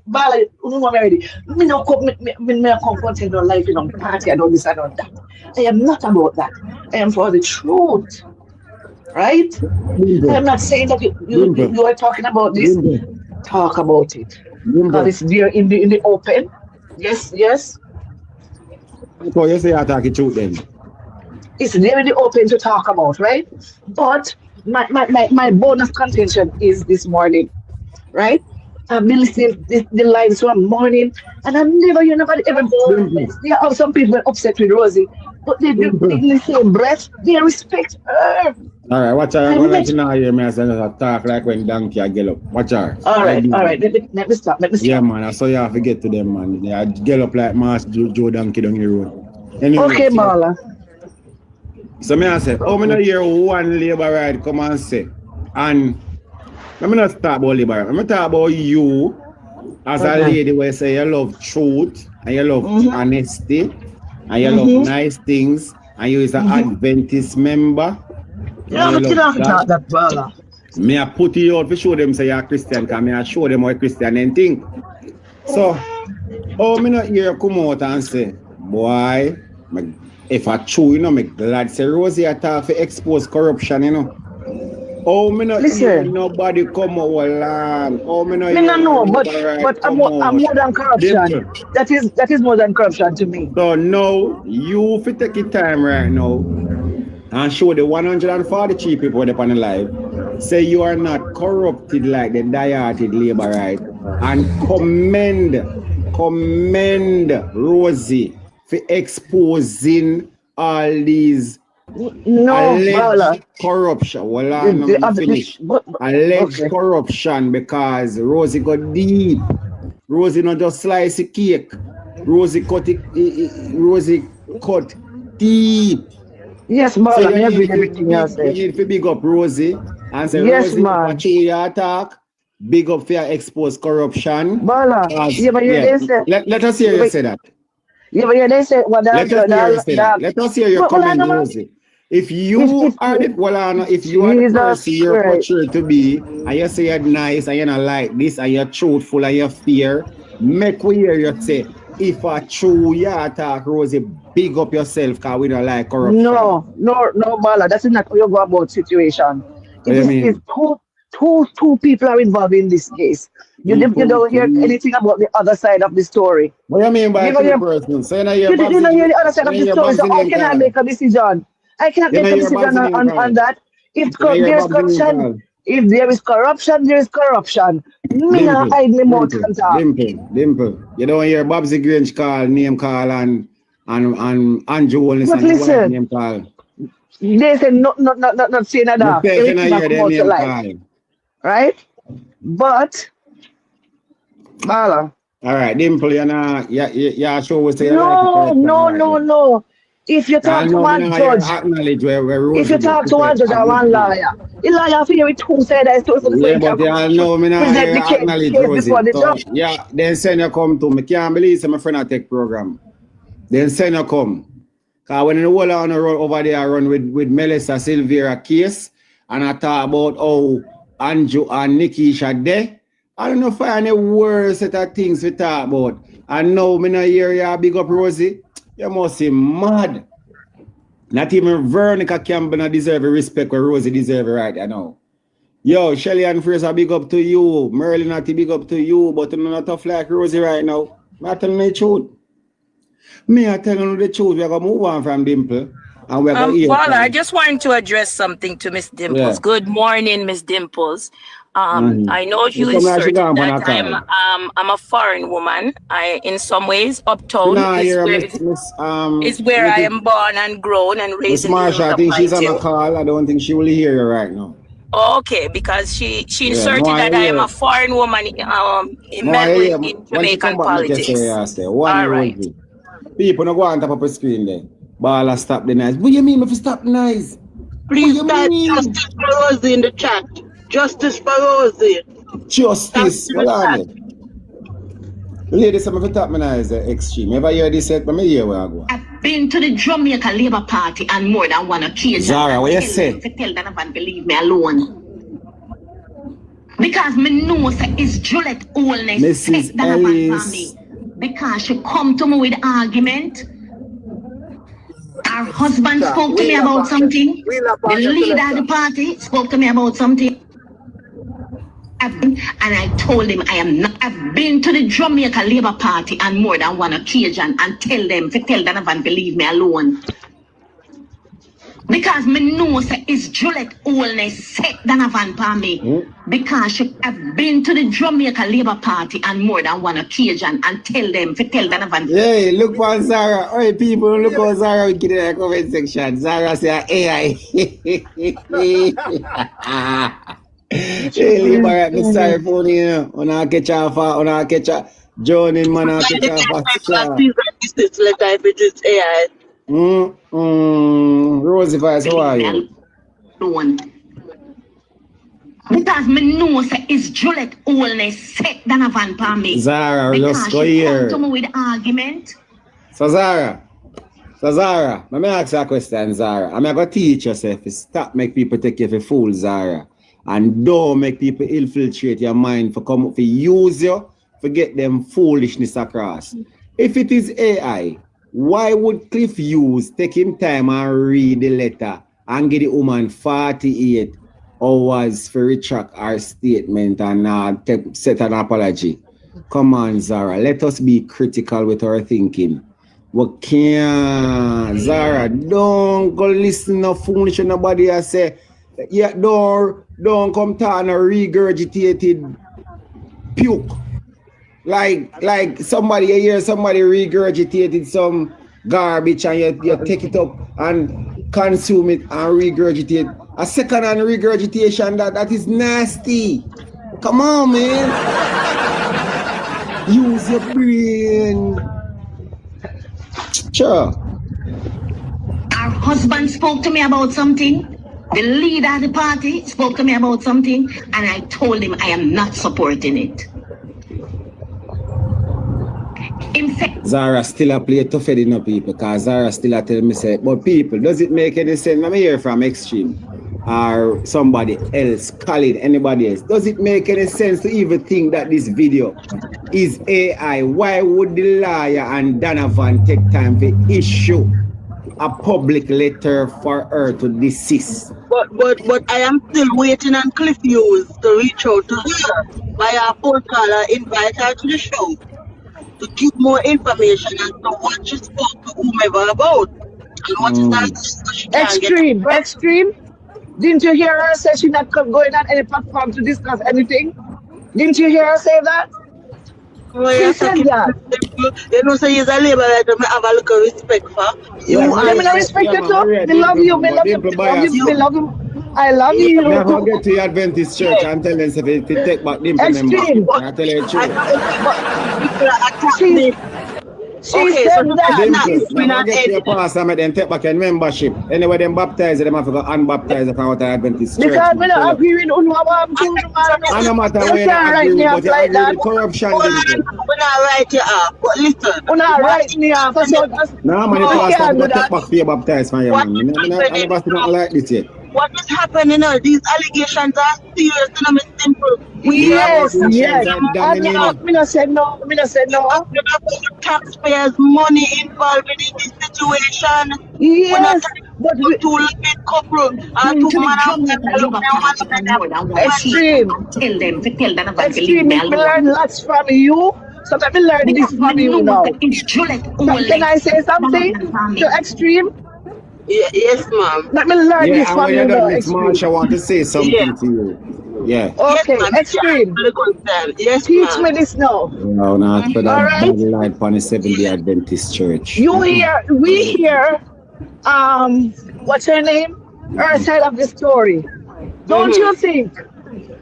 Bala, already. Me no come content on life, party and all this and all that. I am not about that. I am for the truth, right? I am not saying that you are talking about this. Talk about it, because it's there in the open. Yes. So you say I talk the truth then? It's there in the open to talk about, right? But my bonus contention is this morning, right? I've been listening to the lives from morning, and I never hear nobody ever. There are some people upset with Rosie, but they do in the same breath, they respect her. All right, watch out. I'm going to let you know here, man. I talk like when donkey I get up. Watch out. All right. Let me stop. Yeah, man. I saw you have to get to them, man. I get up like Master Joe Donkey down the road. Anyway, okay, Marla. So me I say, oh, me not hear one labor ride come and say. And let me not talk about labor ride. Let me talk about you as a lady where say you love truth and you love honesty and you love nice things and you is an Adventist member. You don't have to talk that, brother. Me I put you out to show them say you're a Christian because me I show them how a Christian and think. So, oh, me not hear come out and say, boy, if I true, you know, me glad say Rosie attack for expose corruption, you know. Oh, me not hear nobody come out land. Oh, me not hear know, but I'm more than corruption. That is more than corruption to me. So now you fit take your time right now and show the 143 people that on the live. Say you are not corrupted like the die-hearted labor right, and commend Rosie for exposing all these alleged corruption. Well, I'm not finished. Alleged corruption because Rosie got deep. Rosie not just slice the cake. Rosie cut deep. Yes, Marla, so I agree with everything you said. You need to big up Rosie and say, yes, Rosie, man. Your attack, big up for your exposed corruption. Marla, let us hear you say that. Yeah, but they say, well, let us hear your comment, Rosie. If you are the person you're portrayed to be, and you say you're nice and you're not like this, and you're truthful and you're fair, make we hear you say, if a true you attack Rosie, big up yourself because we don't like corruption. No, Marla, that's not how you go about situation. It's two people are involved in this case. You don't hear anything about the other side of the story. What do you mean by two persons? So you don't hear the other side of the story, so how can I make a decision? I cannot make a decision on that. If there's corruption, if there is corruption, there is corruption. Me not hide me mouth and talk. Dimple. You don't hear Babsy Grange name call and Andrew Wallace and listen, name call. They say not saying that. Everything that come out to life. Right? But Marla. All right, Dimple, you're sure we say No. If you talk to one judge, if you talk to one judge or one lawyer, the lawyer feel with two sides story for the same but you know me not acknowledge Rosie. Yeah, then send you come to me. Can't believe my friend at tech program. Then send you come. Because when the whole on the road over there run with Melissa Silvera case, and I talk about how Andrew and Nikisha there, I don't know if I any worse set of things we talk about. And now me not hear you big up Rosie. You must be mad. Not even Veronica Campbell not deserve the respect where Rosie deserve right now. Yo, Shelly and Fraser big up to you. Merlin not big up to you, but you're not tough like Rosie right now. I'm telling you the truth. Me I telling you the truth. We're gonna move on from Dimple. And we're gonna Paula, I just wanted to address something to Miss Dimples. Yeah. Good morning, Miss Dimples. I know you is certain that I'm a foreign woman. In some ways, uptown is where I am born and grown and raised. Miss Marsha, I think she's on a call. I don't think she will hear you right now. Okay, because she inserted that I am a foreign woman embedded in Jamaican politics. All right. People don't go on top of the screen there. Bala, stop the noise. What do you mean if you stop the noise? Please type justice for Rosie in the chat. Justice for Rosie. Justice. Hold on it. Ladies, I'm going to tap my eyes extreme. Ever hear this set? But me hear where I go. I've been to the Jamaica Labour Party on more than one occasion. Zara, what you say? Tell Donovan, believe me alone. Because me know it's Juliet Oldness. Mrs. Ellis. Because she come to me with argument. Her husband spoke to me about something. The leader of the party spoke to me about something. And I told him I've been to the Jamaica Labour Party on more than one occasion and tell Donovan, believe me alone. Because me know say it's Juliet Oldness set Donovan for me. Because she have been to the Jamaica Labour Party on more than one occasion and tell Donovan. Yeah, look for Zara. All right, people, look how Zara will get in the comment section. Zara say AI. Hey, Labour, I'm sorry for you. On a catch off, on a catch off. Joining man, on a catch off. This letter if it is AI. Rosie, how are you? Because me know say it's Juliet Oldness set Donovan for me. Zara, let's go here. Because she come to me with argument. So Zara, let me ask you a question, Zara. I'm going to teach yourself to stop make people take you for fool, Zara. And don't make people infiltrate your mind for use you, for get them foolishness across. If it is AI, why would Cliff Hughes take him time and read the letter and give the woman 48 hours for retract our statement and set an apology? Come on, Zara, let us be critical with our thinking. We can't, Zara, don't go listen to foolish nobody I say. Yeah, don't come to a regurgitated puke. Like somebody, you hear somebody regurgitated some garbage and you take it up and consume it and regurgitate. A second-hand regurgitation, that is nasty. Come on, man. Use your brain. Sure. Our husband spoke to me about something. The leader of the party spoke to me about something, and I told him I am not supporting it. Zara still a play tough enough people, because Zara still a tell me say, but people, does it make any sense? Let me hear from Extreme or somebody else, Colin, anybody else. Does it make any sense to even think that this video is AI? Why would the lawyer and Donovan take time to issue a public letter for her to desist? But I am still waiting on Cliff Hughes to reach out to her via a phone call or invite her to the show to give more information as to what she spoke to whomever about and what is that she can Extreme. Didn't you hear her say she's not going on any platform to discuss anything? Didn't you hear her say that? Oh, yes, she said that. You know, so he's a labor that I have a little respect for. You let me respect you too. Me love you. I love you. Never get to the Adventist church and tell them if they take back them membership. I tell you the truth. She said that. Never get to your pastor and then take back your membership. Anyway, them baptize them have to go unbaptize if I want to Adventist church. Because we don't agree with Unwabam. And no matter where you agree, but you agree with corruption. We're not right here, but listen. We're not right me off. No, man, the pastor will take back for your baptize for you, man. I never seen nothing like this yet. What is happening now? These allegations are serious and I'm simple. Yes. Me not said no. Taxpayers' money involved in this situation. Yes. But we two living couple and two Extreme. Extreme. Me learn lots from you. So let me learn this from you now. Can I say something to Extreme? Yes, ma'am. Let me learn this from you now. Marsha want to say something to you. Yeah. Okay, yes, Extreme. Yes, teach me this now. No, not for that light on the Seventh-day Adventist Church. We hear, what's her name? Her side of the story. Don't you think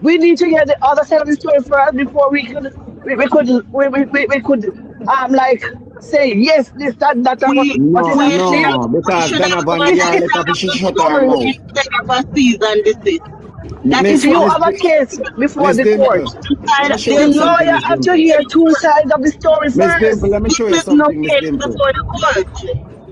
we need to hear the other side of the story first before we could like say yes, this, that. No, because Donovan shut her mouth. That if you have a case before the court, the lawyer have to hear two sides of the story first. Miss Dimple, let me show you something, Miss Dimple.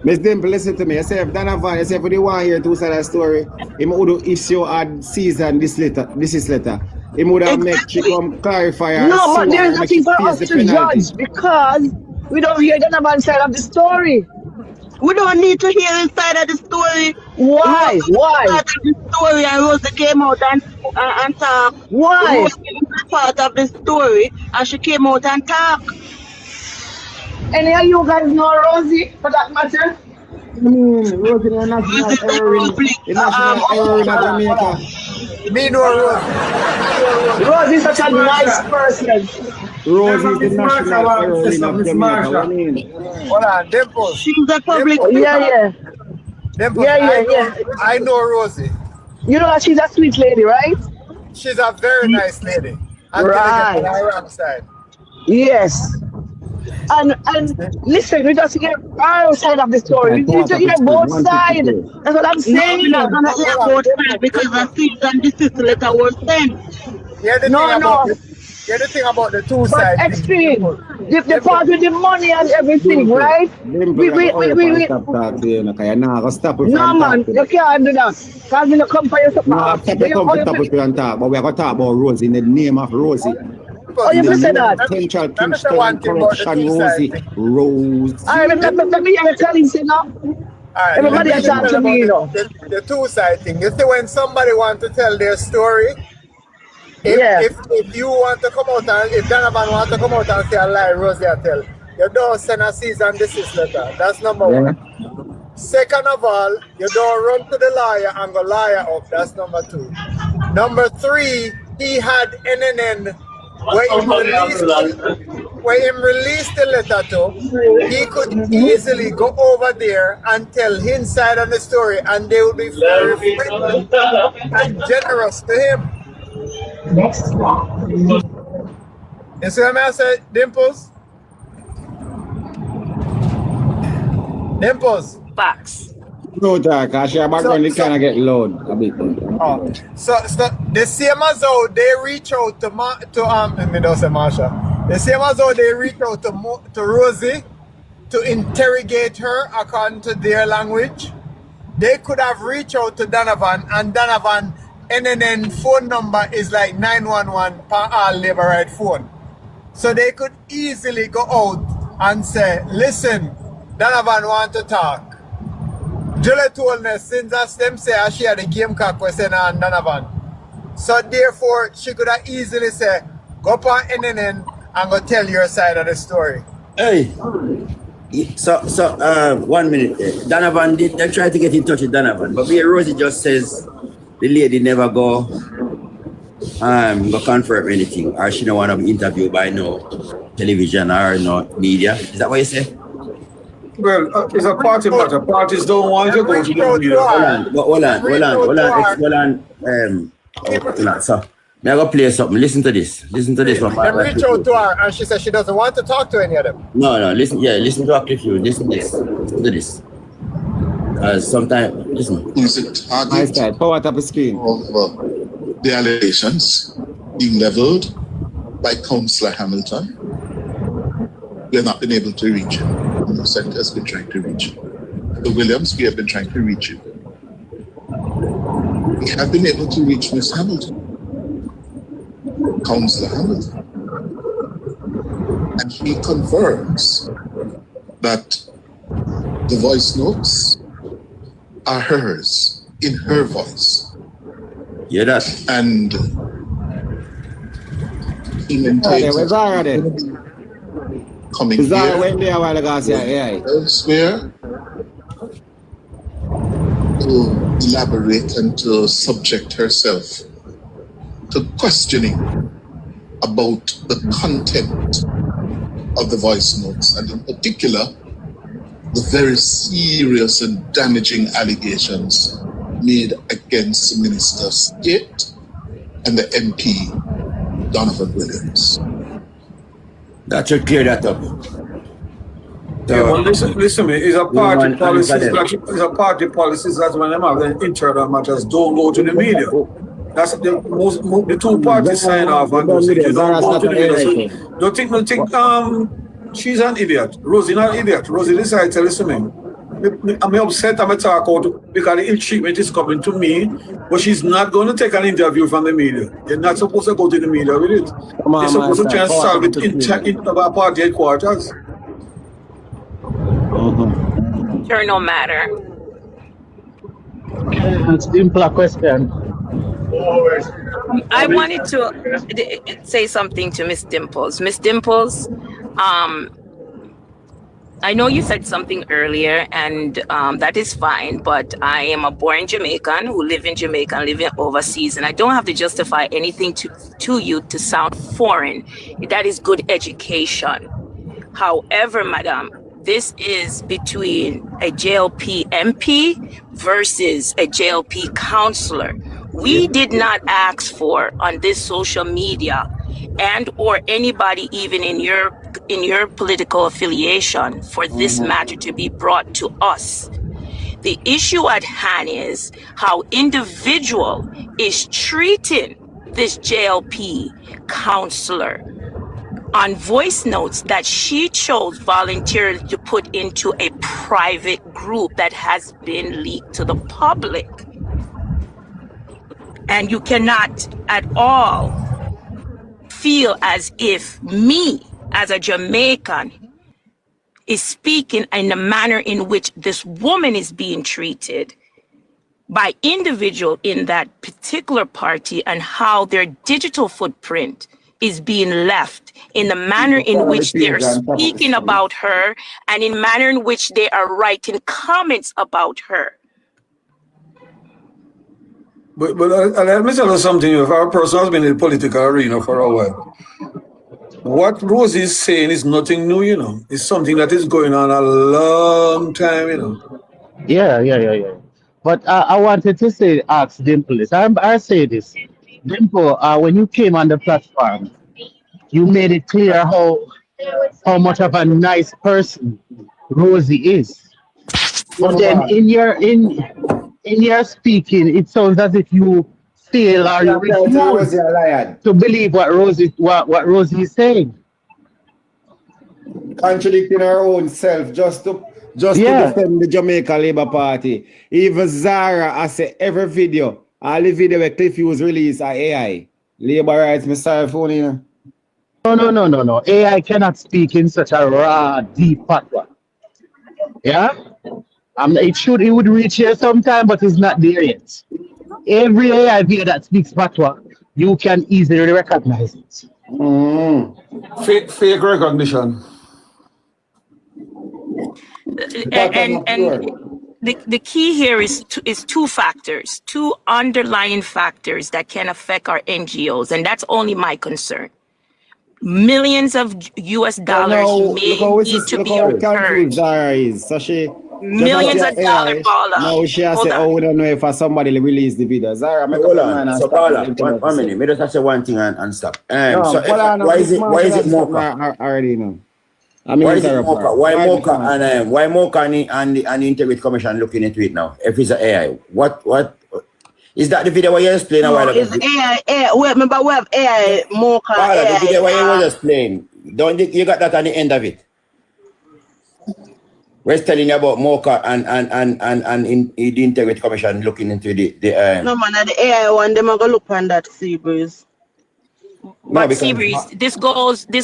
Miss Dimple, listen to me. I say if Donovan, I say if they want to hear two sides of the story, he would issue a season this letter. He would have made she come clarify. No, but there is nothing for us to judge because we don't hear Donovan's side of the story. We don't need to hear his side of the story. Why? Part of the story, and Rosie came out and talk. Why? Rosie was part of the story, and she came out and talk. Any of you guys know Rosie, for that matter? Rosie the national heroine of Jamaica. Me know Rosie. Rosie is such a nice person. Rosie is the national heroine of Jamaica. What do you mean? Hold on, Dimples. She's a public Yeah. Dimples, Yeah. I know Rosie. You know that she's a sweet lady, right? She's a very nice lady. Right. On the wrong side. Yes. And listen, we just hear our side of the story. We need to hear both sides. That's what I'm saying. No, we're not gonna hear both sides because a cease and desist letter was sent. Hear the thing about the two But sides. extreme. The part with the money and everything, right? No, man, you can't do that. Because we don't come for you. No, I'm stop with you and talk, but we are going to talk about Rosie in the name of Rosie. Oh, you say that? Potential Kingston corruption, Rosie. Rose. All right, let me hear you tell him, say now. Everybody is talking to me, you know. The two-side thing. You see, when somebody wants to tell their story, if you want to come out and if Donovan wants to come out and say a lie, Rosie will tell, you don't send a cease and desist letter. That's number one. Second of all, you don't run to the lawyer and go lawyer up. That's number two. Number three, he had NNN where him released the letter to, he could easily go over there and tell his side of the story and they would be very friendly and generous to him. Next stop. You see what I say, Dimples? Dimples. Facts. No, talk, because your background is kind of get loud a bit. So the same as how they reach out to Marsha. The same as how they reach out to Rosie to interrogate her according to their language. They could have reached out to Donovan, and Donovan NNN phone number is like 911 per all labor right phone. So they could easily go out and say, listen, Donovan want to talk. Julie told me since that's them say she had a game cock question on Donovan. So therefore she could have easily say, go up on NNN and go tell your side of the story. Hey. So 1 minute. Donovan they tried to get in touch with Donovan, but Rosie just says the lady never go confirm anything, or she don't want to be interviewed by no television or no media. Is that what you say? Well, it's a party matter. Parties don't want to go to the media. Hold on. So, now go play something. Listen to this. Listen to this one. They reach out to her and she said she doesn't want to talk to any of them. No. Listen to her clip. Listen to this. Sometimes, listen. Is it target power up the screen of the allegations being leveled by Councillor Hamilton? We have not been able to reach him. The Centre has been trying to reach him. The Williams, we have been trying to reach him. We have been able to reach Ms. Hamilton, Councillor Hamilton. And he confirms that the voice notes are hers, in her voice. Yeah, that. And he maintains coming here elsewhere to elaborate and to subject herself to questioning about the content of the voice notes, and in particular, the very serious and damaging allegations made against the Minister of State and the MP, Donovan Williams. That should clear that up. Yeah, well, listen, it's a party policy. It's a party policy that when them have the internal matters, don't go to the media. That's the two parties sign off and those things. You don't go to the media. So don't think she's an idiot. Rosie not an idiot. Rosie decides to listen to me. I'm upset, I'm talk out because the ill treatment is coming to me, but she's not going to take an interview from the media. You're not supposed to go to the media with it. You're supposed to try and solve it in our party headquarters. Sure, no matter. Simple question. I wanted to say something to Miss Dimples. Miss Dimples, I know you said something earlier, and that is fine, but I am a born Jamaican who live in Jamaica and living overseas, and I don't have to justify anything to you to sound foreign. That is good education. However, madam, this is between a JLP MP versus a JLP counselor. We did not ask for on this social media and or anybody even in your political affiliation for this matter to be brought to us. The issue at hand is how individual is treating this JLP counselor on voice notes that she chose voluntarily to put into a private group that has been leaked to the public. And you cannot at all feel as if me, as a Jamaican, is speaking in the manner in which this woman is being treated by individual in that particular party and how their digital footprint is being left in the manner in which they're speaking about her and in manner in which they are writing comments about her. But let me tell you something. If our person has been in the political arena for a while, what Rosie is saying is nothing new, you know. It's something that is going on a long time, you know. Yeah. But I wanted to say, ask Dimple this. I say this. Dimple, when you came on the platform, you made it clear how much of a nice person Rosie is. But then in your speaking, it sounds as if you feel or you refuse to believe what Rosie is saying. Contradicting her own self just to defend the Jamaica Labour Party. Even Zara, I say every video, all the video where Cliff Hughes released are AI. Labour rights, my cell phone, you know. No. AI cannot speak in such a raw, deep patois. Yeah? It would reach here sometime, but it's not there yet. Every AI video that speaks patois, you can easily recognize it. Fake recognition. And the key here is two factors, two underlying factors that can affect our NGOs, and that's only my concern. Millions of US dollars need to be returned. Millions of dollars, Paula. No, she has said, we don't know if somebody release the video. Zara, hold on. So, Paula, one minute. Let me just say one thing and stop. Why is it Mocha? Already know. Why is it Mocha? Why Mocha and the Integrity Commission looking into it now? If it's an AI, what is that the video where you explained a while ago? It's AI. Remember we have AI, Mocha. Paula, the video where you were just playing. You got that on the end of it? We're telling you about Mocha and the Integrity Commission looking into the No man, the AI one, them are gonna look on that Seabreeze. But Seabreeze, this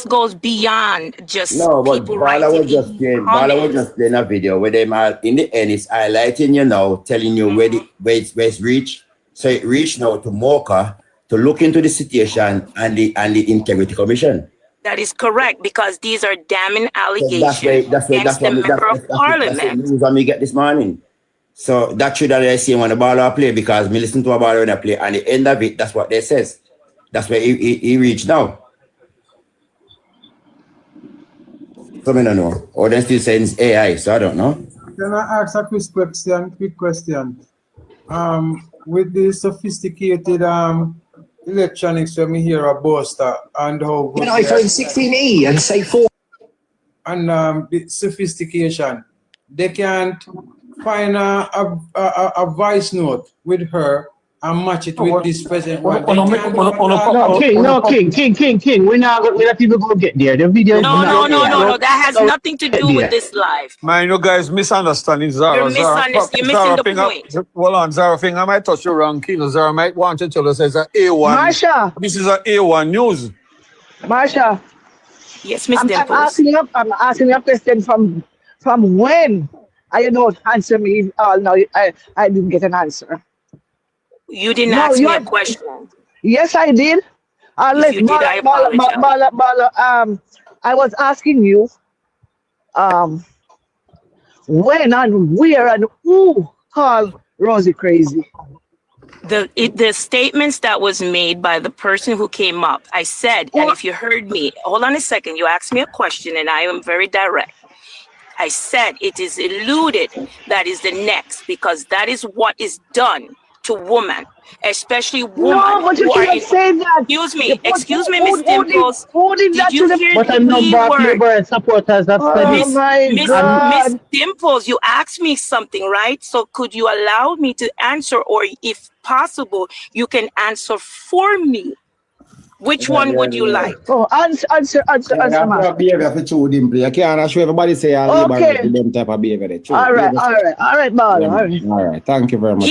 goes beyond just people Bala was just playing a video where they are in the end it's highlighting you now, telling you where it's reached. So it reached now to Mocha to look into the situation and the Integrity Commission. That is correct, because these are damning allegations against the member of parliament. That's the news that me get this morning. So that should have I see when the baller play, because me listen to a baller when I play, and the end of it, that's what they says. That's where he reached now. So I don't know. Or they still saying it's AI, so I don't know. Can I ask a quick question? With the sophisticated electronics when we hear a Buster and how good an iPhone 16e and say 4 and the sophistication, they can't find a voice note with her and match it with this present one. King. We're not even going to get there. The video. No. That has nothing to do with this live. Man, you guys misunderstanding Zara. You're missing the point. Hold on, Zara, I might touch you wrong. Zara might want to tell us it's an A1. Marsha. This is an A1 news. Marsha. Yes, Miss Dimples. I'm asking you a question from when? I don't answer me. No, I didn't get an answer. You didn't ask me a question. Yes, I did. If you did, I apologize. I was asking you, when and where and who called Rosie crazy? The statements that was made by the person who came up, I said, and if you heard me, hold on a second, you asked me a question and I am very direct. I said it is eluded that is the next, because that is what is done to women, especially women. No, but you can't say that. Excuse me, Miss Dimples. Did you hear But the I'm not key back word? labor and supporters have said Miss Dimples, you asked me something, right? So could you allow me to answer, or if possible, you can answer for me? Which one would you like? Oh, answer, man. Behavior for true dimple. You can't show everybody say I labor with them type of behavior. All right, Bala. All right, thank you very much.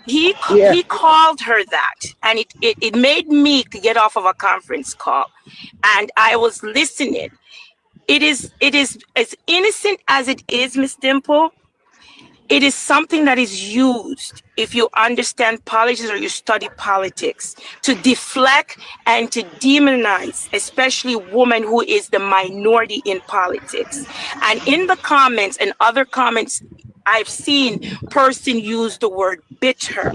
He called her that, and it made me get off of a conference call, and I was listening. It is as innocent as it is, Miss Dimple. It is something that is used, if you understand politics or you study politics, to deflect and to demonize, especially women who is the minority in politics. And in the comments and other comments, I've seen person use the word bitter.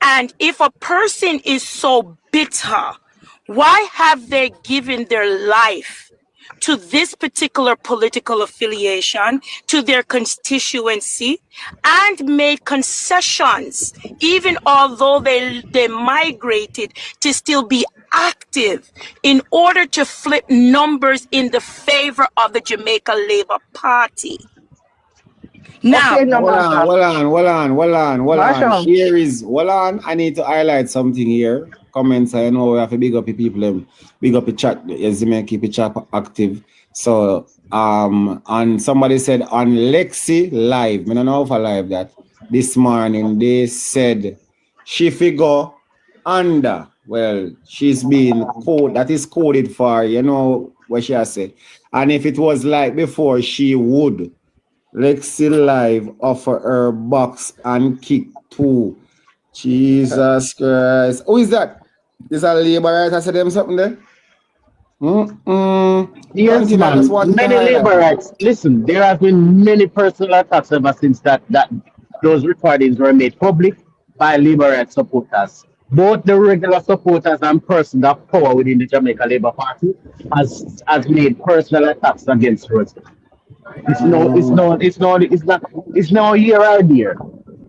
And if a person is so bitter, why have they given their life to this particular political affiliation, to their constituency, and made concessions, even although they migrated, to still be active in order to flip numbers in the favor of the Jamaica Labour Party? Now, hold on. Here is, I need to highlight something here. Comments, I know we have to big up the people, big up the chat, as you may keep the chat active. So, and somebody said on Lexi Live, I don't know if I live that, this morning, they said she figure under, well, she's being coded, that is coded for, you know what she has said. And if it was like before, she would. Lexi Live offer her box and kick too. Jesus Christ. Who is that? Is that a labor right? I said them something there? Yes, man. Many labor rights. Listen, there have been many personal attacks ever since those recordings were made public by labor rights supporters. Both the regular supporters and persons of power within the Jamaica Labour Party has made personal attacks against Rosie. It's no here or there.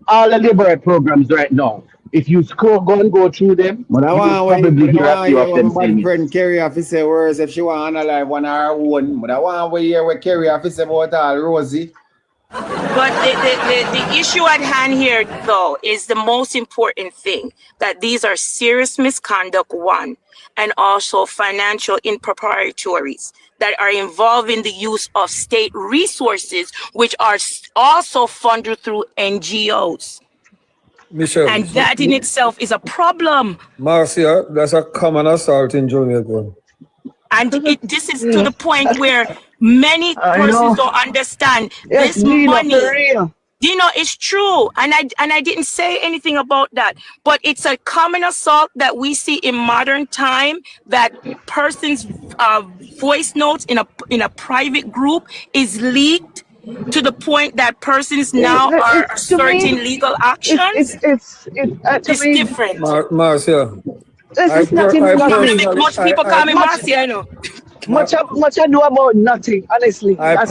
All the labor programs right now, if you go through them, but I want probably hear a few of them saying friend Kerry officer words if she want to analyze one of her own. But I want to hear what Kerry officer about Rosie. But the issue at hand here, though, is the most important thing, that these are serious misconduct, one, and also financial improprieties that are involved in the use of state resources, which are also funded through NGOs. Michelle. And that in itself is a problem. Marcia, that's a common assault in Jamaica. And this is to the point where many persons don't understand this money. You know, it's true. And I didn't say anything about that. But it's a common assault that we see in modern time, that person's voice notes in a private group is leaked to the point that persons now are asserting legal actions. It's different. Marcia. Much people call me Marcia, I know. Much I know about nothing, honestly. I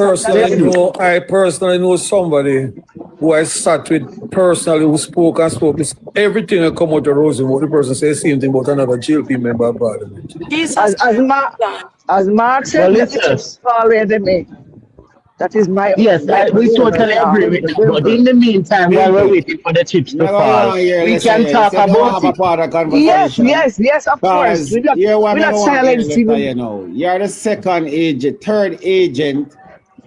personally know somebody who I sat with personally, who spoke. Everything that come out of Rosie, what the person says, same thing about another GLP member of Parliament. As Mark said, it's already made. That is my we totally agree with that. But in the meantime, while we're waiting for the chips to fall, we can talk about it. Yes, of course. You're the second agent, third agent,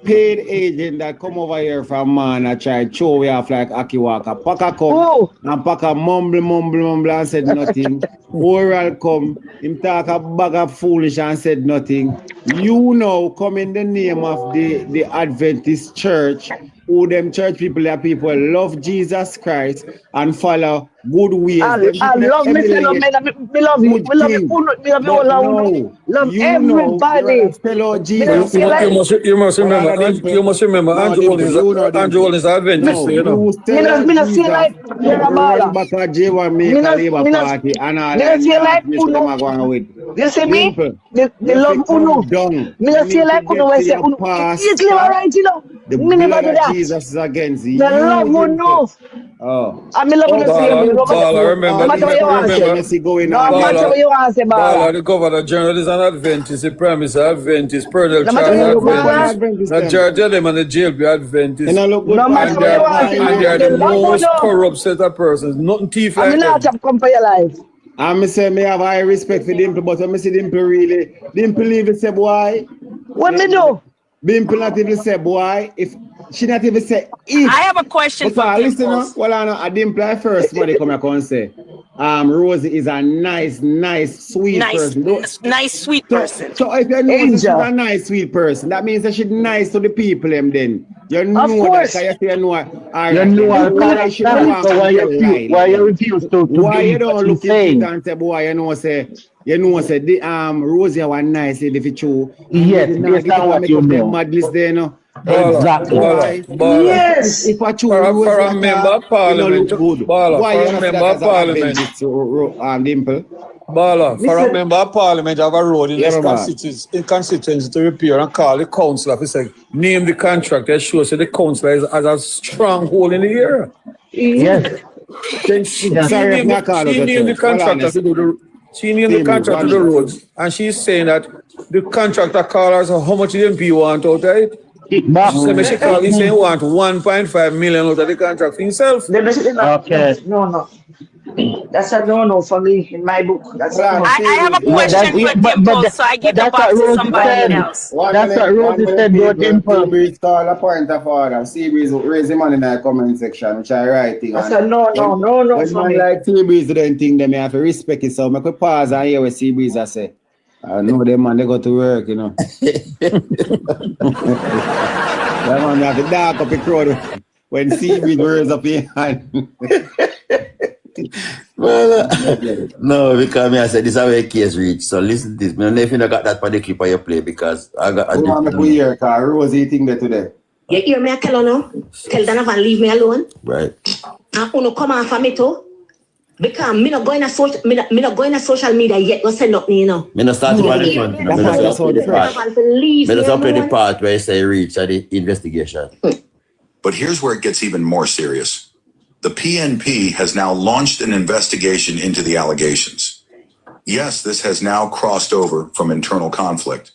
paid agent that come over here from man and try to show we off like Akiwaka. Paka come and Paka mumble and said nothing. Oral come, him talk a bag of foolish and said nothing. you know come in the name of the Adventist church, who them church people are people love Jesus Christ and follow good ways. I Them love me, say no, emulate me love you. good We love you, things. uno, me love you But all, uno. no, Love you know you're everybody. a fellow Me Jesus feel like, You must remember, no, Andrew Dimple, you know Dimple. is Adventist, No, you know. you me fellow not feel Jesus like you're a run baller. back a J1 make Me a not, Labour me not, Party and all me that not feel like nastiness them uno. are going with. You see me? Dimple, The you love fi uno. come down. Me You not feel need to like uno get when to say your uno. It's live pastor. alright, you know. The Me never blood do of that. Jesus is against Me love you, Dimple. uno. Oh. I me love you the same way. No Remember, matter what you want to say. Messy going No on. matter what you want to say, baller. The governor general is an Adventist, the premise is Adventist, Perdel No matter Charles what you Adventist, Adventist the judge of them and the jail be Adventist. Look good no matter what you want to say, And they are me the love most uno. corrupt set of persons. Nothing thief I like mean, not them. have come for your life. I say me have high respect for Dimple, but when I see Dimple really, Dimple even say boy. What me do? Dimple not even say boy. If she not even say if. I have a question for Because listen, Dimples. well I know a Dimple first somebody come here and say, Rosie is a nice, sweet person. Nice, sweet person. So if you know that she's a nice, sweet person, that means that she's nice to the people then. You know Of course. that, because you know her. You know her So why she don't want so to tell why you refuse to why you believe don't what look she's into it saying? and say, boy, say the Rosie was nice if it's true. Yes, based on what you know. Mad list there, no. Exactly. Yes. If I choose For a member of parliament, look good. Why you not that as a Adventist, Dimple? Bala, for a member of parliament have a road in Yeah, in constituency to repair and call the councillor. If say name the contract, that shows that the councillor has a stronghold in the area. Yes. Then she named the contractor to do the roads, and she's saying that the contractor called her, so how much the MP want out of it? She called, he saying want 1.5 million out of the contract for himself. Okay. No. That's a no for me in my book. That's I have a question for Dimples, so I give the box to somebody else. That's what Rosie said, no Dimple. Seabreeze call a point of order. Seabreeze raise him on in the comment section, which I writing. I said no when for man me. like Seabreeze don't think them, I have to respect it. So I could pause and hear what Seabreeze I say. I know them man, they go to work, you know. That man, they have to dark up the crowd when Seabreeze raise up here. Well, no, because I said this is how a case reach. So listen to this. I don't know if you got that for the clip of your play because I got a different. Here, because Rosie eating there today. You hear me? I tell her now. Tell Donovan leave me alone. Right. And uno come off of me too. Because me not going to social media yet. Go send up me, you know. Me not start on the front. Me not play the part where you say reach at the investigation. But here's where it gets even more serious. The PNP has now launched an investigation into the allegations. Yes, this has now crossed over from internal conflict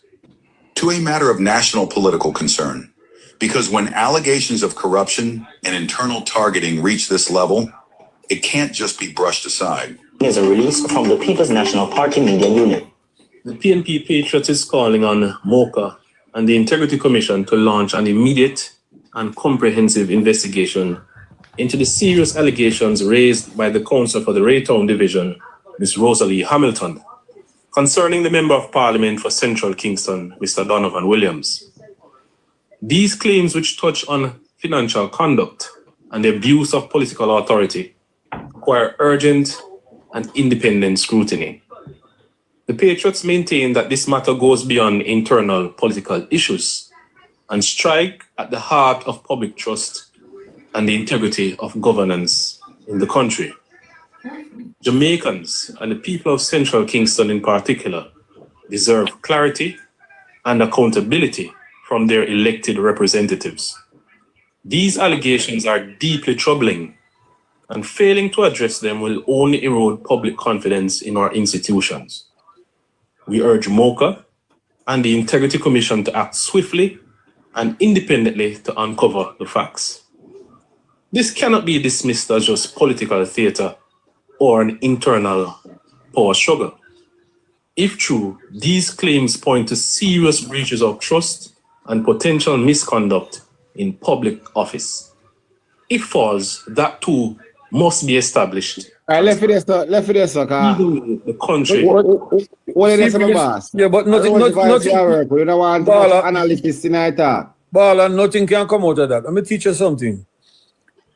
to a matter of national political concern. Because when allegations of corruption and internal targeting reach this level, it can't just be brushed aside. There's a release from the People's National Party Media Unit. The PNP Patriots is calling on MOCA and the Integrity Commission to launch an immediate and comprehensive investigation into the serious allegations raised by the Council for the Raytown Division, Ms. Rosalie Hamilton, concerning the Member of Parliament for Central Kingston, Mr. Donovan Williams. These claims, which touch on financial conduct and the abuse of political authority, require urgent and independent scrutiny. The Patriots maintain that this matter goes beyond internal political issues and strike at the heart of public trust and the integrity of governance in the country. Jamaicans and the people of Central Kingston in particular deserve clarity and accountability from their elected representatives. These allegations are deeply troubling, and failing to address them will only erode public confidence in our institutions. We urge MOCA and the Integrity Commission to act swiftly and independently to uncover the facts. This cannot be dismissed as just political theater or an internal power struggle. If true, these claims point to serious breaches of trust and potential misconduct in public office. If false, that too must be established. Left it there, sir. The country. What is this, boss? Yeah, but nothing. We don't want much analysis tonight. Bala, nothing can come out of that. Let me teach you something.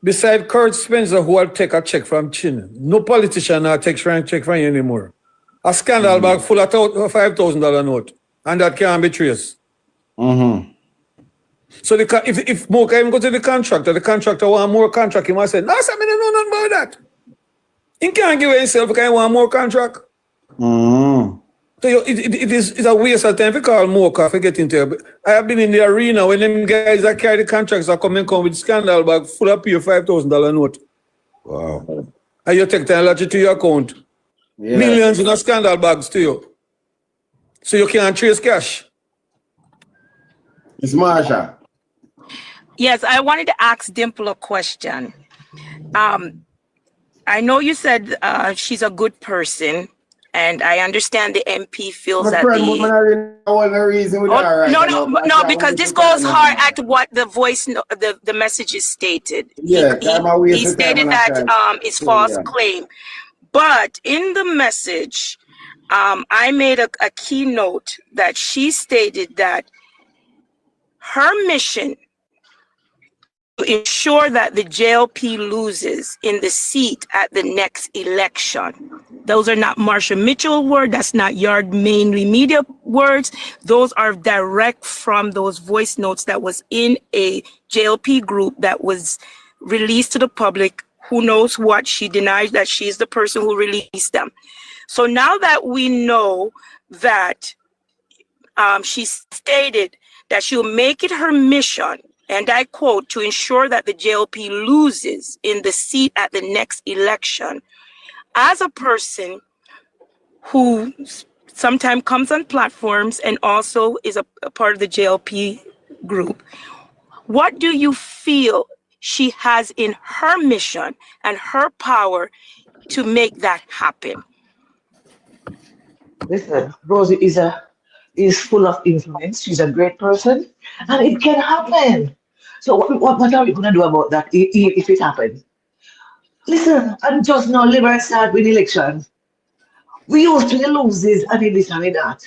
Besides Kurt Spencer, who will take a check from Chin, no politician now takes a check from you anymore. A scandal bag full of $5,000 note, and that can't be traced. So if Mocha even go to the contractor want more contract, he must say, no, sir, I don't know nothing about that. He can't give himself because he want more contract. So it's a waste of time to call Mocha for getting there. I have been in the arena when them guys that carry the contracts are come with scandal bag full of pure $5,000 note. Wow. And you take the lodge to your account. Yeah. Millions in a scandal bags to you. So you can't trace cash. It's Marsha. Yes, I wanted to ask Dimple a question. I know you said she's a good person, and I understand the MP feels that no, because this goes hard at what the voice, the message is stated. Yeah, he stated that it's false claim. But in the message, I made a keynote that she stated that her mission to ensure that the JLP loses in the seat at the next election. Those are not Marsha Mitchell words. That's not Yard mainly media words. Those are direct from those voice notes that was in a JLP group that was released to the public. Who knows what? She denies that she's the person who released them. So now that we know that she stated that she'll make it her mission, and I quote, to ensure that the JLP loses in the seat at the next election. As a person who sometimes comes on platforms and also is a part of the JLP group, what do you feel she has in her mission and her power to make that happen? Listen, Rosie is full of influence. She's a great person, and it can happen. So what are we going to do about that if it happens? Listen, I'm just now liberal start with elections. We used to lose this and this and that.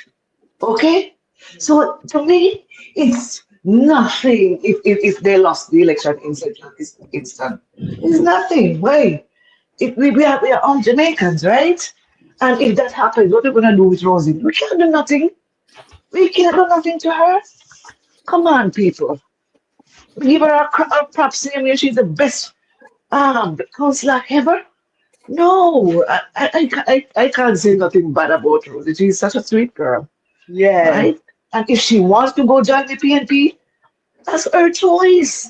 Okay? So to me, it's nothing if they lost the election instant. It's nothing. Why? We are all Jamaicans, right? And if that happens, what are we going to do with Rosie? We can't do nothing. We can't do nothing to her. Come on, people. We give her a props saying she's the best counselor ever. No, I can't say nothing bad about Rosie. She's such a sweet girl. Yeah. Right? And if she wants to go join the PNP, that's her choice.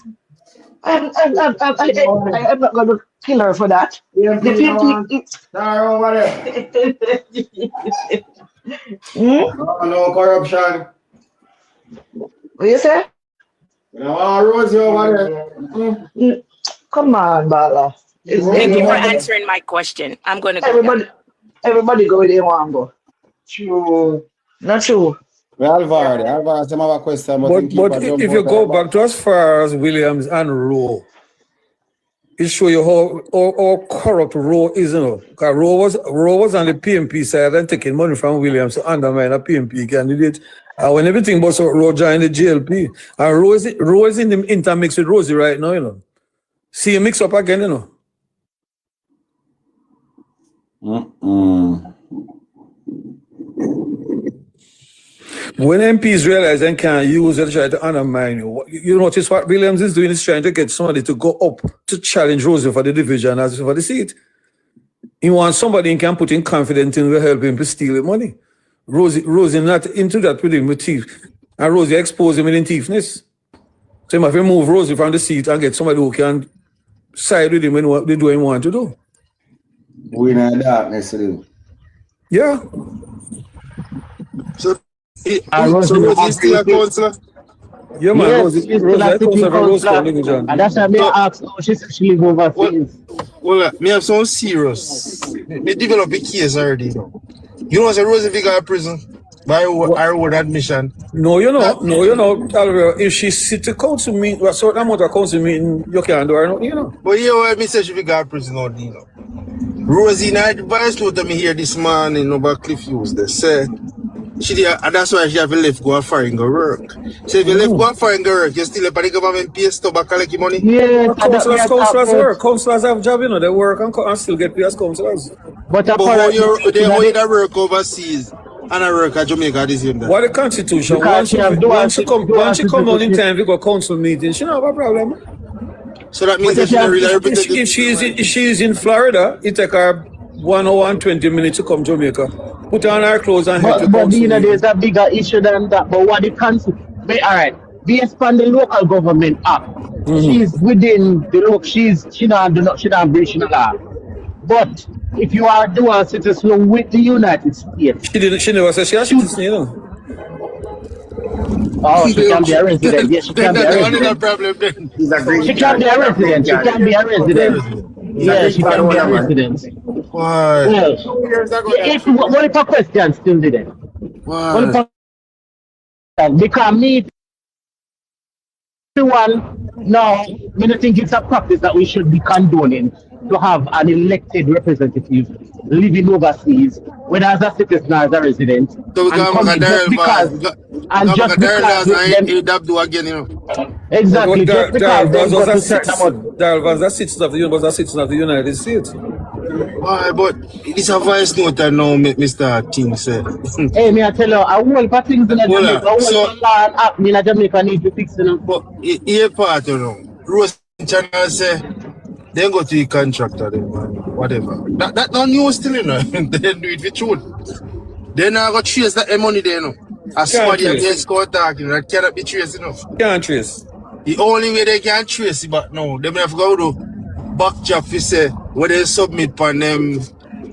I'm not going to kill her for that. Yeah, the PNP. No corruption. What you say? Rosie over there. Come on, Bala. Thank you for answering my question. I'm going to go. Everybody go where they want to go. True. Not true. Alvaro, some other question. But if you go back to as far as Williams and Rowe, it show you how corrupt Rowe is, you know. Because Rowe was on the PNP side and taking money from Williams to undermine a PNP candidate. And when everything was Rowe joined the JLP, and Rowe is in the intermix with Rosie right now, you know. See you mix up again, you know. When MPs realize they can't use it to try to undermine you, you notice what Williams is doing is trying to get somebody to go up to challenge Rosie for the division as for the seat. He wants somebody he can put in confidence in will help him to steal the money. Rosie not into that with him with thief. And Rosie expose him in thiefness. So he must remove Rosie from the seat and get somebody who can side with him in what they do him want to do. We in the darkness, too. Yeah. So Rosie's still a counselor? Yeah, man. Yes, Rosie I counselor. And that's why I asked how she's actually overseas. Well, me have some serious. Me develop a case already. You know, Rosie got a prison. By our own admission. No, Alvaro, if she sit to council meeting, a certain amount of council meeting, you can't do her nothing, you know. But you what me say she got prison out, you know. Rosie, now advice to me here this morning about Cliff Hughes. They say and that's why she have left go far and go work. So if you left go far and go work, you still have the government pay to back collect money? Yeah, councillors work. Councillors have job, you know, they work and still get paid as councillors. But how you work overseas and I work at Jamaica the same time? What the constitution? Once she come on in time, we go council meeting, she don't have a problem. So that means that she don't really represent if she is in Florida, it take her 1 hour and 20 minutes to come to Jamaica. Put on her clothes and head to council. But you know, there's a bigger issue than that. But what the council, all right, based on the local government act, she's within the local. She don't breach the law. But if you are dual citizen with the United States, she never said she has citizen, you know. Oh, she can be a resident. Yes, she can be a resident. She can be a resident. She can be a resident. Yeah, she can be a resident. Why? What if a question still did it? Why? Because me, one, no, I don't think it's a practice that we should be condoning to have an elected representative living overseas, whether as a citizen or as a resident. So we can make a again, you know. Exactly. Was a citizen of the United States. Why, but it's a voice note that now Mr. King said. Hey, me I tell you, a whole lot of things in Jamaica, a whole lot happening in Jamaica need to fix it. But here part, you know, Rosie channel say, they go to the contractor, then, whatever. That not news still, you know. They do it for truth. They now got trace that money there, you know. As somebody against court talking, that cannot be traced enough. Can't trace. The only way they can trace it, but no, they have to go to backtrack to say where they submit on them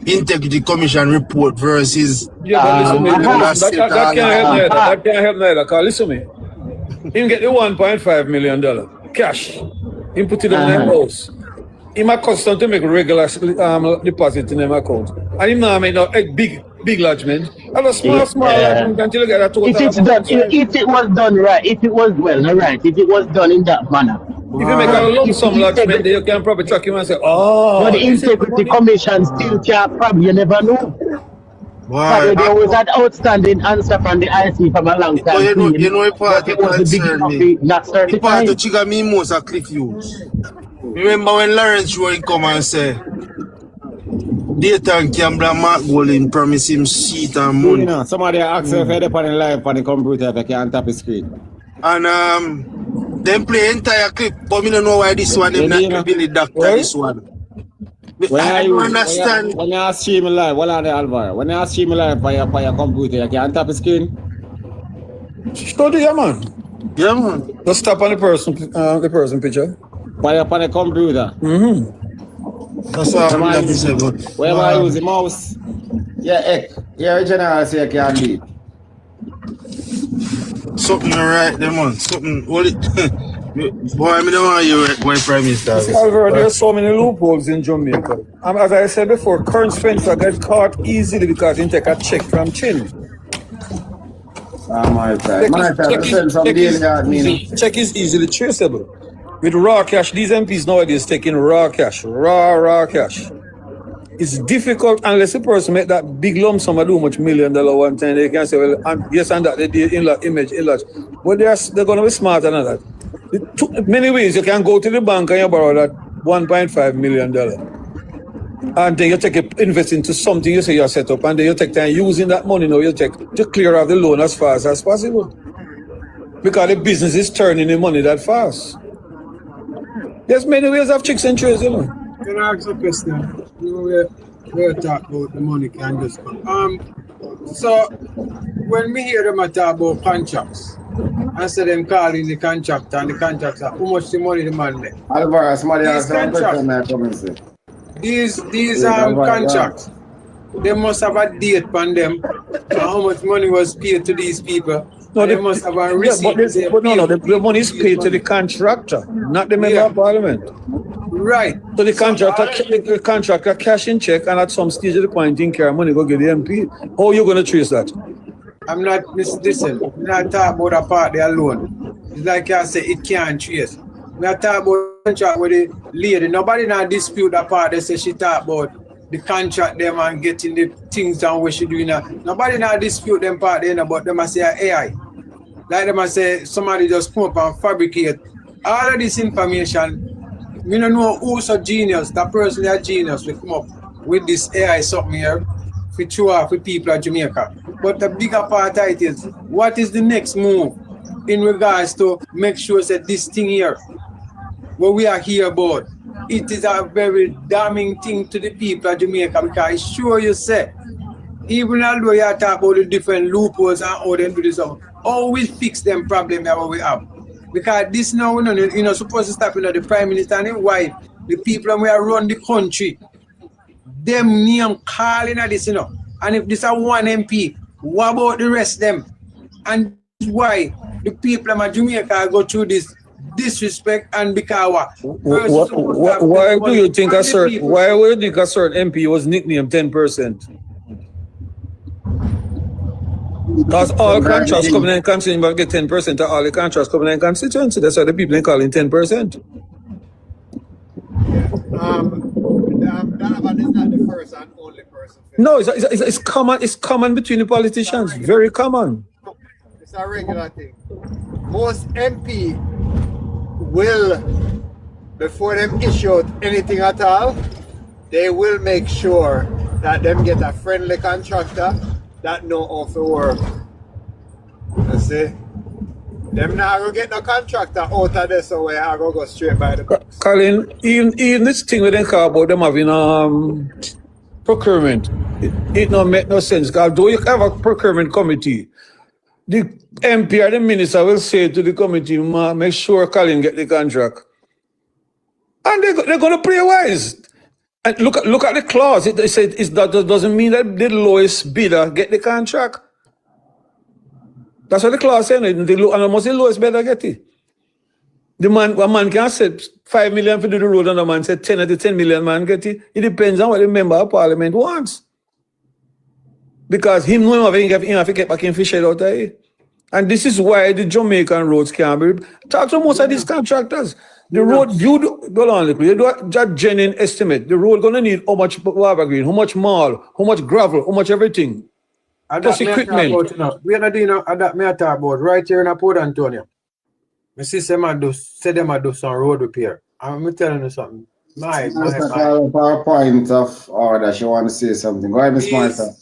integrity commission report versus that can't help neither. Cause listen to me. Him get the $1.5 million cash. Him put it in their house. He might custom to make regular deposit in their account. And him now make no big lodgement. And a small lodgement until you get a total. If it was done right, if it was if it was done in that manner. If you make a lump sum lodgement, then you can probably track him and say, oh. But the integrity commission still can't probably, you never know. Why? There was that outstanding answer from the IC from a long time. You know, part of the part of Chiga me most are Cliff Hughes. Remember when Lawrence Rowan come and say, data and Campbell Mark Golden promise him seat and money. You know, somebody asked if they're on live on the computer if I can't tap the screen. And them play entire clip, but me don't know why this one them not really doctor this one. I don't understand. When you stream live, what are the Alvaro? When you stream live by your computer, you can't tap the screen? Study, yeah, man. Yeah, man. Just tap on the person picture. By the computer. That's what I'm going to say. Where I use the mouse? Yeah, your general say you can't leave. Something right there, man. Something. What it? Boy, I don't want you going Prime Minister. Alvaro, there's so many loopholes in Jamaica. As I said before, Kern Spencer got caught easily because he take a check from Chin. Check is easily traceable. With raw cash, these MPs nowadays taking raw cash, raw cash. It's difficult unless a person make that big lump sum of do much $1 million one time. They can say, well, yes, and that they did image enlarge. But they're going to be smarter than that. Many ways you can go to the bank and you borrow that $1.5 million. And then you take it, invest into something you say you're set up, and then you take time using that money now you take to clear off the loan as fast as possible. Because the business is turning the money that fast. There's many ways of tricks and trades, you know. Can I ask a question? We're talking about the money can just come. So when we hear them talk about contracts, I say them calling the contractor and the contractor, how much the money the man make? Alvaro, somebody asked a question I come and say. These contracts, they must have a date on them. So how much money was paid to these people? No, they must have a receipt. The money is paid to the contractor, not the member of parliament. Right. So the contractor cash in check, and at some stage of the point in care money go get the MP. How are you going to trace that? I'm not listen. I'm not talking about a party alone. It's like I say, it can't trace. We are talking about contract with the lady. Nobody not dispute that part. They say she talk about the contract them and getting the things done what she doing now. Nobody not dispute them part there, but them I say AI. Like them I say somebody just come up and fabricate all of this information. We don't know who's a genius. That person is a genius. We come up with this AI something here for sure for people at Jamaica. But the bigger part of it is, what is the next move in regards to make sure that this thing here, what we are here about, it is a very damning thing to the people of Jamaica, because I sure you say, even although you talk about the different loopholes and how they do this, how we fix them problems that we have. Because this now, you know, supposed to stop, the Prime Minister and his wife, the people who are run the country, them name calling at this, And if this is one MP, what about the rest of them? And this is why the people of Jamaica go through this disrespect and because why do you think a certain MP was nicknamed 10%? Because all contracts coming in constituency, but get 10% of all the contracts coming in constituency. That's why the people are calling 10%. Donovan is not the first and only person. No, it's common. It's common between the politicians. Very common. It's a regular thing. Most MP will, before them issue anything at all, they will make sure that them get a friendly contractor that know how to work. You see? Them not gonna get no contractor out of this, so I gonna go straight by the books. Colin, even this thing we didn't talk about them having procurement, it don't make no sense. Because do you have a procurement committee? The MP or the minister will say to the committee, make sure Colin get the contract. And they're gonna play wise. And look at the clause. It said that doesn't mean that the lowest bidder get the contract. That's what the clause said. And almost the lowest bidder get it. A man can say 5 million for do the road, and a man said 10 of the 10 million man get it. It depends on what the member of parliament wants. Because him know have to get back in fish out of here. And this is why the Jamaican roads can't be. Talk to most of these contractors. The road, you do a genuine estimate. The road gonna need how much lava green, how much mall, how much gravel, how much everything. Plus equipment. We are not doing that. Me talk about right here in Port Antonio. My sister said them do some road repair. I'm telling you something. My. For a point of order, she want to say something. Go ahead, Miss Martha.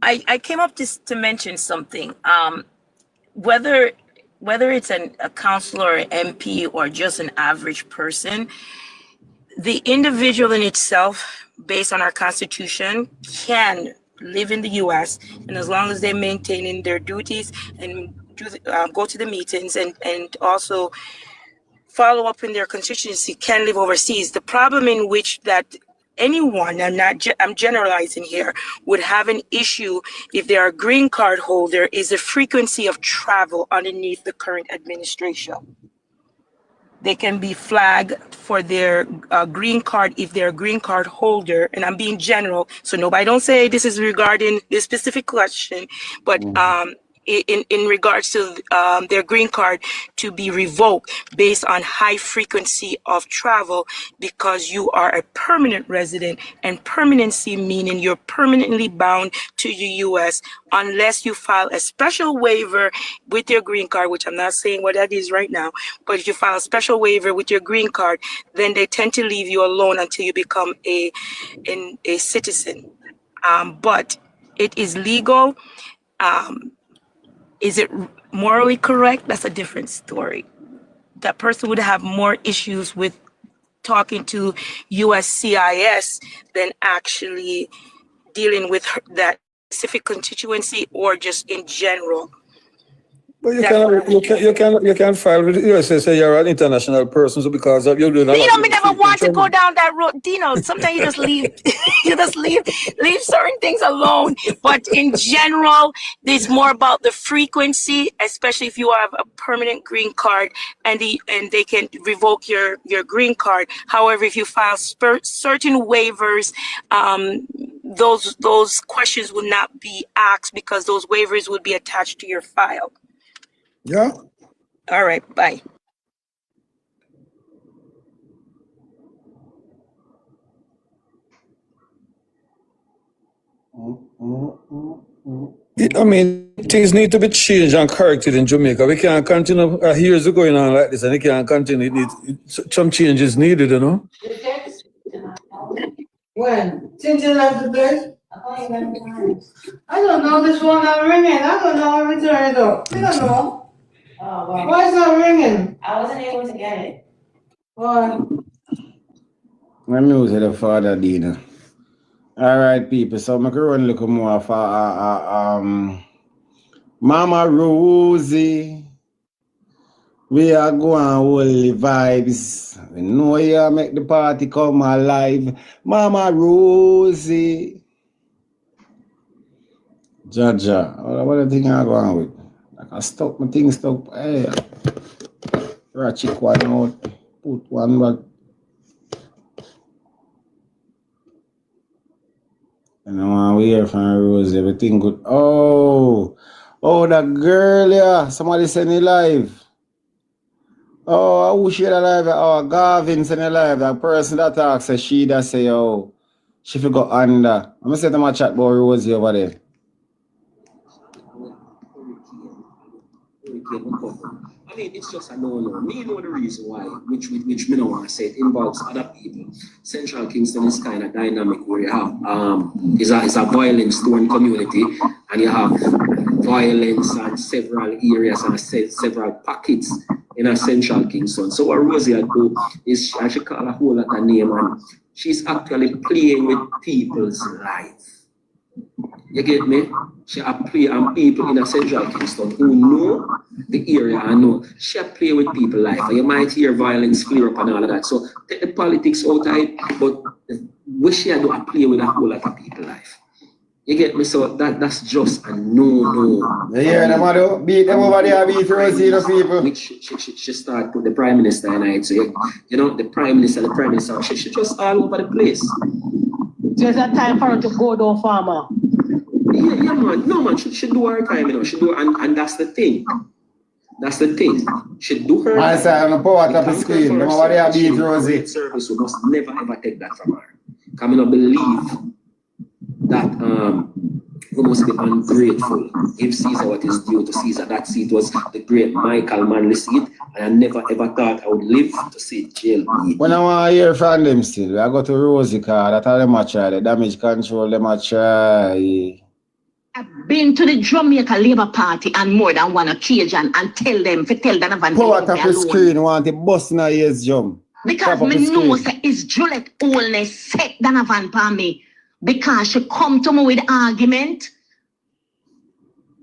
I came up just to mention something. Whether it's a councillor or MP or just an average person, the individual in itself, based on our Constitution, can live in the U.S. and as long as they're maintaining their duties and go to the meetings and also follow up in their constituency, can live overseas. The problem in which that anyone, I'm generalizing here, would have an issue if they are a green card holder is the frequency of travel underneath the current administration. They can be flagged for their green card if they're a green card holder, and I'm being general, so nobody don't say this is regarding this specific question, but in regards to their green card to be revoked based on high frequency of travel because you are a permanent resident, and permanency meaning you're permanently bound to the U.S. unless you file a special waiver with your green card, which I'm not saying what that is right now, but if you file a special waiver with your green card, then they tend to leave you alone until you become a citizen. But it is legal. Is it morally correct? That's a different story. That person would have more issues with talking to USCIS than actually dealing with that specific constituency or just in general. But you can file with the USS say you're an international person, so because of you doing that. Dino, me never want to go down that road. Dino, sometimes you just leave leave certain things alone. But in general, it's more about the frequency, especially if you have a permanent green card and they can revoke your green card. However, if you file certain waivers those questions would not be asked because those waivers would be attached to your file. Yeah. All right, bye. I mean, things need to be changed and corrected in Jamaica. We can't continue. Years are going on like this, and it can't continue. Some changes needed, you know. When? Since you left the place? I don't know. This one not ringing. I don't know. I returned it up. I don't know. Oh, well. Why is it not ringing? I wasn't able to get it. Why? Let me use the father, Dina. All right, people. So I'm going to look more for Mama Rosie. We are going hold the vibes. We know you make the party come alive. Mama Rosie. Jaja. What do you think I'm going with? I can stop my thing stuck. Hey. Ratchet one out. Put one back. And I want to hear from Rose. Everything good. Oh, that girl, yeah. Somebody send it live. Oh, who shared a live? Oh, Garvin send it live. That person that talks, she that say, oh, she forgot under. I'm going to say to my chat about Rosie over there. I mean, it's just a no-no. Me know the reason why, which me don't want to say. It involves other people. Central Kingston is kind of dynamic where you have is a violence-torn community, and you have violence and several areas and several pockets in a Central Kingston. So what Rosie had do is she call a whole lot of name, and she's actually playing with people's lives. You get me? She play on people in a Central Kingston who know the area and know. She play with people life. And you might hear violence flare up and all of that. So take the politics out of it, but what she do play with a whole lot of people life. You get me? So that's just a no. Yeah, the mother beat them over there, beat Rosie, the people. Which she started with the Prime Minister and I. So you know, the Prime Minister, she just all over the place. There's a time for her to go down, farmer. Yeah, man. No, man. She do her time, you know. She do, and that's the thing. That's the thing. She do her. I say, I'm going to pour out the screen. Them over there beat Rosie. Service, we must never ever take that from her. Because I don't believe that we must be ungrateful. Give Caesar what is due to Caesar. That seat was the great Michael Manley seat, and I never ever thought I would live to see jail. When I want to hear from them still, I go to Rosie car. That's how them a try. The damage control, them a try. I've been to the Jamaica Labour Party on more than one occasion and tell them Donovan. Pour out the screen, want to bust in a ears jump. Because me know say it's Juliet only set Donovan for me. Because she come to me with argument.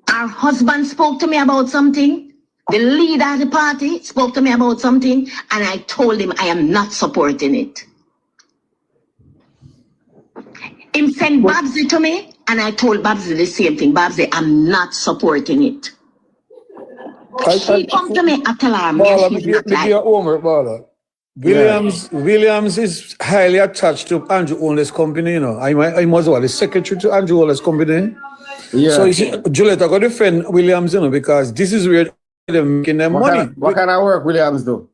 Her husband spoke to me about something. The leader of the party spoke to me about something. And I told him I am not supporting it. Him sent Babsy to me. And I told Babsy the same thing. Babsy, I'm not supporting it. She come to me, I tell her, Williams is highly attached to Andrew Owen's company, you know. I was the secretary to Andrew Owen's company. Yeah. So Juliet, I got to defend Williams, you know, because this is where they're making their money. What kind of work Williams do?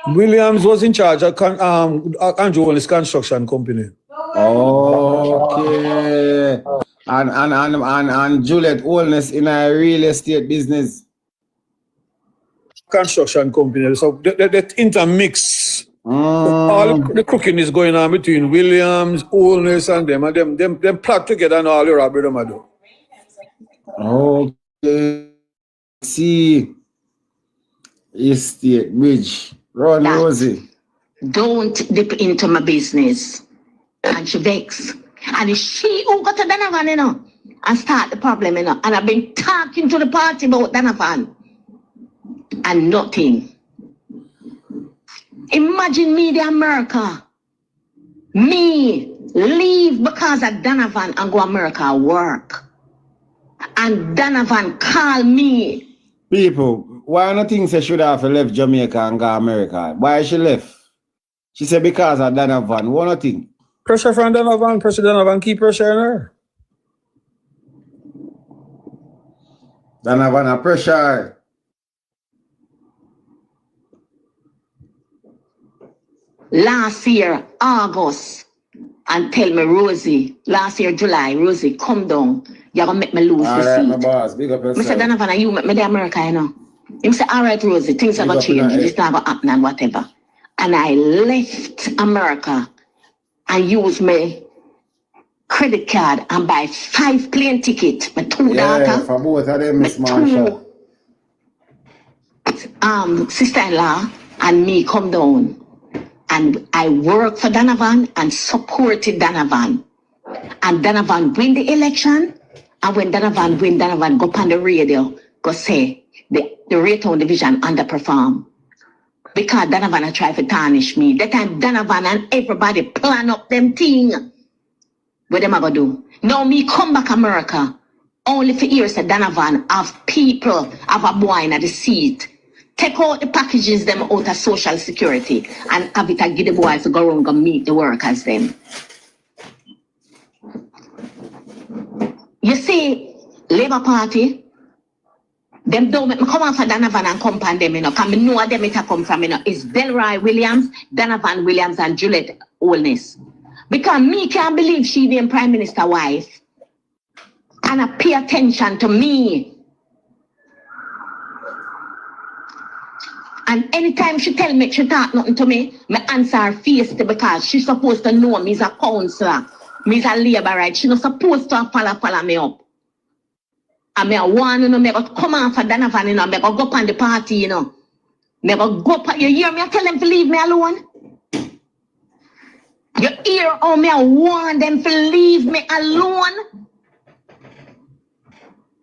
Williams was in charge of Andrew Owen's construction company. Okay. And Juliet Owen's in a real estate business. Construction company. So that intermix. All the cooking is going on between Williams, Owners, and them plot together and all the robbery them do. Okay. See. Estate Bridge. Run Rosie. Don't dip into my business. And she vex. And it's she who got to Donovan, you know, and start the problem, you know. And I've been talking to the party about Donovan. And nothing. Imagine me, the America. Me leave because of Donovan and go America work. And Donovan call me. People, why no think she should have left Jamaica and go America? Why she left? She said because of Donovan. What no think? Pressure from Donovan, keep pressure on her. Donovan, a pressure. Last year, August, and tell me, Rosie, last year, July, Rosie, come down. You're going to make me lose the seat. My boss, big up yourself. Mr. Donovan, you make me the America, you know. He said, all right, Rosie, things are going to change. This not going to happen and whatever. And I left America and used my credit card and buy 5 plane tickets. My 2 daughters. For both of them, Miss Marsha. Sister-in-law and me come down. And I worked for Donovan and supported Donovan. And Donovan win the election. And when Donovan win, Donovan go on the radio, go say the Raytown division underperform. Because Donovan try to tarnish me. That time Donovan and everybody plan up them thing. What them I gonna do? Now me come back America. Only for years that Donovan have people, have a boy in the seat. Take out the packages them out of Social Security and have it and give the boys to go around and meet the workers them. You see, Labour Party, them don't make me come on for Donovan and come on them, you know, because I know where them it come from, you know. It's Delroy Williams, Donovan Williams, and Juliet Holness. Because me can't believe she being Prime Minister wife and I pay attention to me. And anytime she tell me she talk nothing to me, I answer her face because she's supposed to know me as a counselor, me as a labourite. She's not supposed to follow me up. And I want, you know, I go come on for Donovan, you know, I go up on the party, you know. I go up, you hear me? I tell them to leave me alone. You hear how me I want them to leave me alone?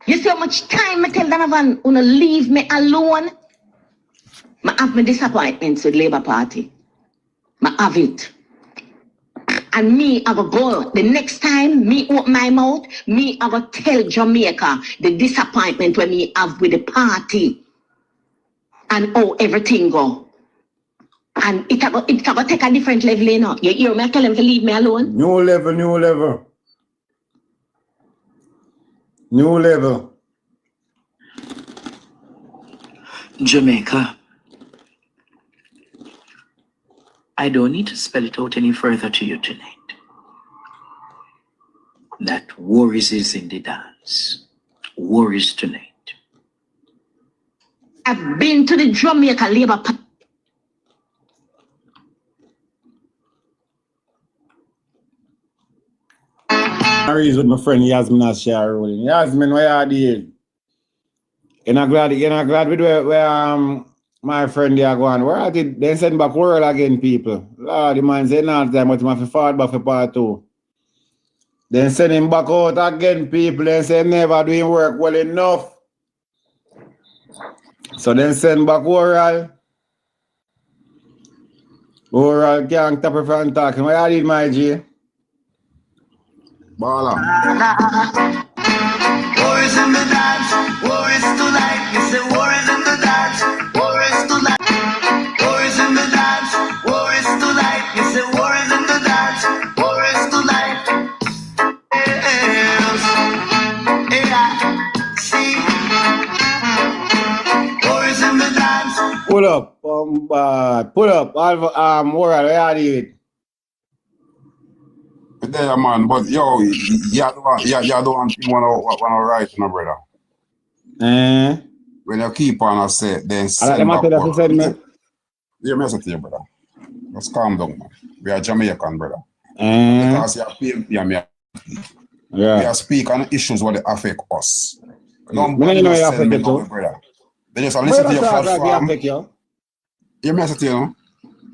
You see how much time I tell Donovan, you know, leave me alone? I have my disappointments with Labour Party. I have it. And me, I go the next time me open my mouth, me, I go tell Jamaica the disappointment when me have with the party. And how everything go. And it go take a different level, you know. You hear me? I tell them to leave me alone. New level. New level. Jamaica. I don't need to spell it out any further to you tonight. That worries is in the dance. Worries tonight. I've been to the Jamaica Labour Party. I with my friend Yasmin as share rolling. Yasmin, where you did? You're not glad with where my friend they are going. Where I did they send back world again, people. Lord, the man said not time, but he have to forward back for part 2. Then send him back out again, people. Then say never doing work well enough. So then send back oral. Oral can't tap from talking. Where you did, my G? Bala. War is in the dance, war is tonight. You say war is in the dance, war is tonight. War is in the dance, war is tonight. You say war is in the dance, war is tonight. Yes. Yeah. See. War is in the dance. Pull up, Oral, where you did? There, man, but yo, you don't want to write, no, brother. When you keep on, I say, then send back one. Yeah, me say to you, brother. Just calm down, man. We are Jamaican, brother. Because you are PNP and me. We are speak on issues that affect us. Don't send me no, brother. They just listen to your platform. You me say to you,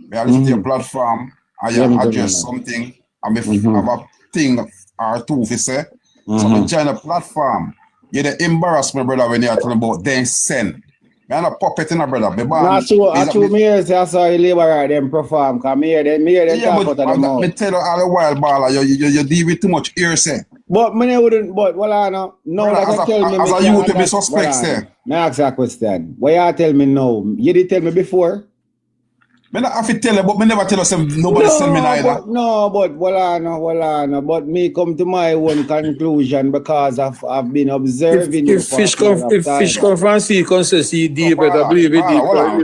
me listen to your platform and you address something. And if I have a thing or two to say, so I join a platform. You dey embarrass me, brother, when you are talking about then send. Me not puppet in a brother. Not true, me hear say I saw you labor them perform, because me hear them talk out of them mouth. Me tell you all the while, Bala, you deal with too much hearsay. But me wouldn't, but well, I know. No, brother, that tell me. As a youth to be suspect, say. Me ask a question. Why you tell me no? You did tell me before? I have to tell you, but I never tell us nobody sell me neither. But me come to my own conclusion because I've been observing if fish come from sea, you can say deep, better believe it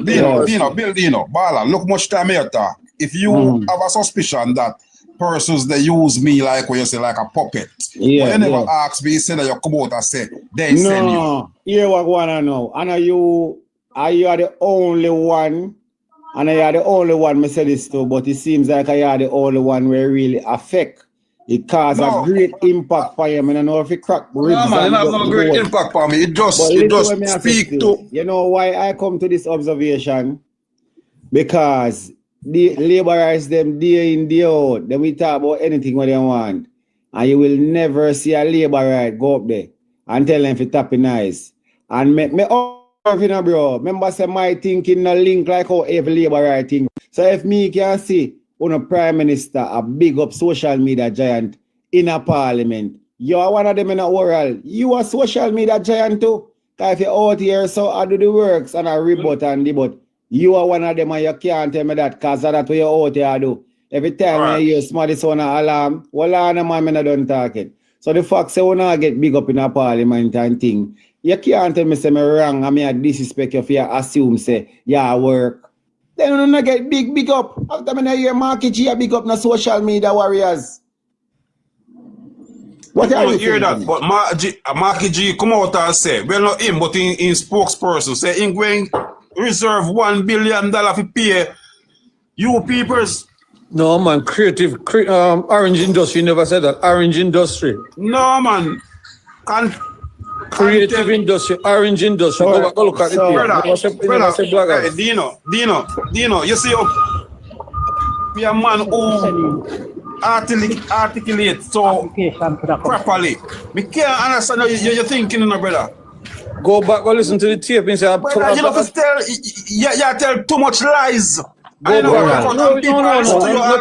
deep. Dino, Bala, look much time here talk. If you have a suspicion that persons they use me like when you say like a puppet, but you never ask me, you say that you come out and say they send you. No, here what I wanna know. And are you the only one? And I are the only one me say this to, but it seems like I are the only one where really affect. It cause a great impact for you. I don't know if it crack ribs. No, man, it have no great impact for me. It just speak to. You know why I come to this observation? Because the laborers them day in, day out, then we talk about anything what they want. And you will never see a laborer go up there and tell them to tap in eyes. And me bro, remember say my thinking no link like how every laborer think. So if me can see on a prime minister a big up social media giant in a parliament, you are one of them in a oral. You are social media giant too. Because if you're out here, so I do the works and I rebut and debut. You are one of them and you can't tell me that because that's what you're out here do. Every time I hear somebody sound an alarm, well, I'm not done talking. So the fact say when I get big up in a parliament and thing, you can't tell me say me wrong and me I disrespect you if you assume say, yeah, work. Then you don't get big up. After me I hear Marky G big up na social media warriors. What are you hear that? But Marky G come out and say, well not him, but in spokesperson, say him going reserve $1 billion for pay you peoples. No man, orange industry never said that. Orange industry. No man. Creative industry, orange industry. Go back, go look at it here. Hey, Dino, you see be a man who articulate so properly. Me can't understand you're thinking, brother. Go back, go listen to the tape and say, brother, you know, you tell too much lies. Go back. No,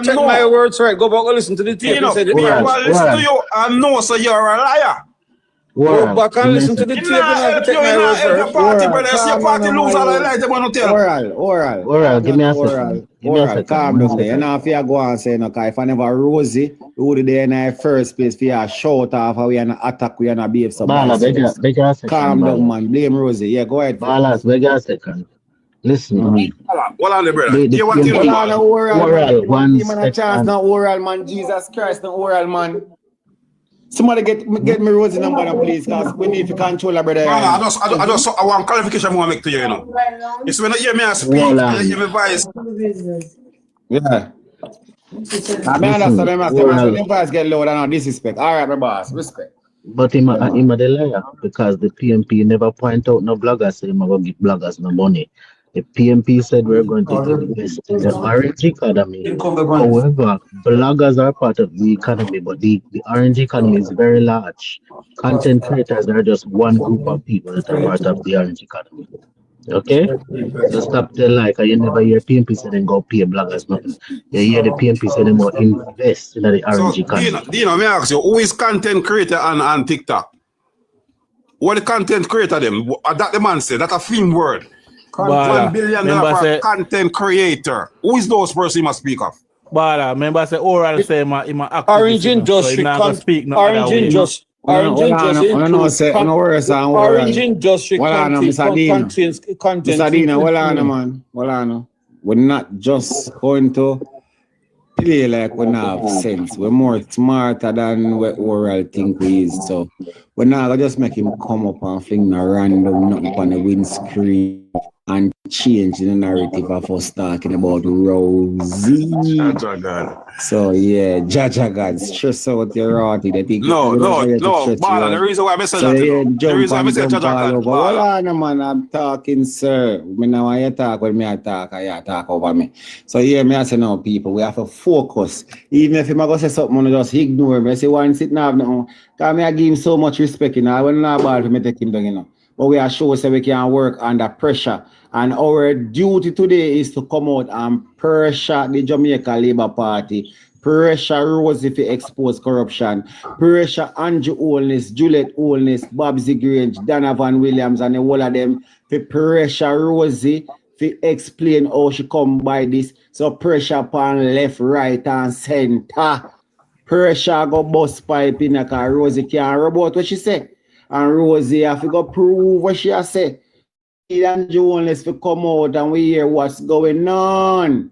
take my words right. Go back and listen to the tape. People listen to you and know so you're a liar. Go back and listen to the tape and take my words right. Party, brother. See your party lose all the lies they want to tell. Oral. Give me a second. Oral, calm down there. You know if you go and say, no, if I never Rosie, we would be in the first place for you shout off how we are not attack, we are not behave somebody. Calm down, man. Blame Rosie. Yeah, go ahead. Balas, wait a second. Listen, what on the brother? Oral, one chance, not oral, man. Jesus Christ, not oral, man. Somebody get me Rosie number now, please, because we need to control our brother. I want clarification I want to make to you, you know. You see, when you hear me speak, you hear me voice. Yeah. I understand the voice get lower than disrespect. All right, my boss, respect. But him a the liar because the PNP never point out no bloggers, so him go give bloggers no money. The PNP said we're going to invest in the orange economy. However, bloggers are part of the economy, but the orange economy is very large. Content creators are just one group of people that are part of the orange economy. Okay? So stop the like. You never hear PNP say then go pay bloggers nothing. You hear the PNP say they will invest in the orange economy. Dino, may I ask you, who is content creator on TikTok? What the content creator them? That the man said, that's a film word. $1 billion for content creator. Who is those persons you must speak of? But remember, say oral say him orange industry. Orange industry. Orange industry. Orange industry contains content. We're not just going to play like we not have sense. We're more smarter than what oral think we is. So we're not gonna just make him come up and fling a random nothing on the windscreen and change the narrative of us talking about Rosie. So yeah, Jaja God, stress out your rotty. No, Bala, the reason why I said that, the reason why I said Jaja God. Man, I'm talking, sir. Me now when you talk, when me I talk, you talk over me. So yeah, me I say no, people, we have to focus. Even if him go say something, I just ignore me. I say one sit now, no, because me I give him so much respect, you know. I wouldn't know about to me take him down, you know. But we are sure so we can work under pressure. And our duty today is to come out and pressure the Jamaica Labour Party, pressure Rosie to expose corruption, pressure Andrew Holness, Juliet Holness, Babsy Grange, Donovan Williams, and the whole of them to pressure Rosie to explain how she come by this. So pressure upon left, right, and center. Pressure go bust pipe in because Rosie can't robot what she say. And Rosie have to go prove what she has say. And journalists to come out and we hear what's going on.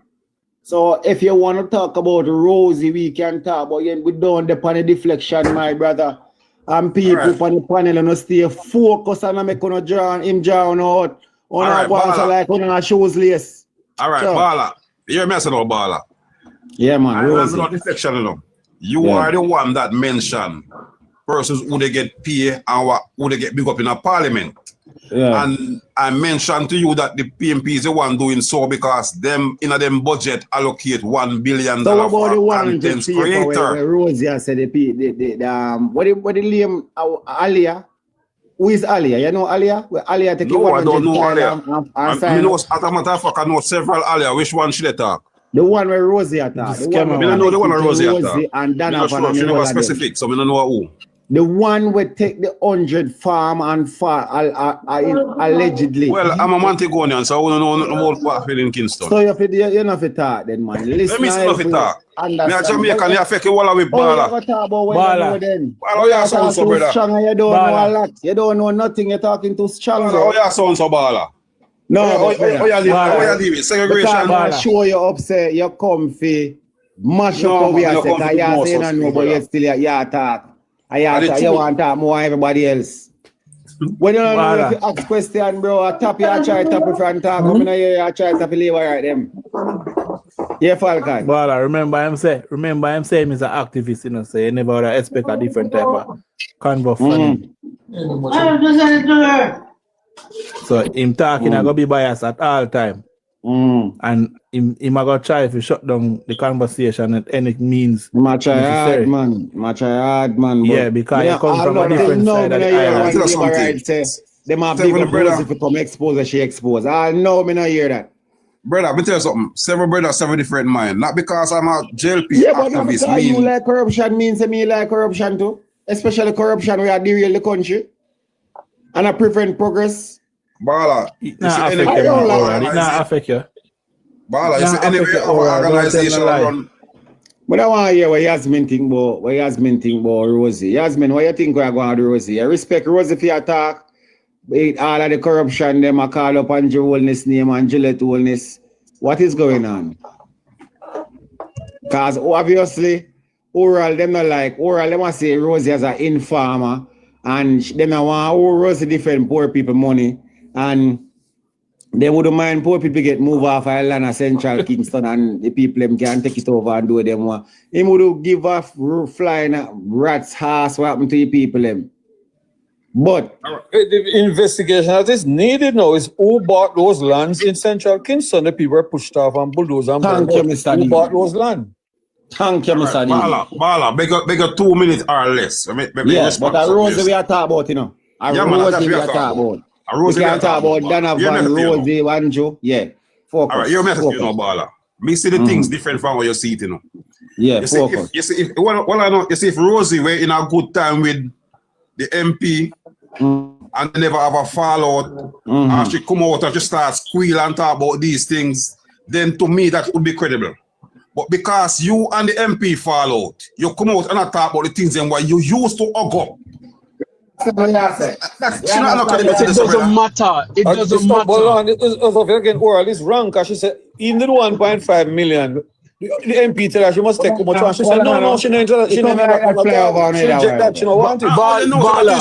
So if you want to talk about Rosie, we can talk, but we don't depend on the deflection, my brother. And people on the panel and stay focused and make him draw out. On our bounce like on our shoes lace. All right, So, Bala. You hear me say no, Bala? Yeah, man. I have no deflection, you know. You are the one that mentioned persons who they get paid and who they get big up in a parliament. Yeah. And I mentioned to you that the PNP is the one doing so because them in a them budget allocate $1 billion so about for the one content creator. where Rosie said what the name Alia? Who is Alia? You know Alia? Where Alia take No, I don't know Alia. I know, as a matter of fact, I know several Alia. Which one should they talk? The one where Rosie attack. I don't know the one where Rosie attack. And I'm not sure. She never specific, so I don't know who. The one where take the 100 farm and allegedly. Well, I'm a Montegonian, so I don't know nothing about what happened in Kingston. So you're not fit talk then, man. Listen, let me see if you talk. Me a Jamaican, you affect you all with Bala. Bala, you sound so, brother? You don't know a lot. You don't know nothing. You're talking too strong. How you sound so, Bala? No, how you leave it? Segregation. I show you upset. You're comfy. Mash up how we are saying. You're saying I know, but you still you talk. You want to talk more than everybody else. When you don't know if you ask question, bro, I tap you, I try to tap you front talk. I try to tap you leave right them. Yeah, Falcon. Bala, remember him saying he's an activist, you know, so you never expect a different type of convo from him. So him talking I gonna be biased at all time. And him I gonna try to shut down the conversation at any means. Try hard, man. Yeah, because you come from a different side of the island. Them have big brothers if you come expose and she expose. I know me not hear that. Brother, let me tell you something. Several brothers have a different mind. Not because I'm a JLP activist. But you like corruption means me like corruption too. Especially corruption where I derail the country. And I prevent progress. Bala, it not affect you. Bala, you see anyway our organization run. But I want to hear what Yasmin think about Rosie. Yasmin, what you think we're going to do, Rosie? I respect Rosie for your talk. But all of the corruption, them I call up Andrew Holness name and Gillette Holness. What is going on? Because obviously, Oral, them not like, Oral, them want to say Rosie as an informer. And them want Rosie defend poor people money. And they wouldn't mind poor people get moved off Island or Central Kingston and the people them can take it over and do them one. He would give off flying rat's ass what happened to the people them. But the investigation that is needed now is who bought those lands in Central Kingston. The people were pushed off and bulldozed and thank you, Mr. Who bought those land? Thank you, Mr. D. Bala, bigger 2 minutes or less. Yes, but a Rosie we are talking about, you know. Rosie we are talking about. We can talk about Donovan, Rosie, Wanjo. Yeah. Focus. All right, you're message, you know, Bala. Me see the things different from what you see it, you know. Yeah, you focus. If Rosie were in a good time with the MP and they never have a fallout, and she come out and just start squeal and talk about these things, then to me that would be credible. But because you and the MP fall out, you come out and talk about the things and what you used to hug up. It doesn't matter. It doesn't matter. Again, Oral is wrong because she said, in the 1.5 million, the MP tell her she must take how much. She said, no, she never. She reject that. She don't want it. Bala,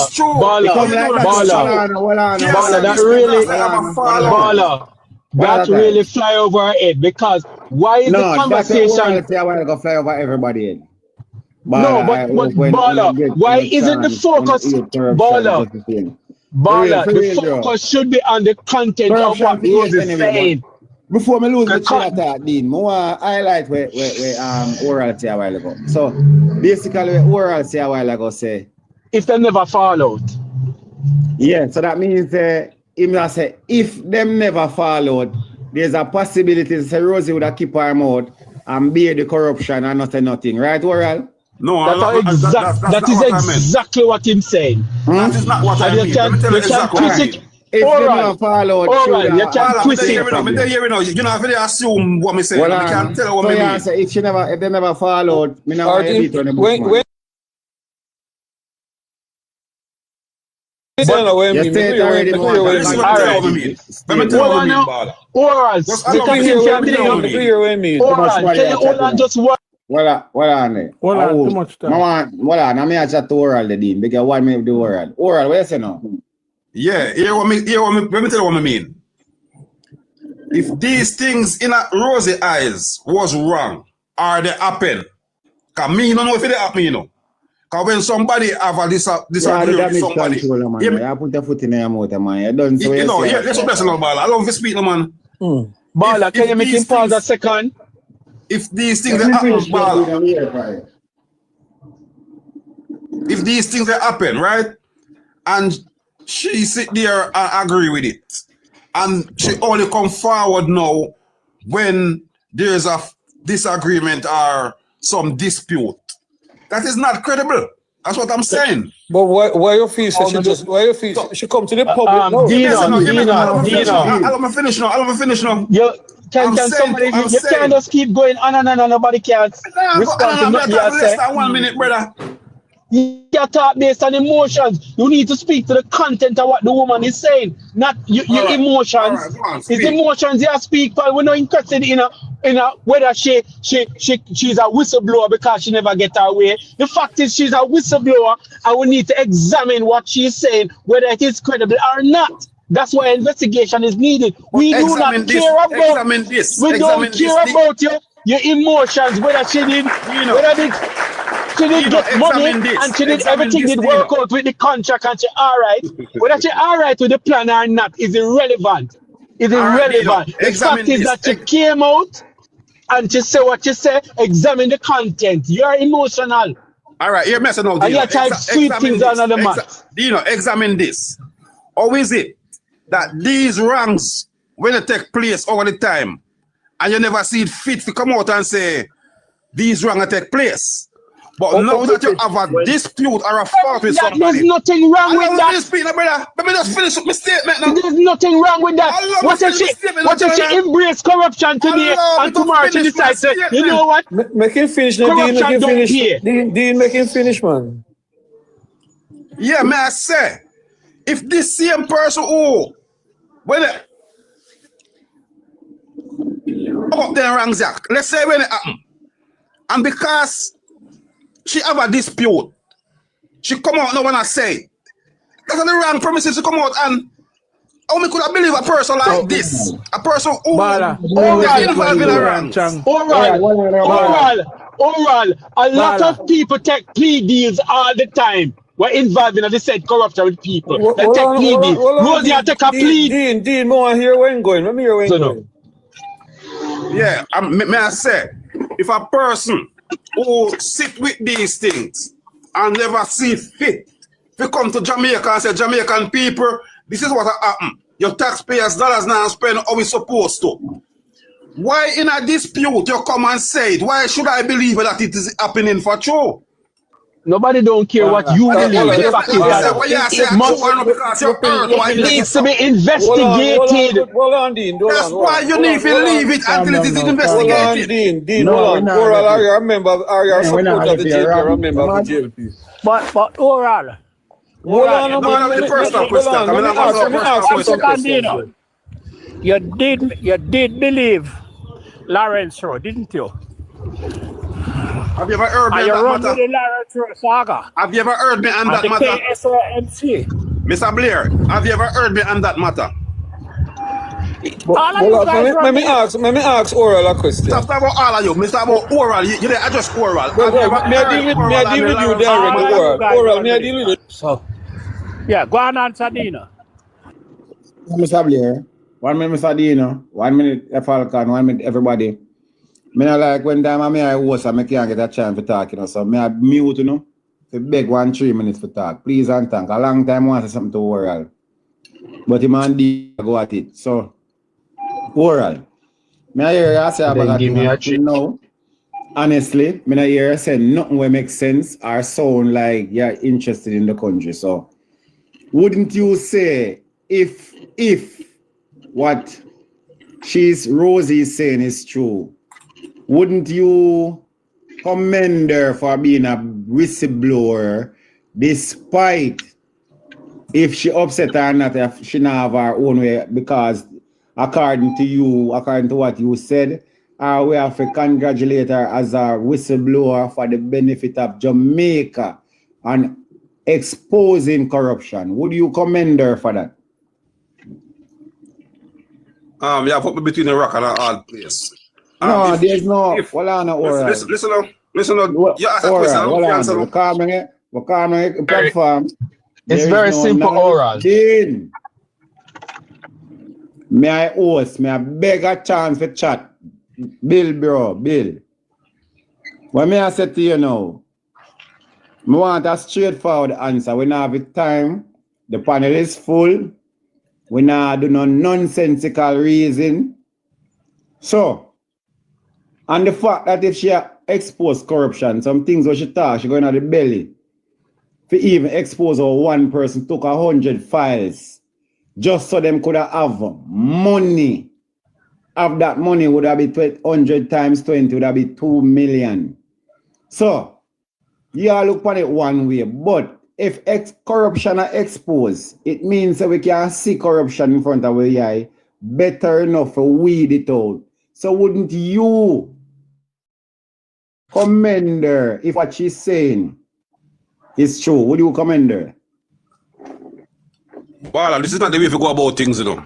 that really fly over her head because why is the conversation? That's fly over everybody head. Bala, but Bala, why isn't the focus, Bala, the focus should be on the content of what Rose is saying. Before me lose the chain of that, Dean, I want to highlight where Oral say a while ago. So, basically, what Oral say a while ago say, if they never fall out. Yeah, so that means say, if them never fall out, there's a possibility that Rosie would have keep her mouth and bear the corruption and not say nothing. Right, Oral? No, that is exactly what I'm saying. That is not what I mean. if you never follow, you can twist it. You know, if they assume what me say, Well, we can't tell what me mean. So if they never follow, me not want to beat on the bush, man. You say it already, man. Let me tell you what I mean, Bala. Oral, Just allow me hear what I mean. Oral, can you hold on just one? Hold on. Hold on, too much time. Hold on, I'm here chat to Oral the dean because one minute do Oral. Oral, what you say now? Yeah, let me tell you what I mean. If these things in a Rosie eyes was wrong, or they happen, because me don't know if they happen, you know. Because when somebody have a disagreement with somebody, you put your foot in your mouth, man. You don't say you know, let's bless you, Bala. I love to speak, man. Bala, can you make him pause a second? If these things that happen, Bala. If these things that happen, right? And she sit there and agree with it. And she only come forward now when there's a disagreement or some dispute. That is not credible. That's what I'm saying. But why you feel she come to the public? Let me finish now. Can somebody you can't just keep going on and nobody can respond to nothing you say. 1 minute, brother. You can't talk based on emotions. You need to speak to the content of what the woman is saying, not your emotions. It's emotions you speak for. We're not interested in a whether she's a whistleblower because she never get her way. The fact is she's a whistleblower and we need to examine what she's saying, whether it is credible or not. That's why investigation is needed. We do not care about We don't care about your emotions, whether she did she did get money and she did everything did work out with the contract and she alright. Whether she alright with the plan or not is irrelevant. It's irrelevant. The fact is that she came out and she said what she said, examine the content. You're emotional. Alright, you're messing up. And you type sweet things on the mat. Examine this. How is it that these wrongs, when they take place over the time, and you never see it fit to come out and say, these wrongs take place? But now that you have a dispute or a fault with somebody, there's nothing wrong with that. Let me just finish my statement now. There's nothing wrong with that. What if she embrace corruption today and tomorrow she decides, you know what? Make him finish. Corruption don't pay. Dean, make him finish, man. Yeah, may I say, if this same person when it up there wrongs, let's say when it happen, and because she have a dispute, she come out now when I say that's the wrong premises to come out and how me could I believe a person like this? A person who is involved in a wrong. Oral. A lot of people take plea deals all the time. We're involved in the said corruption with people. They take plea deals. Rosie, I take a plea. Dean, more hear when going. Let me hear when going. Yeah, may I say, if a person who sit with these things and never see fit to come to Jamaica and say, Jamaican people, this is what happened. Your taxpayers' dollars now spend how we supposed to. Why in a dispute you come and say it? Why should I believe that it is happening for true? Nobody don't care what you believe. The fact is that it needs to be investigated. Hold on, Dean. That's why you need to leave it until it is investigated. Dean, hold on. Oral, are you a member of the JP? Are a member of the JP? But Oral. Hold on. You did believe Lawrence Rowe, didn't you? Have you ever heard me on that matter? The Lawrence Rowe saga. Have you ever heard me on that matter? KSOMC. Mr. Blair, have you ever heard me on that matter? Let me ask Oral a question. Stop talking about all of you. Mr. About Oral, you didn't address Oral. May I deal with you directly, Oral? Oral, may I deal with you? So, yeah, go on answer, Dino. Mr. Blair, 1 minute, Mr. Dino, 1 minute, Falcon, 1 minute, everybody. Me not like when time I host and I can't get a chance to talk, you know, so I mute, you know, to beg 3 minutes for talk. Please and thank. A long time I want to say something to Oral. But the man did go at it. So, Oral, I hear you say about that now. Honestly, I hear you say nothing will make sense or sound like you're interested in the country. So, wouldn't you say if what Rosie is saying is true, wouldn't you commend her for being a whistleblower despite if she upset or not, if she not have her own way, because according to you, according to what you said, we have to congratulate her as a whistleblower for the benefit of Jamaica and exposing corruption. Would you commend her for that? Yeah, put me between a rock and a hard place. No, there's no. Listen up. You ask a question. We're coming platform. It's very simple, oral. May I host? May I beg a chance for chat? Bill, bro, Bill. What may I say to you now? I want a straightforward answer. We don't have the time. The panel is full. We not do no nonsensical reason. So, and the fact that if she expose corruption, some things where she talk, she going out the belly. If even expose how one person took 100 files, just so them could have money. Of that money would have been 100 times 20 would have been 2 million. So, you all look at it one way, but if corruption are exposed, it means that we can see corruption in front of our eye better enough to weed it out. So wouldn't you commend her if what she's saying is true? Would you commend her? Well, this is not the way to go about things, you know.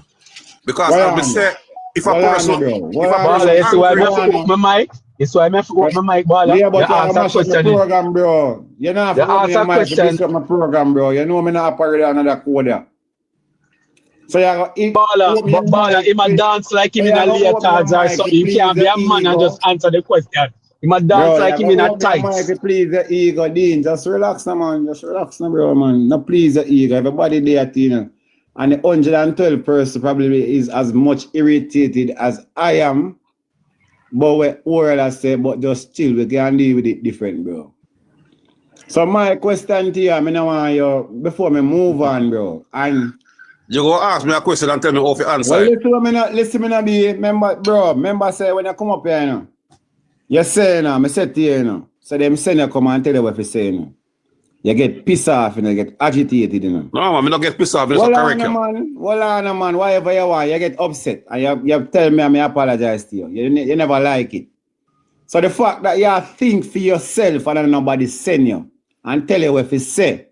Because I would say, if a person... It's why I forgot my mic. It's why I forgot my mic, Bala. Yeah, but you ask a question. Program, bro. You know, ask a question. My program, bro. You know, me not operate another code. So you Bala, he might dance like him in a leotards or something. He can't be a man and just answer the question. He might dance like him in a tights. Please the ego, Dean. Just relax, man. Just relax, bro, man. No, please the ego. Everybody there, Tina. And the 112 person probably is as much irritated as I am. But we oral I say, but just still we can deal with it different, bro. So my question to you, I mean, I want you before me move on, bro. And you go ask me a question and tell me how to answer. Well, listen, remember say when you come up here, you know, you say, you know, I said to you, you know, so them send you come and tell you what you say, you know. You get pissed off and you get agitated, you know. No, man, I don't get pissed off. Well, on, man, whatever you want, you get upset. And you tell me I apologize to you. You never like it. So the fact that you think for yourself and nobody send you and tell you what you say,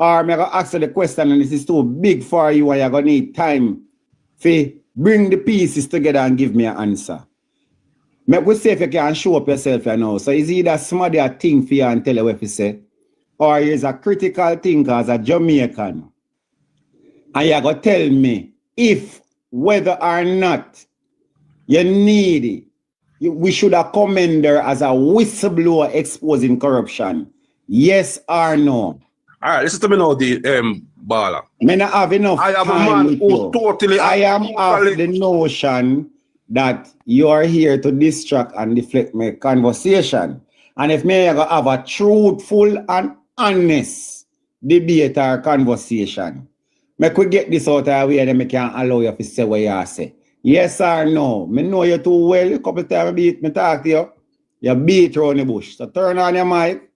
or I'm going to ask you the question and this is too big for you and you're going to need time to bring the pieces together and give me an answer. Make we say if you can show up yourself, you know. So it's either somebody a thing for you and tell you what you say, or is a critical thinker as a Jamaican. And you're going to tell me if whether or not you need it, we should have commend her as a whistleblower exposing corruption. Yes or no? All right, listen to me now, the Bala. I not have enough I am a man who totally... I am of the notion that you are here to distract and deflect my conversation. And if me have a truthful and honest debate or conversation, me could get this out of the way and then me can allow you to say what you say. Yes or no? Me know you too well. A couple of times me talk to you. You beat around the bush. So turn on your mic.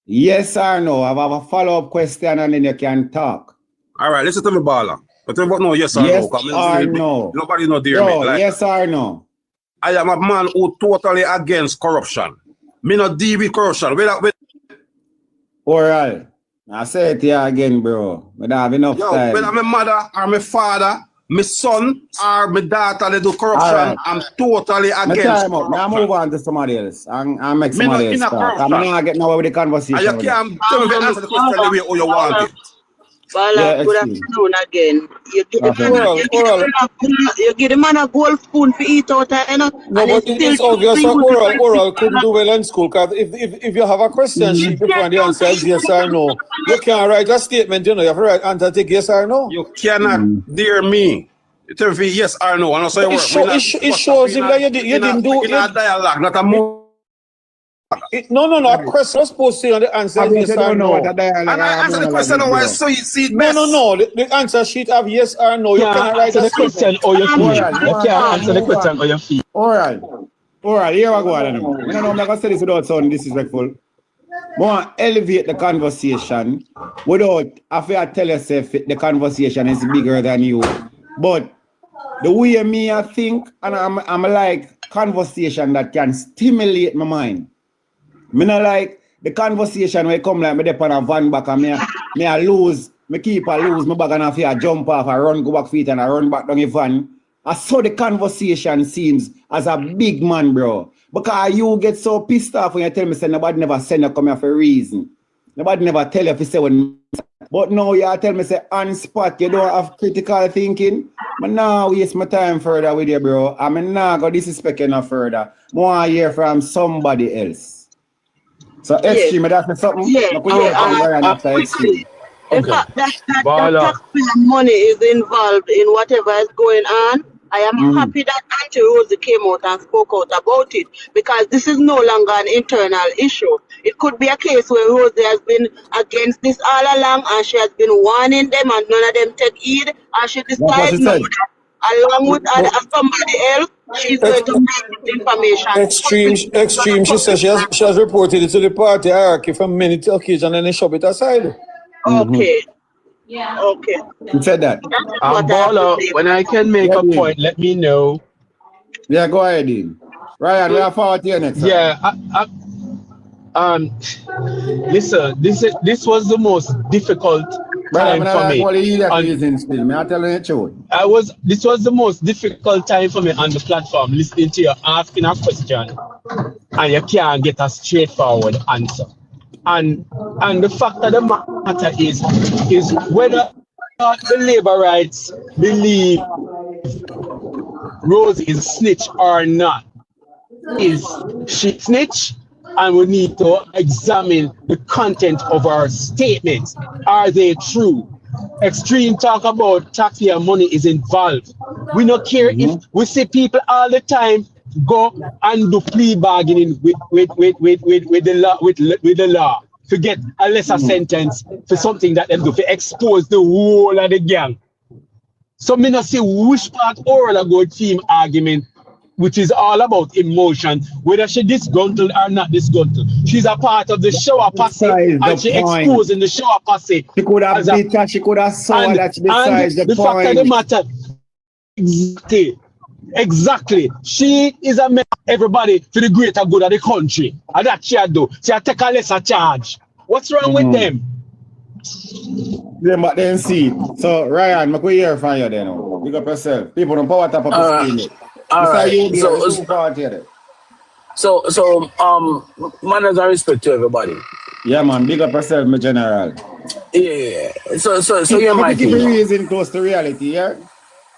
Yes or no? I have a follow-up question and then you can talk. All right, listen to me, Bala. But tell me about no yes or yes no. Or no. Nobody know dear me. Like, yes or no? I am a man who totally against corruption. Me not deal with corruption. Oral. I say it here again, bro. We don't have enough time. Whether my mother or my father, my son or my daughter, they do corruption. Right. I'm totally against corruption. Now move on to somebody else. And make somebody else talk. I'm not getting nowhere with the conversation. You can't tell me to answer the question the way you want it. Bala, good afternoon again. You give the man a gold spoon to eat out, you know. No, but it's obvious that oral couldn't do well in school, because if you have a question sheet before the answer is yes or no, you can't write a statement, you know, you have to write answer take yes or no. You cannot dare me. You tell me yes or no, and also it shows him that you didn't do it. In a dialogue, not a more. No. A question was supposed to say on the answer is yes or no. And I answer the question now, why so you see it best? No. The answer sheet have yes or no. You cannot write answer the question or you feel. You can't answer the question or you feel. All right, here I go. I don't know. I'm not going to say this without sounding disrespectful. I want to elevate the conversation without, I tell yourself the conversation is bigger than you. But the way me I think, and I'm like conversation that can stimulate my mind. Me not like the conversation where come like me dep on a van back and me I lose, me keep I lose, my bag and I feel I jump off, I run go back feet and I run back down the van. I saw the conversation seems as a big man, bro. Because you get so pissed off when you tell me say nobody never send you come here for a reason. Nobody never tell you if you say when. But now you tell me say on spot you don't have critical thinking. But now waste my time further with you, bro. I'm not going to disrespect you no further. I want to hear from somebody else. So extreme, that's something. In fact, that taxpayer money is involved in whatever is going on. I am happy that Auntie Rosie came out and spoke out about it because this is no longer an internal issue. It could be a case where Rosie has been against this all along and she has been warning them and none of them take heed and she decides now that along with somebody else, she's going to bring this information. Extreme. She says she has reported it to the party hierarchy from many occasions and then they shove it aside. Okay. Yeah. Okay. Who said that? Baller, when I can make a point, let me know. Yeah, go ahead, Dean. Ryan, we are forward here next time. Yeah, listen, this was the most difficult time for me. This was the most difficult time for me on the platform, listening to you asking a question and you can't get a straightforward answer. And the fact of the matter is whether the labor rights believe Rosie is snitch or not. Is she snitch? And we need to examine the content of our statements. Are they true? Extreme talk about taxpayer money is involved. We don't care if we see people all the time go and do plea bargaining with the law to get a lesser sentence for something that them do to expose the whole of the gang. So me not see which part oral go team argument, which is all about emotion, whether she disgruntled or not disgruntled. She's a part of the shower posse and she exposing the shower posse. She could have beat her, she could have saw that she decides the point. Fact of the matter, exactly. She is a member of everybody for the greater good of the country. And that she do. She take a lesser charge. What's wrong with them? Yeah, but then see. So Ryan, I could hear from you then. Big up yourself. People don't power tap up the screen. Alright, so manners and respect to everybody. Yeah, man, big up yourself, my general. Yeah. So you're my thing. Reason close to reality, yeah.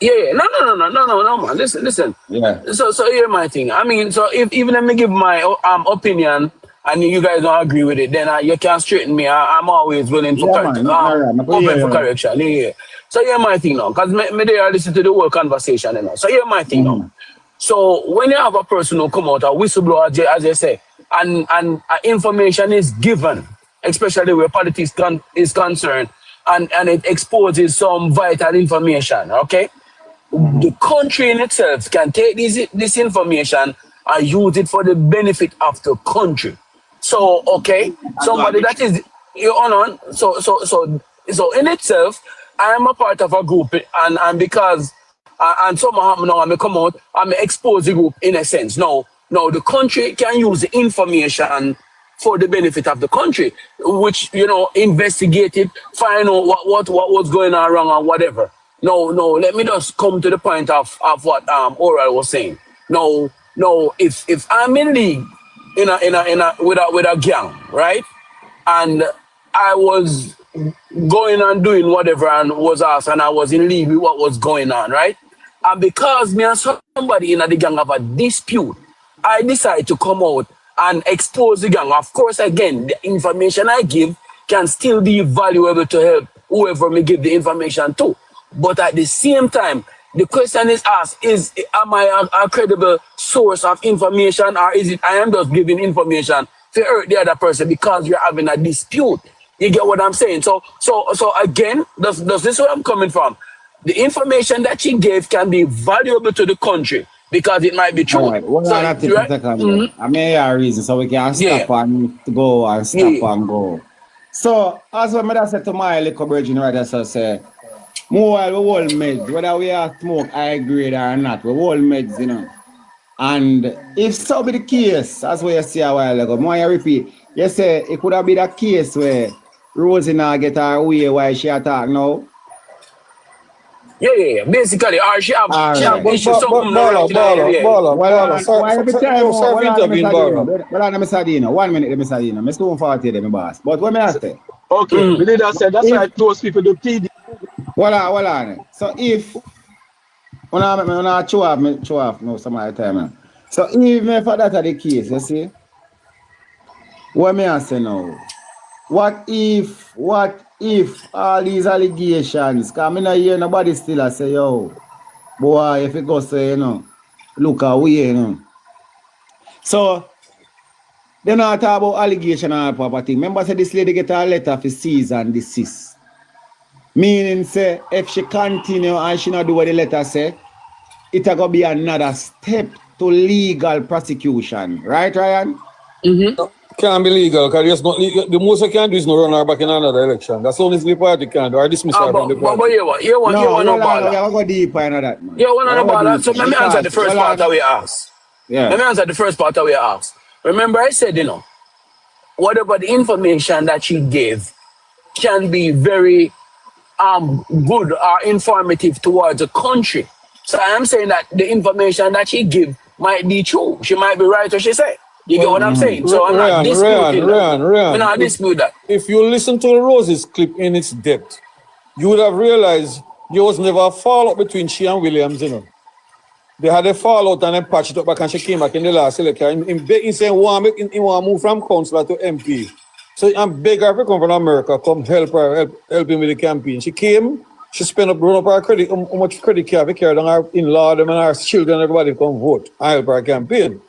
Yeah. No, man. Listen. Yeah. So you're my thing. I mean, so if even if I give my opinion and you guys don't agree with it, then you can't straighten me. I'm always willing for open for correction. Yeah. So you're my thing now, because me there listen to the whole conversation, you know. So you're my thing now. So when you have a person who come out, a whistleblower, as you say, and information is given, especially where politics is concerned, and it exposes some vital information, okay? The country in itself can take this information and use it for the benefit of the country. So, okay, somebody that is, so in itself, I am a part of a group, and because and somehow now I come out, I expose the group in a sense. No, the country can use the information for the benefit of the country, which investigate it, find out what was going on wrong and whatever. No, let me just come to the point of what Oral was saying. No, if I'm in league with a gang, right, and I was going and doing whatever and was asked and I was in league with what was going on, right? And because me and somebody in the gang have a dispute, I decide to come out and expose the gang. Of course, again, the information I give can still be valuable to help whoever me give the information to. But at the same time, the question is asked, am I a credible source of information, or is it I am just giving information to hurt the other person because you're having a dispute. You get what I'm saying? So again, does this where I'm coming from? The information that she gave can be valuable to the country because it might be true. All right, well, So, I take a second. I may have a reason so we can stop and go and stop and go. So, as what I said to my little virgin right there, so say, more we all meds, whether we are smoke high grade or not, we all meds, you know. And if so be the case, as what you see a while ago, more I repeat, you say it could have been a case where Rosie now get her way while she attack now. Yeah. Basically, or she have issues, something Baller. Why every time, Mr. Dino, 1 minute, Mr. Dino. I'm still 40 there, my boss. But what may I say? Okay, we need to say that's why those people do PD. Hold on. So if when I chew off no some other time. So even if that are the case, you see, what may I say now? What if all these allegations, because I don't hear nobody still say, yo, boy, if it goes say, you know, look away, you know. So, they not talk about allegation and property. Remember, say this lady get a letter for cease and desist. Meaning, say, if she continue and she not do what the letter say, it's going to be another step to legal prosecution. Right, Ryan? Can't be legal because there's not the most I can do is not run her back in another election. That's the only the party can do or dismiss her from the party. But you want no bother. We have to go deeper into that, man. You want no bother. So let me answer the first part that we asked. Yeah. Let me answer the first part that we asked. Remember I said, you know, whatever the information that she gave can be very good or informative towards the country. So I am saying that the information that she give might be true. She might be right what she said. You get what I'm saying? So I'm not disputing that. I'm not disputing that. If you listen to Rosie's clip in its depth, you would have realized there was never a fallout between she and Williams, you know. They had a fallout and then patched it up back and she came back in the last election. He said he want to move from councillor to MP. So I'm beg her to come from America, come help him with the campaign. She came, she spent run up her credit, how much credit she carried on her in-law, them and her children, everybody come vote and help her campaign.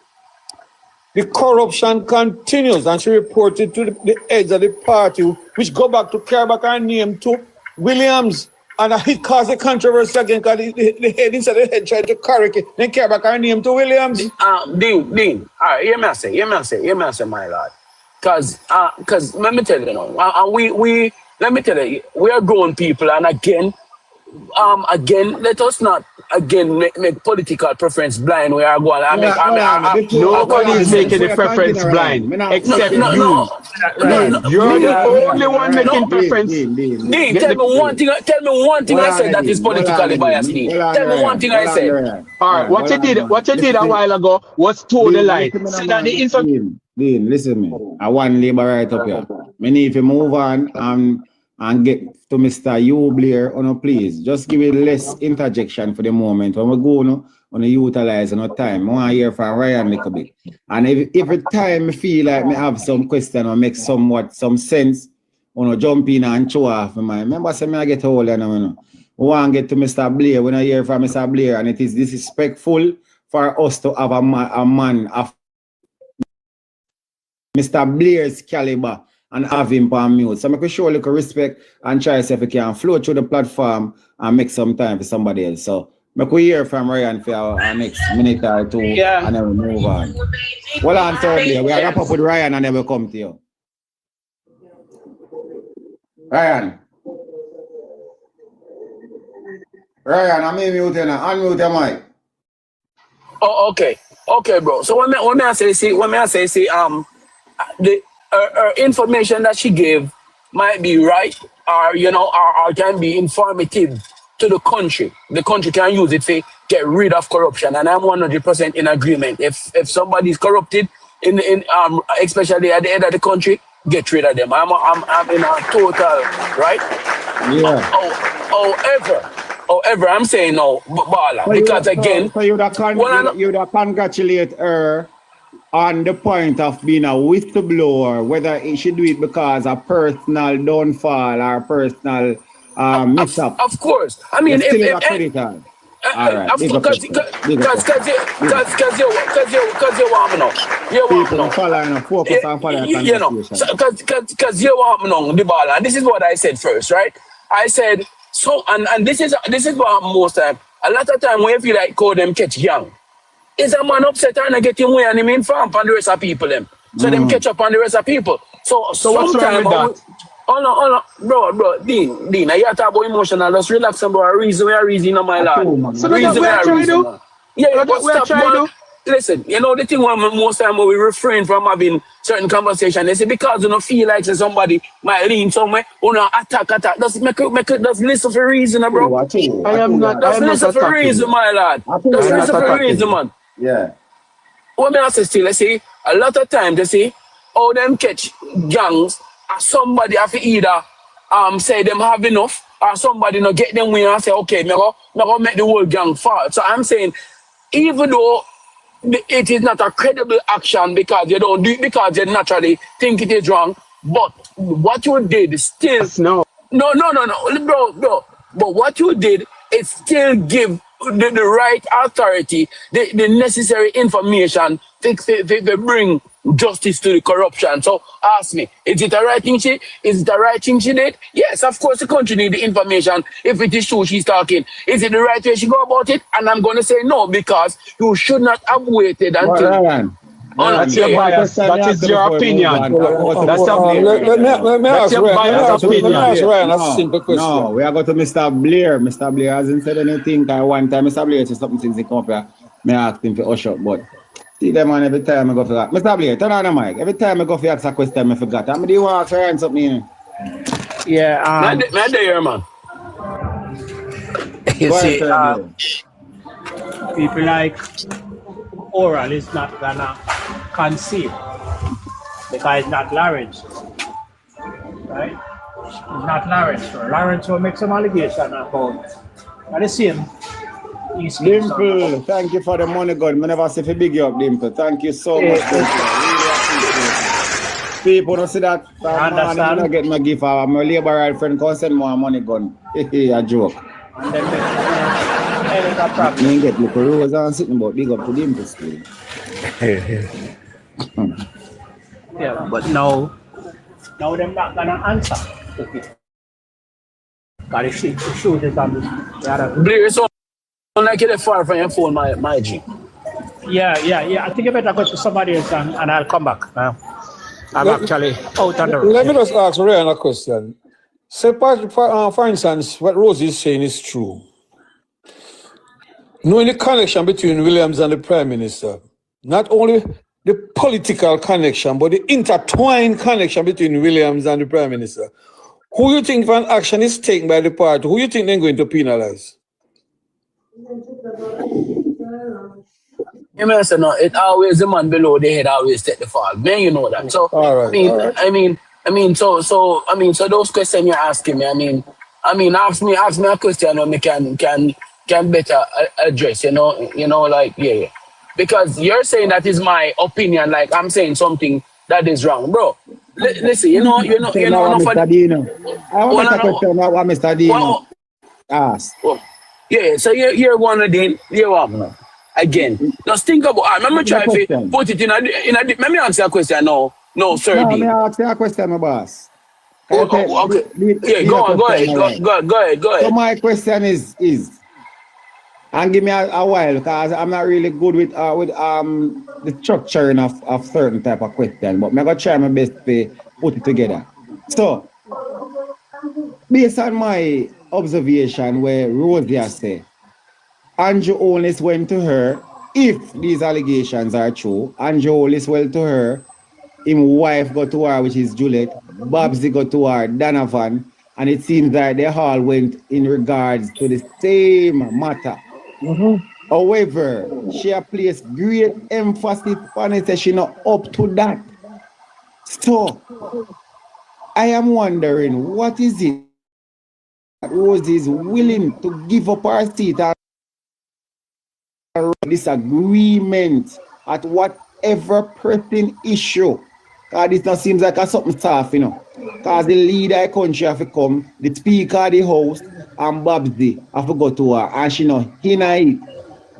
The corruption continues, and she reported to the heads of the party, which go back to carry back her name to Williams. And it caused a controversy again because the head inside the head tried to correct it, then carry back her name to Williams. Dean, all right, hear me say, my lord. Because let me tell you now, let me tell you, we are grown people, and again, let us not make political preference blind. We are going. Nobody is making the preference blind, except you. You're the only one making preference. Dean, tell me one thing. I said that is politically biased. Dean, tell me one thing I said. All right, what you did a while ago was toe the line. So that the information. Dean, listen to me. I want labor right up here. Me need to move on and get to Mr. U. Blair, please. Just give it less interjection for the moment. When we go, on utilize our time. I want to hear from Ryan a little bit. And every time I feel like I have some question or make some sense, jump in and show off my mind. Remember, I get hold of them. We want to get to Mr. Blair. When I hear from Mr. Blair, and it is disrespectful for us to have a man of Mr. Blair's caliber and have him on mute. So I can show a little respect and try to see if we can flow through the platform and make some time for somebody else. So I could hear from Ryan for our next minute or two, and then we move on. Well, on thirdly, we wrap up with Ryan and then we'll come to you. Ryan, I'm mute now. Unmute your mic. Oh, okay, bro. So when I say, the information that she gave might be right, or or can be informative to the country. The country can use it to get rid of corruption, and I'm 100% in agreement. If somebody is corrupted, especially at the end of the country, get rid of them. I'm in a total right. Yeah. However, I'm saying no, Bala, because again, so you'd congratulate her on the point of being a whistleblower, whether she do it because of personal downfall or personal mishap. Of course. I mean, All right. Because you want me now. You want me now. Focus on following You know, because you want me now, the ball. And this is what I said first, right? I said, so, and this is what most time, a lot of time when you feel like call them catch young, is a man upset and I get him way and him informed on the rest of people them. So them catch up on the rest of people. So what's wrong with that? Hold on, bro, Dean, now you talk about emotional, just relax about a reason in my lad. So that's what we are trying to do? Yeah, but stop, listen, you know the thing when most time when we refrain from having certain conversation, they say because you don't feel like somebody might lean somewhere, you know, attack. Just make it just listen for a reason, bro. I am not listen for a reason, my lad. Just listen for a reason, man. Yeah. What I say still, I say, a lot of times they say, oh, them catch gangs, or somebody have to either say them have enough, or somebody not get them win and say, okay, me go make the whole gang fall. So I'm saying, even though it is not a credible action because you don't do it because you naturally think it is wrong, but what you did still no, bro. But what you did is still give the right authority the necessary information to bring justice to the corruption. So ask me, is it the right thing she did? Yes, of course the country need the information if it is true she's talking. Is it the right way she go about it? And I'm going to say no, because you should not have waited until... That's your bias. That is your opinion. That's Let me ask Ryan a simple question. No, we are going to Mr. Blair. Mr. Blair hasn't said anything. One time Mr. Blair said something since he come up here. I asked him for usher, but see them man every time I go for that. Mr. Blair, turn on the mic. Every time I go for ask a question, I forgot. I'm the one ask Ryan something. Yeah, man, there, man. You see, people like oral is not gonna concede because it's not Lawrence, right? It's not Lawrence. Lawrence will make some allegation about the same. Dimple, thank you for the money, God. I never see if you big you up, Dimple. Thank you so much. People don't see that. I'm not get my gift. My labor friend can send more money, gun. A joke. And then me get look Rose and sitting about big up to Dimple still. Yeah, but now they're not gonna answer. Got to shoot it on the other. Blair, so like you're far from your phone, my G. Yeah. I think you better go to somebody else and I'll come back. I'm actually out on the road. Let me just ask Ryan a question. Say, for instance, what Rosie is saying is true. Knowing the connection between Williams and the Prime Minister, not only the political connection, but the intertwined connection between Williams and the Prime Minister, who you think when action is taken by the party, who you think they're going to penalize? You may say no, it always the man below the head always take the fall. Man, you know that. So I mean, so those questions you're asking me, ask me a question and me can better address, you know, like yeah. Because you're saying that is my opinion, like I'm saying something that is wrong, bro. Listen, you know. Mr. Dino. I want to question what Mr. Dino asked. Yeah, so you're one of them. You're one. Again, just think about. I'm not trying to put it in a. Let me answer a question. No, sir. No, me ask you a question, my boss. Okay. Yeah, go ahead. So my question is, and give me a while because I'm not really good with the structuring of certain type of question, but I'm gonna try my best to put it together. So, based on my observation, where Rosie has said, Andrew Holness went to her, if these allegations are true, Andrew Holness went to her, his wife got to her, which is Juliet, Babsy got to her, Donovan, and it seems that they all went in regards to the same matter. However, she has placed great emphasis on it that she's not up to that. So, I am wondering, what is it that Rosie is willing to give up her seat and disagreement at whatever pressing issue? Because it not seems like a something soft, you know. Because the leader of the country have to come, the speaker of the house, and Babsy have to go to her, and she know, he it.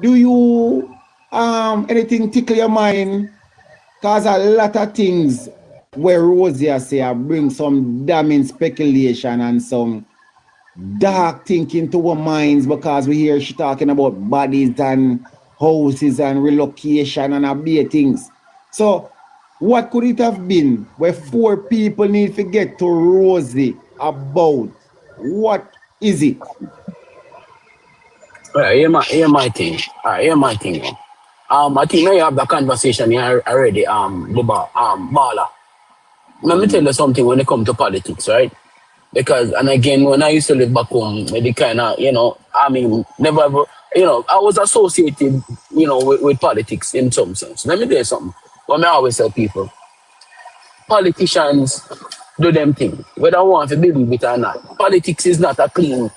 Do you anything tickle your mind? Because a lot of things where Rosie say bring some damning speculation and some dark thinking to our minds, because we hear she talking about bodies and houses and relocation and a bit things. So what could it have been where 4 people need to get to Rosie about? What is it? Hear my thing. Hear my thing. I think now you have the conversation here already, Bala. Let me tell you something when it comes to politics, right? Because, and again, when I used to live back home, maybe kind of, never ever, I was associated, with politics in some sense. Let me tell you something. What I always tell people, politicians do them thing, whether I want to believe it or not. Politics is not a clean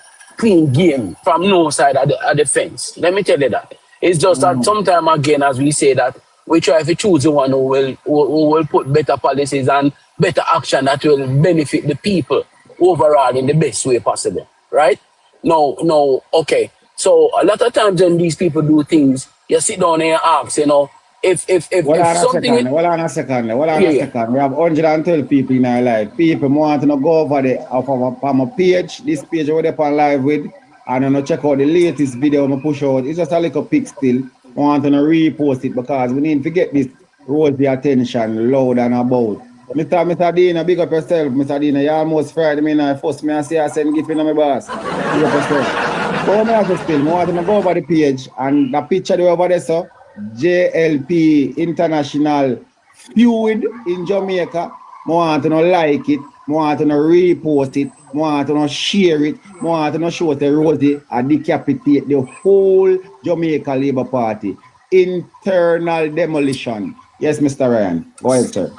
game from no side of the fence. Let me tell you that. It's just that sometime again, as we say that, we try to choose the one who will put better policies and better action that will benefit the people overall in the best way possible, right? No, okay. So a lot of times when these people do things, you sit down and ask, if something... Hold on a second. We have 112 people in our life. People want to go over there from a page, this page over there on live with, and check out the latest video I push out. It's just a little pic still. I want to repost it because we need to get this Rosie attention loud and about. Mr. Dina, big up yourself, Mr. Dina. You almost frightened me now. First, I say I send gift in my boss. Big up yourself. But I want to go over the page and the picture over there, so JLP International Feud in Jamaica. I want to like it. I want to repost it. I want to share it. I want to show the Rosie and decapitate the whole Jamaica Labour Party. Internal demolition. Yes, Mr. Ryan. Go ahead, sir.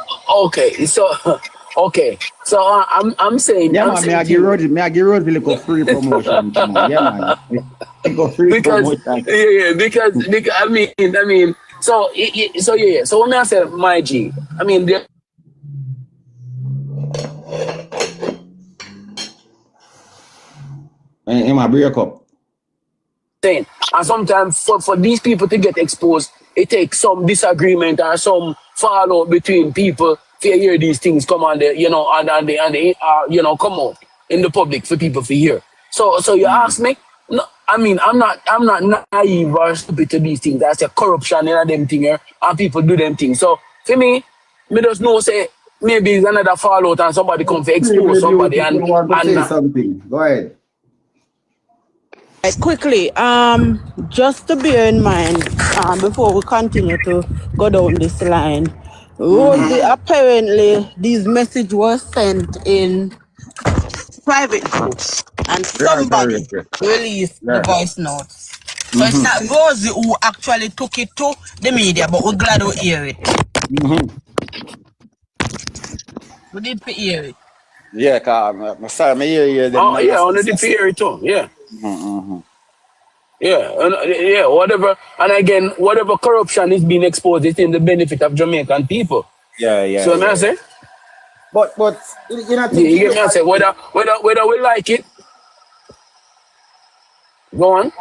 Okay, so I'm saying. Yeah, man, I give Rosie a little free promotion. Yeah, man. Because I mean, so when I say my G, I mean in my break up. And sometimes for these people to get exposed, it takes some disagreement or some fallout between people to hear these things come on the, come out in the public for people to hear. So you ask me, no, I mean, I'm not naive or stupid to these things. That's a corruption in them thing here, and people do them things. So for me just know say maybe it's another fallout and somebody come to expose somebody and say something. Go ahead. Quickly, just to bear in mind, before we continue to go down this line, Rosie, apparently this message was sent in private group and somebody released the voice notes. So it's not Rosie who actually took it to the media, but we're glad we hear it. We did hear it. Yeah, I'm sorry, I hear you. Oh, yeah, on the hear it too, yeah. Yeah, whatever. And again, whatever corruption is being exposed, it's in the benefit of Jamaican people. Yeah. So I say, but you know, you get me? I say whether we like it. Go on.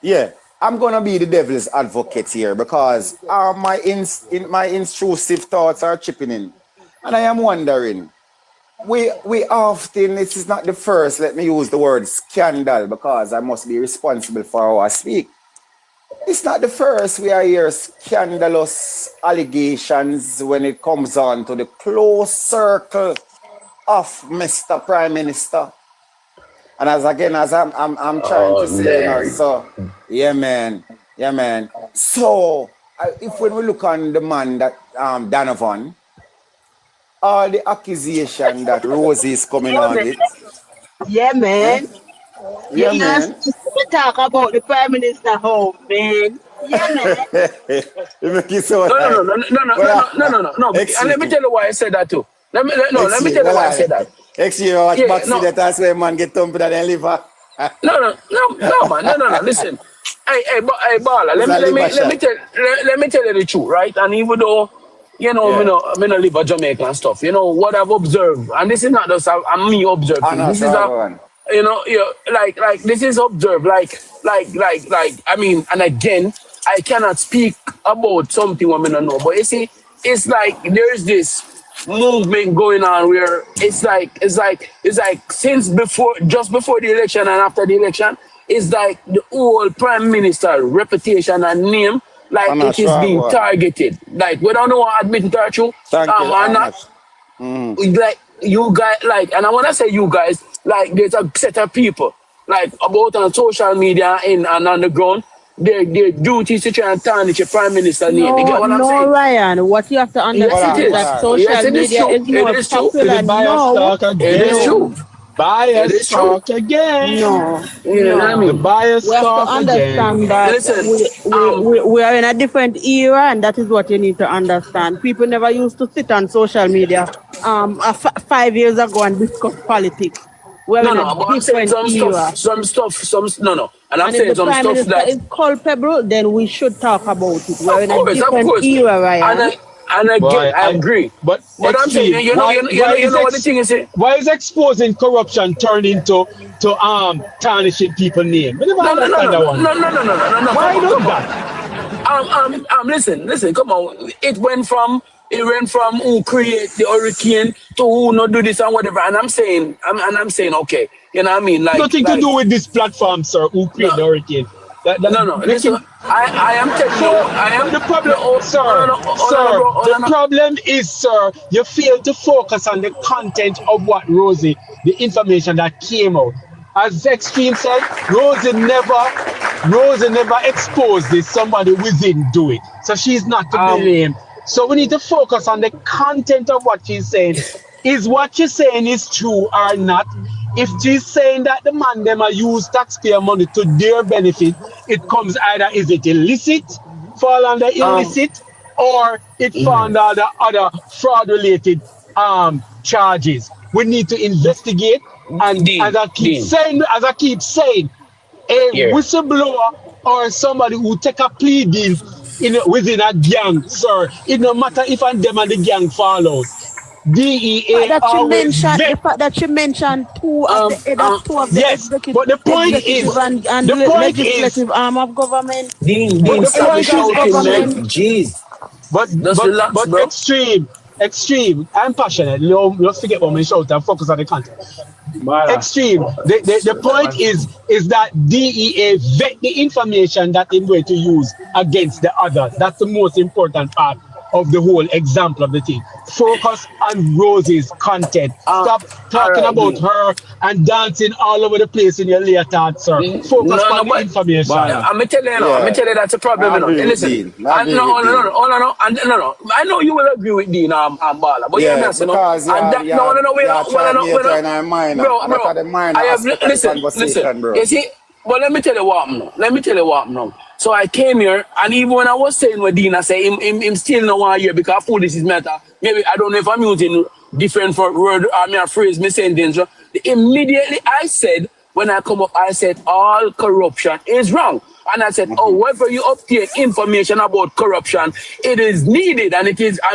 Yeah, I'm gonna be the devil's advocate here because my intrusive thoughts are chipping in, and I am wondering. We often, this is not the first, let me use the word scandal because I must be responsible for how I speak. It's not the first we are hearing scandalous allegations when it comes on to the close circle of Mr. Prime Minister. And as I'm trying to say, so, yeah, man. So, if when we look on the man that, Donovan, all the accusation that Rosie is coming on with. Yeah, man. Yeah, man. We talk about the Prime Minister home, man. Yeah, man. No. And let me tell you why I said that too. Let me tell you why I said that. Excuse me, watch back see that that's where man get thumped and liver. No, man. Listen. Hey, Bala, let me tell you the truth, right? And even though you know, me no live a Jamaica and stuff. You know what I've observed, and this is not just a me observing. This is a, you know, like this is observed, like. I mean, and again, I cannot speak about something I don't know. But you see, it's like there's this movement going on where it's like since before, just before the election and after the election, it's like the whole prime minister reputation and name, like it is being targeted. Like we don't know admit it or true. I'm not. Like you guys, like, and I want to say you guys, like there's a set of people, like about on social media and on the ground, their duty is to try and tarnish a prime minister name. You get what I'm saying? Ryan, what you have to understand is that social media is more popular now. It is true. Bias talk again. No, you know what I mean? The bias we have talk to understand again. that Listen, we are in a different era, and that is what you need to understand. People never used to sit on social media 5 years ago and discuss politics. We're in a but I'm saying different era. some stuff, no. And I'm And saying if the some prime stuff minister that, is culpable, then we should talk about it. We're in a of different course. era, Ryan. And again, I agree. But I'm saying, you know what the thing is? Why is exposing corruption turning to tarnishing people's name? I never understand that one. No. Why do that? Listen, come on. It went from who create the hurricane to who not do this and whatever. And I'm saying, okay, you know what I mean? Like nothing to do with this platform, sir. Who create the hurricane? Listen, I am telling you, I am the problem, the problem is, sir, you fail to focus on the content of what Rosie, the information that came out. As Extreme said, Rosie never exposed this. Somebody within do it, so she's not to blame. So we need to focus on the content of what she's saying. Is what she's saying is true or not? If she's saying that the man them use taxpayer money to their benefit, it comes either is it illicit, fall under illicit, or it fall under other fraud related charges. We need to investigate, and as I keep saying, a whistleblower or somebody who take a plea deal within a gang, sir, it no matter if and them and the gang fall out. DEA The fact that you mentioned two of the yes, executive, but the point is, and the point legislative arm of government. Dean, stop shouting, man. Jeez. But relax, bro. Extreme. I'm passionate. Let's forget about my shout and focus on the content. Extreme. The point is that DEA vet the information that they're going to use against the other. That's the most important part of the whole example of the thing. Focus on Rosie's content. Stop talking about her and dancing all over the place in your leotard, sir. Focus on the information. I'm tell you that's a problem. Listen, I know you will agree with Dean and Bala, but yeah, because listen. Bro. You see, but let me tell you what now. So I came here, and even when I was saying with Dean, I say him still no one here because food is matter. Maybe I don't know if I'm using different word or phrase, me sentence. Immediately I said, when I come up, I said all corruption is wrong. And I said, however you obtain information about corruption, it is needed and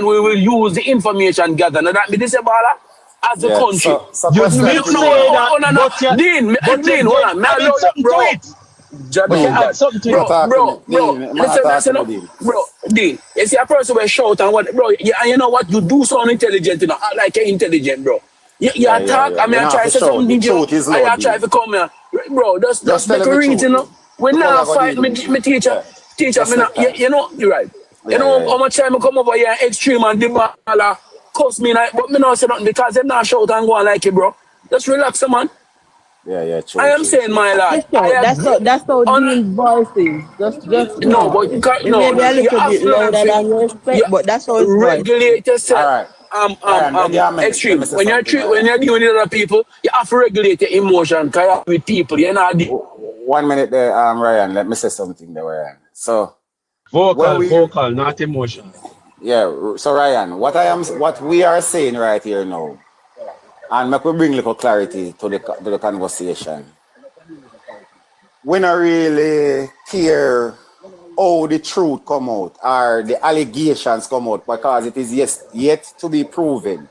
we will use the information gathered. Now that be this about as a country. Dean, hold on. Dean, you see a person will shout and what, bro, and you know what, you do sound intelligent, you know, like you're intelligent, bro. You attack, I mean, I try to say something, I try to come here. Bro, just make a read, you know. When now I fight me teacher, you know, you're right. You know how much time I come over here extreme and the cuss me, but me not say nothing because them not shout and go on like it, bro. Just relax, man. Yeah, true. I am saying, my lad. That's how Dean's voice is. Just no, but no, maybe a little bit louder than you expect, but that's how it's regulate yourself. Extreme. When you're dealing with other people, you have to regulate your emotion. Cause you're with people, you're not. 1 minute there, Ryan. Let me say something there, Ryan. So vocal, not emotion. Yeah. So Ryan, what we are saying right here now. And make we bring little clarity to the conversation. We don't really care how the truth come out or the allegations come out because it is yet to be proven.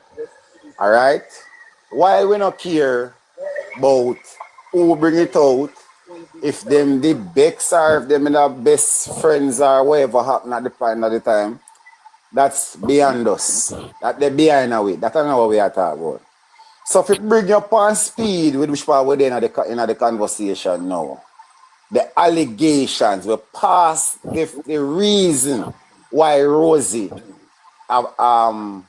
All right? While we not care about who bring it out, if them the Becks or if them the best friends or whatever happen at the point of the time, that's beyond us. That they behind away. That's not what we are talking about. So if you bring up on speed with which part we're in the conversation now, the allegations will pass the reason why Rosie I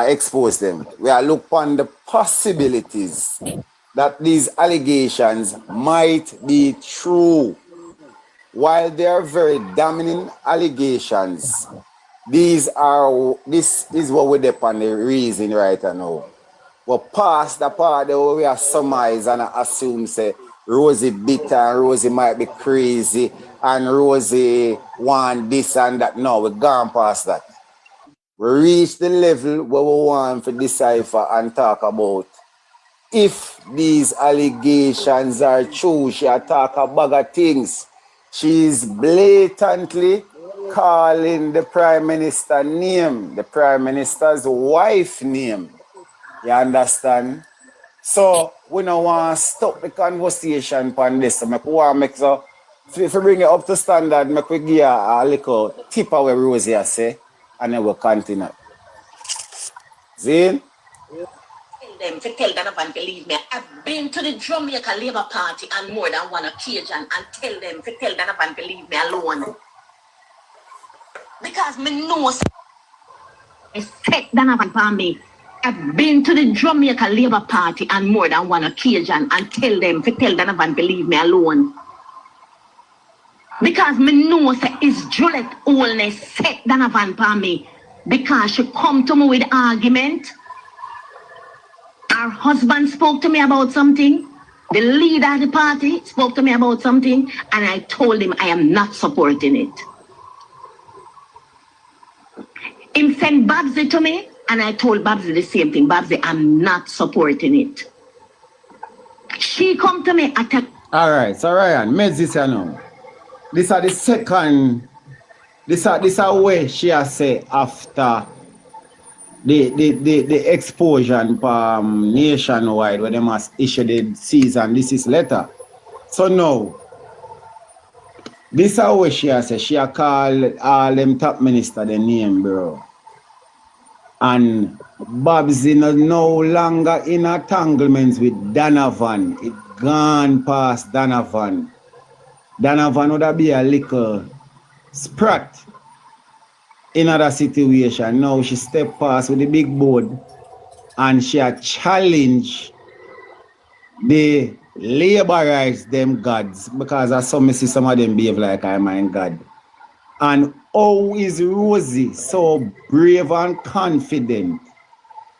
exposed them. We are look on the possibilities that these allegations might be true. While they are very damning allegations, this is what we depend on the reason right now. But past the part that we are surmise and assume say Rosie bitter and Rosie might be crazy and Rosie want this and that. No, we're gone past that. We reach the level where we want to decipher and talk about if these allegations are true. She talk a bag of things. She's blatantly calling the Prime Minister name, the Prime Minister's wife name. You understand? So we don't want to stop the conversation on this. So we want to make so if we bring it up to standard, make we give a little tip of what Rosie say, and then we'll continue. Zin? Tell them to tell Donovan, believe me, I've been to the Jamaica Labour Party on more than one occasion and tell them to tell Donovan, believe me alone. Because me know I set Donovan for me. I've been to the Jamaica Labour Party on more than one occasion and tell them to tell Donovan, believe me alone. Because me know say it's Juliet Olness set Donovan for me. Because she come to me with argument. Her husband spoke to me about something. The leader of the party spoke to me about something. And I told him I am not supporting it. Him sent Babsy to me. And I told Babsy the same thing. Babsy, I'm not supporting it. She come to me at a... All right, so Ryan, make this now. This is the second... This is where she has said after the explosion nationwide when they must issue the cease and desist letter. So now, this is where she has said she has called all them top minister the name, bro. And Babsy no longer in entanglements with Donovan. It gone past Donovan. Donovan would be a little sprat in other situation. Now she step past with the big board and she a challenge the laborize them gods because I saw me see some of them behave like I'm my God. And how is Rosie so brave and confident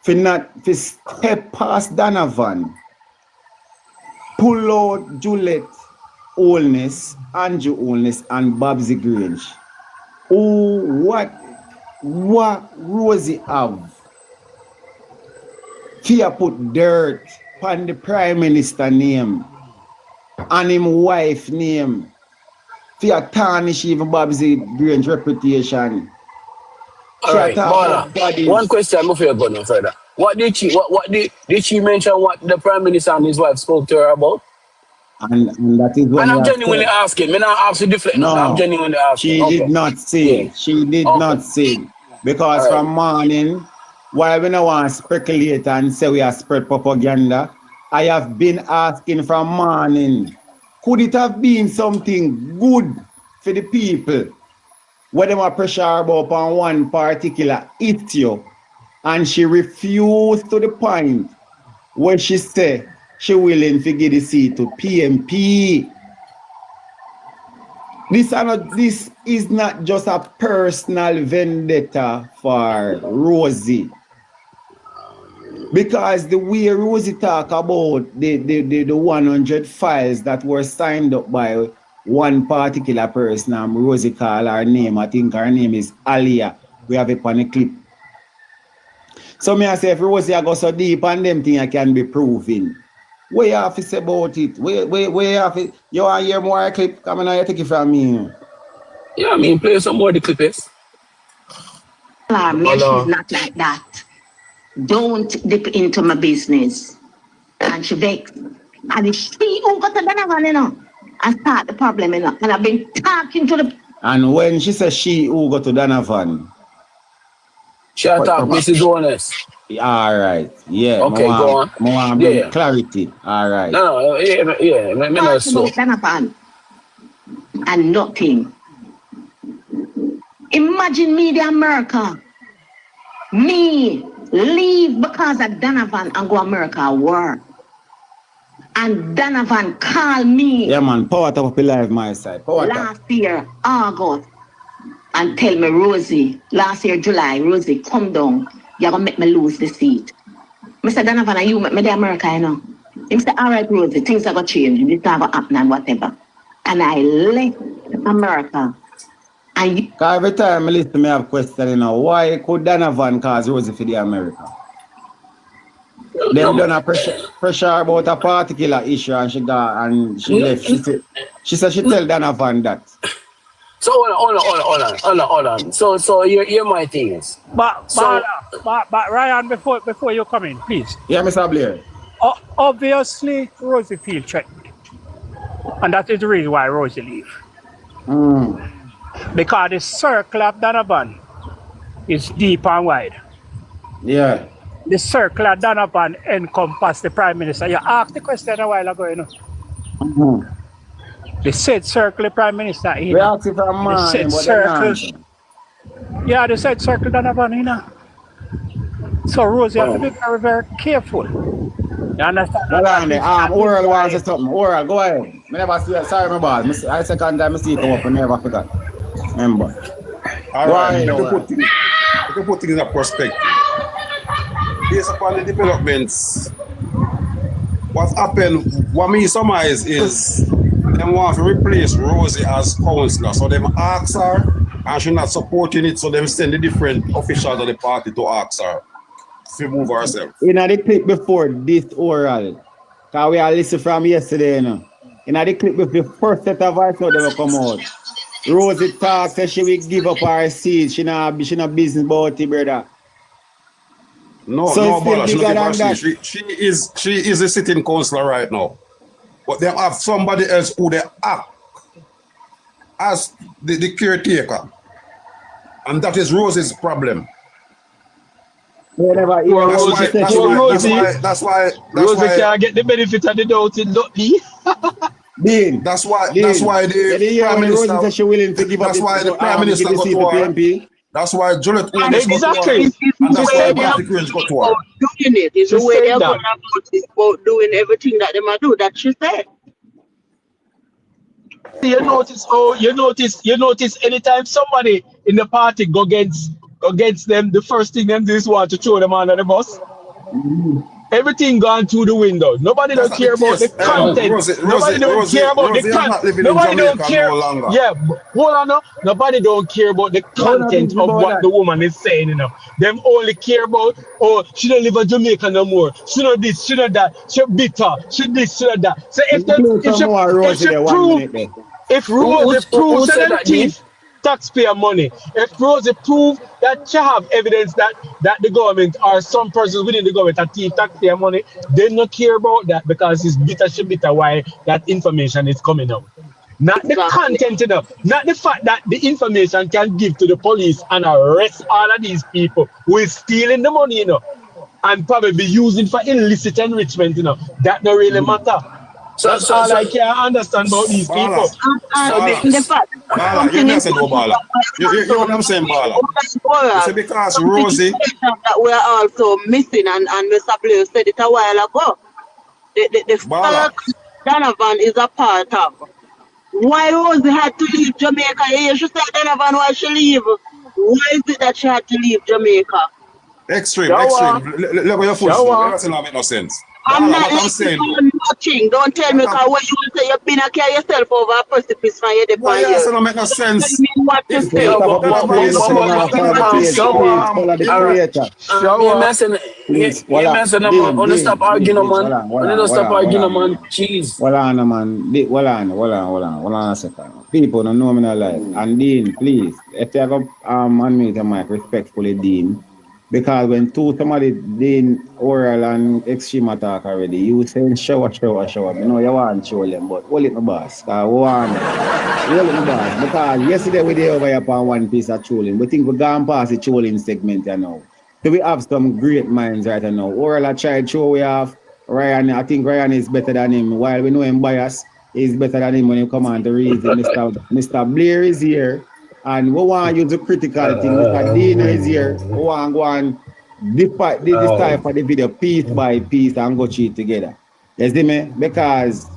to step past Donovan, pull out Juliet Olness, Andrew Olness, and Babsy Grange? Oh, what Rosie have? Fear put dirt on the Prime Minister name and him wife name. Fear tarnish even Babsy Grange reputation. All right, Mona, one question before you go no further. What did she mention what the Prime Minister and his wife spoke to her about? And that is when I'm genuinely asking. Me not ask you different. No, I'm genuinely asking. She did not say. Yeah. She did not say. Because from morning, while we don't want to speculate and say we are spread propaganda, I have been asking from morning, could it have been something good for the people? Where they were pressure about on one particular issue, and she refused to the point where she said she willing to give the seat to PNP. This is not just a personal vendetta for Rosie. Because the way Rosie talk about the 100 files that were signed up by one particular person, Rosie call her name, I think her name is Alia. We have it on the clip. So me I say if Rosie I go so deep on them things I can be proven. What you have to say about it? Where you have it? You want to hear more clip? Come on, you take it from me. Yeah, I mean, play some more of the clip is. Me, she's not like that. Don't dip into my business. And she vexed. And it's she who got the Donovan, you know, and start the problem, you know. And I've been talking to the... And when she says she who go to Donovan, she attacked Mrs. Honest. All right. Yeah. Okay, go on. More Yeah. clarity. All right. No, yeah. Me not so. Donovan and nothing. Imagine me, the America. Me leave because of Donovan and go America work. And Donovan call me. Yeah, man. Power top of life, my side. Power last year, August. And tell me, Rosie, last year, July, Rosie, come down. You're going to make me lose the seat. Mr. Donovan, you make me the America, you know. He said, all right, Rosie, things are going to change. This not going to happen and whatever. And I left America. And every time I listen, me have question, you know, why could Donovan cause Rosie for the America? They've done a pressure about a particular issue and she got and she left. She said she tell Donovan that. So hold on. So you're my things. But Ryan, before you come in, please. Yeah, Mr. Blair. Obviously, Rosie feels threatened. And that is the reason why Rosie leave. Because the circle of Donovan is deep and wide. Yeah. The circle of Donovan encompasses the Prime Minister. You asked the question a while ago, you know. The said circle, the Prime Minister. We asked if I'm man, said circle. Yeah, they said circle Donovan, you know. So Rosie have to be very, very careful. You understand? Oral wants to something. Oral, go ahead. I never see it. Sorry, my boss. I second time I see it come up and never forgot. Remember. All right. If you put things in perspective, based upon the developments, what happened, what me summarize is them want to replace Rosie as councillor. So them ask her and she's not supporting it, so them send the different officials of the party to ask her to move herself. In the clip before this oral, because we are listening from yesterday, you know. In the clip before the first set of voice note that will come out. Rosie talks that she will give up her seat. She not business about it, brother. No, Bala, she is a sitting councillor right now. But they have somebody else who they act as the caretaker. And that is Rosie's problem. Rosie can't get the benefit of the doubt in Dutty. That's why the Prime Minister said she willing to give up. That's why the Prime Minister got to her. That's why Juliet got to her. Exactly. And that's why Patrick Range got to her. Doing it is the way they're going about doing everything that they might do. That she said. You notice anytime somebody in the party go against them, the first thing them do is want to throw them under the bus. Everything gone through the window. Nobody don't care about the content. Nobody don't care about the content. Nobody don't care. Yeah, hold on now. Nobody don't care about the content of what the woman is saying, you know. Them only care about, oh, she don't live in Jamaica no more. She know this, she know that. She bitter. She this, she know that. So if Rosie proves that thief taxpayer money, if Rosie prove that she have evidence that the government or some persons within the government are thief taxpayer money, they don't care about that because it's bitter why that information is coming out. Not the content, you know, not the fact that the information can give to the police and arrest all of these people who is stealing the money, you know, and probably be using for illicit enrichment, you know. That don't really matter. That's all I can understand about these people. You know what I'm saying, Bala? It's because Rosie that we are also missing, and Mr. Blair said it a while ago. The fact Donovan is a part of. Why Rosie had to leave Jamaica? Yeah, she said Donovan, why she leave? Why is it that she had to leave Jamaica? Extreme. Look at your foot. That doesn't make no sense. I'm not what I'm letting saying. you do nothing. Don't tell me because when you say you've been a carry yourself over a precipice from your Why depend you years. don't make no sense? Tell me what to If say. Stop up the screen, listen, turn off on the page, please. Follow the creator. Please, Yeah, man, so Dean, on the stop arguing, man. On the stop arguing, man. Jeez. Hold on a second. People don't know me in life. And Dean, please, if you go unmute your mic respectfully, Dean. Because when somebody Dean oral and extreme attack already, you saying shower. You know you want to show them, but hold it my boss. Hold it my boss. Because yesterday we did over here upon one piece of trolling. We think we're gone past the trolling segment now. So we have some great minds right now. Oral I tried show we have Ryan. I think Ryan is better than him. While we know him bias, he's better than him when you come on to reason. Mr. Blair is here. And we want to use the critical thing. Mr. Dina is here. We want to go and this type of the video piece by piece and go cheat together. You see me? Because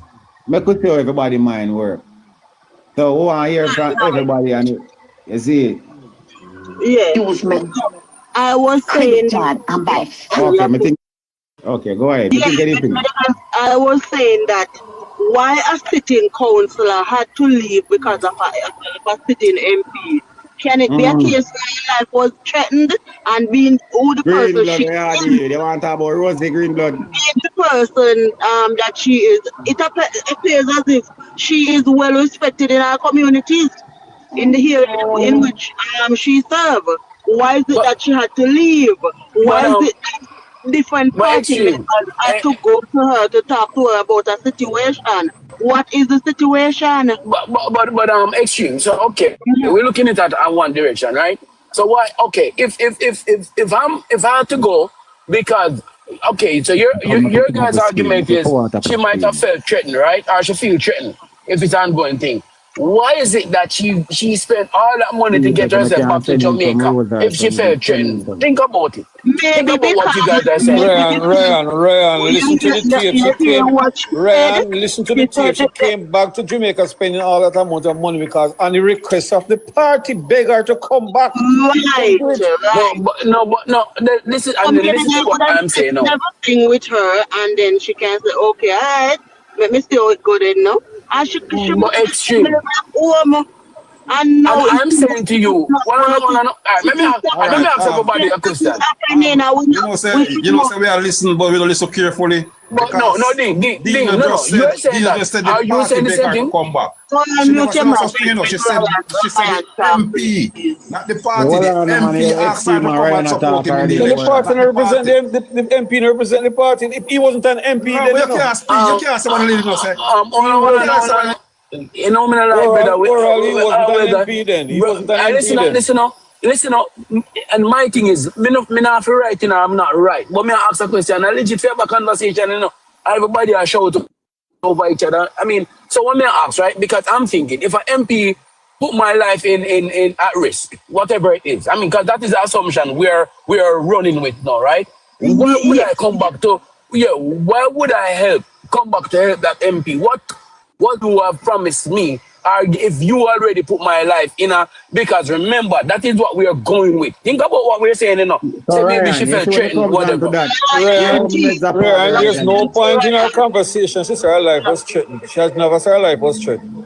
I could tell everybody mind work. So we want to hear from everybody and you see it. Yeah. I was saying Okay, go ahead. Yeah, I was saying that why a sitting councillor had to leave because of a sitting MP. Can it be a case where your life was threatened and being who the person she is? They want to talk about Rosie Greenblood. Being the person that she is, it appears as if she is well respected in our communities, in the area in which she served. Why is it that she had to leave? Why is it different party members had to go to her to talk to her about a situation? What is the situation? But extreme. So okay, we're looking at that in one direction, right? So why? Okay, if I had to go because okay, so your guys' argument is she might have felt threatened, right? Or she feel threatened if it's an ongoing thing. Why is it that she spent all that money to get herself back to Jamaica if she felt threatened? Think about it. Think about what you guys are saying. Ryan, listen to the tape. She came. Ryan, listen to the tape. She came back to Jamaica spending all that amount of money because on the request of the party, beg her to come back. Right. This is what I'm saying now. Everything with her, and then she can say, "Okay, all right, let me see how it goes then." No, and she but extreme. And now I'm saying to you, let me ask everybody a question. You know, say we are listening, but we don't listen carefully. But no, Dean, you're saying that. Are you saying the same thing? Come back. She never said no such thing, you know. She said MP, not the party. The MP asked her to come and support him in the election. The party represent the MP represent the party. If he wasn't an MP, then you can't speak. You can't say what the lady say. You know me like brother. He wasn't an MP then. He wasn't an MP Listen up. And my thing is, me not for right, you know, I'm not right. But me ask a question, a legit fair conversation, you know. Everybody are shout over each other. I mean, so what me ask, right? Because I'm thinking, if an MP put my life in at risk, whatever it is, I mean, because that is the assumption we are running with now, right? Why would I come back to? Yeah, why would I come back to help that MP? What you have promised me? Or if you already put my life in because remember, that is what we are going with. Think about what we're saying, you know. Say maybe she felt threatened, whatever. There's no point in our conversation. She said her life was threatened. She has never said her life was threatened.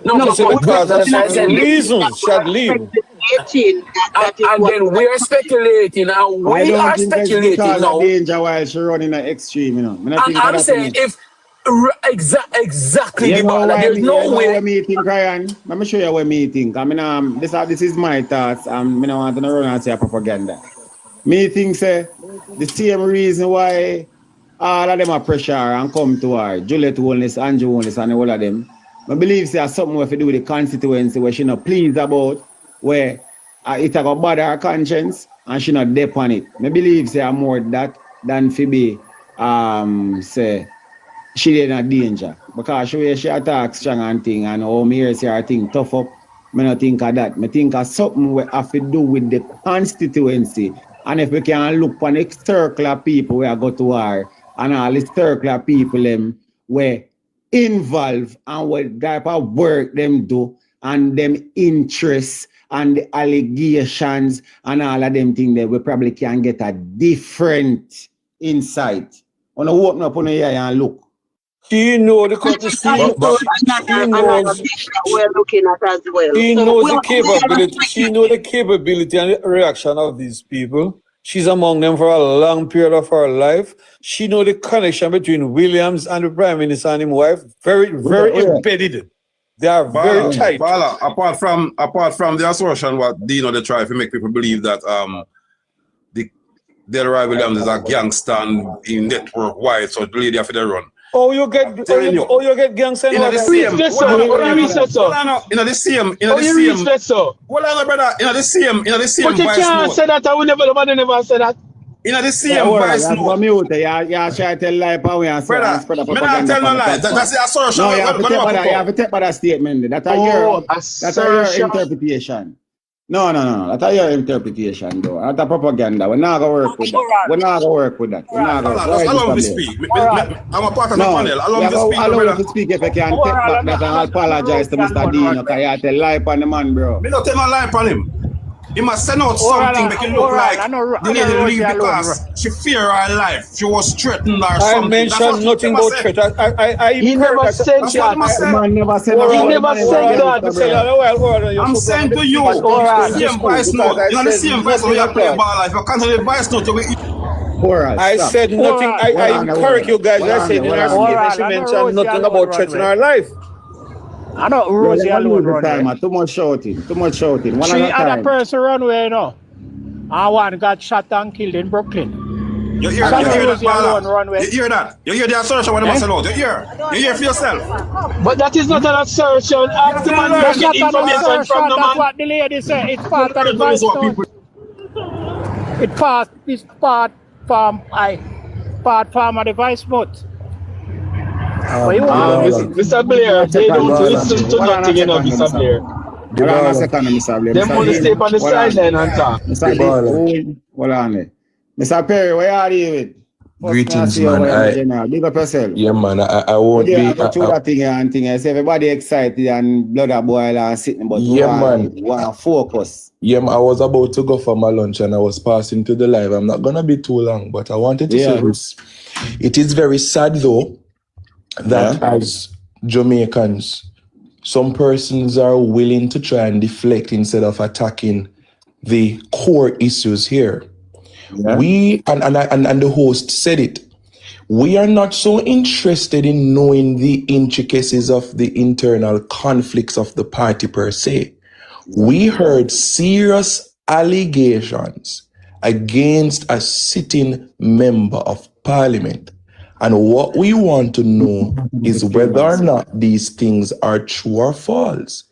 No, because of reasons she had leave. And then we're speculating, and we are speculating now. Danger while she running an extreme, you know. And I'm saying if exactly you know there's no way. What me think, Ryan? Let me show you what me think. I mean, this is my thoughts. I don't want to run and say propaganda. Me think say the same reason why all of them are pressure and come to her. Juliet Holness, Andrew Holness, and all of them. I believe there's something we have to do with the constituency where she not pleased about, where it a go bother her conscience and she not dep on it. I believe say more that than to be say she in a danger. Because she attack strong and thing and how me hear say her thing tough up. I don't think of that. I think of something we have to do with the constituency. And if we can look on the circle of people where I go to war and all the circle of people where involved and what type of work them do and them interests and the allegations and all of them things that we probably can get a different insight Wanna open up on the ear and look. She knows the we're looking at as well. She So knows we the are capability. She knows the capability and the reaction of these people. She's among them for a long period of her life. She knows the connection between Williams and the Prime Minister and his wife. Very embedded. They are very tight. Bala, apart from the assertion what Dino they try to make people believe that the Delroy Williams is a gangster and in network wide, so the lady have to run. Oh, you get gangster in the same. In the same. Well, brother, in the same. But you can't say that. I will never say that. In the same voice note. You try to tell lie about and spread propaganda. I tell no lie. That's the assertion. No, you have to take by that statement. That's your interpretation. No. That's your interpretation, though. That's a propaganda. We're not going to work with that. We're not going to work with that. Allow me to speak. I'm a part of the panel. Allow me to speak. Allow me to speak if I can take back that and apologize to Mr. Dino because you tell lie upon the man, bro. Me not tell no lie upon him. He must send out something make it look like the lady leave because she fear her life. She was threatened or something. I mentioned nothing about threat. He never said that. The man never said that. He never said that. I'm saying to you, the same voice note. You know the same voice note you play ball life. You can't tell the voice note. I said nothing. I encourage you guys. I said in her statement she mentioned nothing about threatening her life. I know Rosie alone run. Too much shouting. One Three other person run away, you know. And one got shot and killed in Brooklyn. You hear that? You hear that? You hear the assertion when they say out. You hear for yourself. But that is not an assertion. Ask the man to get information from the man. That's what the lady said. It's part of the voice note. It's part from the voice note. Mr. Blair, they don't listen to nothing, you know, Mr. Blair. Hold on a second, Mr. Blair. They want to stay on the sideline and talk. Hold on. Mr. Perry, where are you with? Greetings, man. Big up yourself. Yeah, man. I won't be. I that thing and thing. I say everybody excited and blood a boil and sitting, but want to focus. Yeah, man, I was about to go for my lunch and I was passing to the live. I'm not gonna be too long, but I wanted to say this. It is very sad though that as Jamaicans, some persons are willing to try and deflect instead of attacking the core issues here. Yeah. We and the host said it. We are not so interested in knowing the intricacies of the internal conflicts of the party per se. We heard serious allegations against a sitting member of parliament. And what we want to know is whether or not these things are true or false,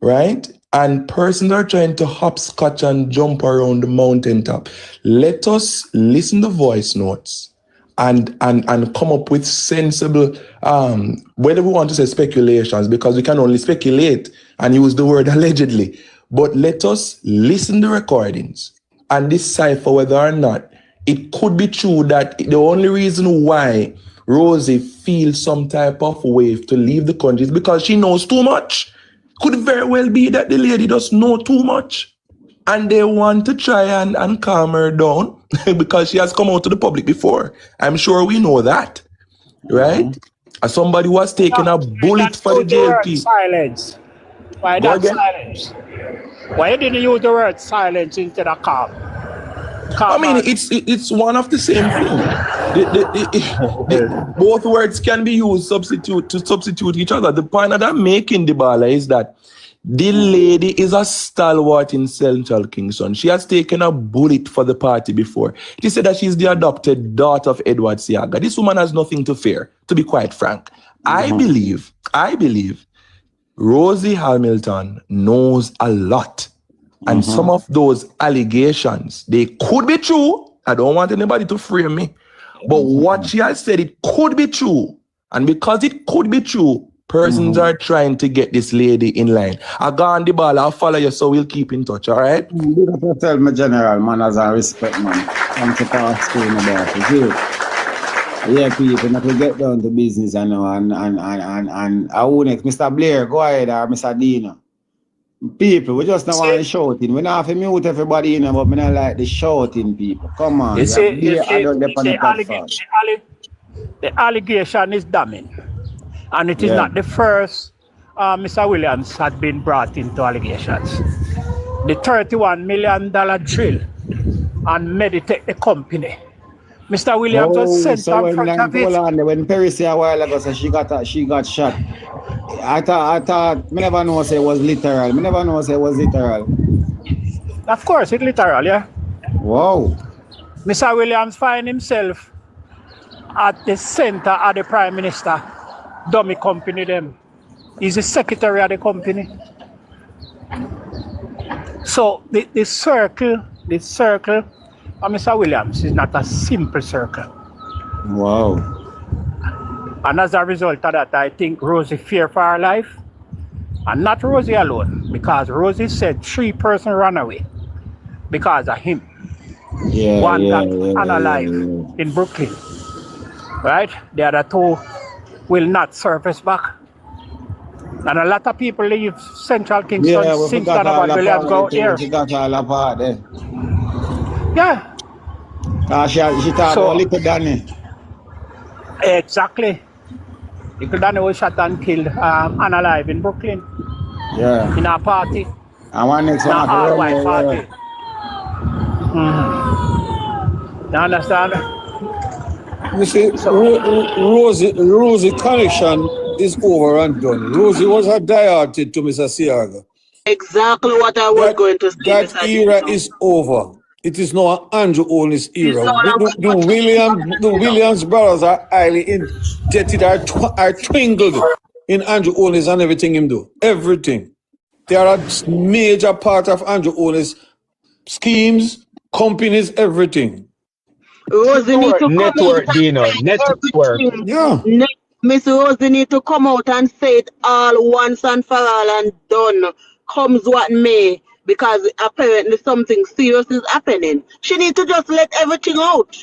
right? And persons are trying to hopscotch and jump around the mountaintop. Let us listen to voice notes and come up with sensible, whether we want to say speculations, because we can only speculate and use the word allegedly. But let us listen to recordings and decipher whether or not it could be true that the only reason why Rosie feels some type of wave to leave the country is because she knows too much. Could very well be that the lady does know too much and they want to try and calm her down because she has come out to the public before. I'm sure we know that, right? As somebody was taking a bullet for the JLP. Silence. Why that silence? Why didn't you use the word silence instead of calm? I mean, it's one of the same thing. Both words can be used to substitute each other. The point that I'm making, Dibala, is that the lady is a stalwart in Central Kingston. She has taken a bullet for the party before. She said that she's the adopted daughter of Edward Siaga. This woman has nothing to fear, to be quite frank. I believe Rosie Hamilton knows a lot. And some of those allegations, they could be true. I don't want anybody to frame me. But what she has said, it could be true. And because it could be true, persons are trying to get this lady in line. I go on the ball, I'll follow you, so we'll keep in touch, all right? Big up yourself, my general, manners and respect, man. I'm to talk screen about it. Yeah, people, not to get down to business, you know, and I wouldn't, Mr. Blair, go ahead, or Mr. Dino. People, we just don't want to shouting. We don't have to mute everybody, you know, but we don't like the shouting people. Come on. The allegation is damning. And it is not the first Mr. Williams had been brought into allegations. The $31 million drill and meditate the company. Mr. Williams was sent on front of it. When Perry said a while ago, so she got shot. I thought, me never know say it was literal. Of course, it's literal, yeah. Wow. Mr. Williams find himself at the center of the Prime Minister, dummy company them. He's the secretary of the company. So the circle of Mr. Williams is not a simple circle. Wow. And as a result of that, I think Rosie feared for her life. And not Rosie alone, because Rosie said 3 persons ran away because of him. One got unalive in Brooklyn. Right? The other 2 will not surface back. And a lot of people leave Central Kingston since Donovan Williams go here. She got all of her there. Yeah. She thought about Little Danny. Exactly. Little Danny was shot and killed unalive in Brooklyn. Yeah. In a party. And one next one. All-white party. You understand? You see, Rosie connection is over and done. Rosie was a diehard to Mr. Siaga. Exactly what I was going to say. That era is over. It is now Andrew Olney's era. The Williams brothers are highly indebted, are twinkled in Andrew Olney's and everything him do. Everything. They are a major part of Andrew Olney's schemes, companies, everything. Rosie need to network, Dino. Network. Yeah. Miss Rosie need to come out and say it all once and for all and done. Comes what may, because apparently something serious is happening. She need to just let everything out.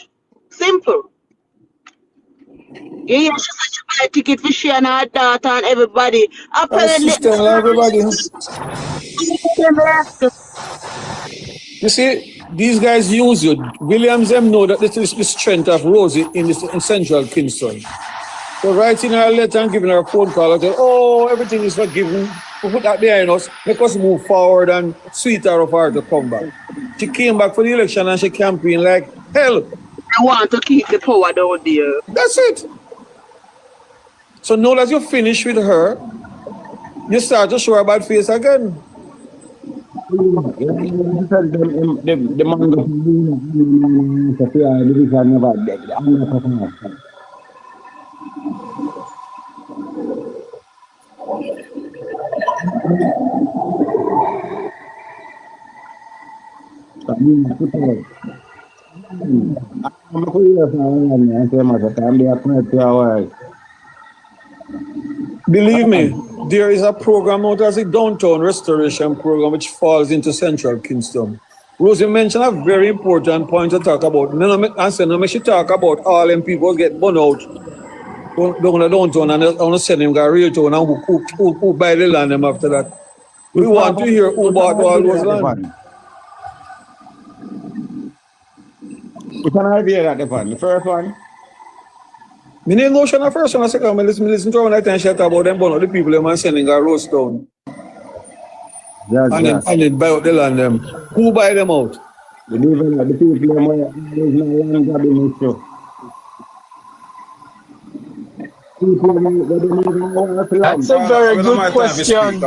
Simple. Yeah, she said she buy a ticket for she and her daughter and everybody. Apparently, everybody. You see, these guys use you. Williams them know that this is the strength of Rosie in Central Kingston. So writing her a letter and giving her a phone call and say, oh, everything is forgiven. We put that behind us. Make us move forward and sweeter of her to come back. She came back for the election and she campaigned like hell. I want to keep the power down there. That's it. So now that you're finished with her, you start to show her bad face again. The Believe me, there is a program out as a downtown restoration program which falls into Central Kingston. Rosie mentioned a very important point to talk about. No, she talk about all them people get burned out downtown and I want to send him to real town and who buy the land them after that. We want to hear who bought all those land. Which one idea that the one? The first one? Me didn't go the first one. I said, listen to one I think she talk about them, but the people them are sending a roast down. Yes, and then buy out the land them. Who buy them out? The people them are land grabbing issue. That's a very good question.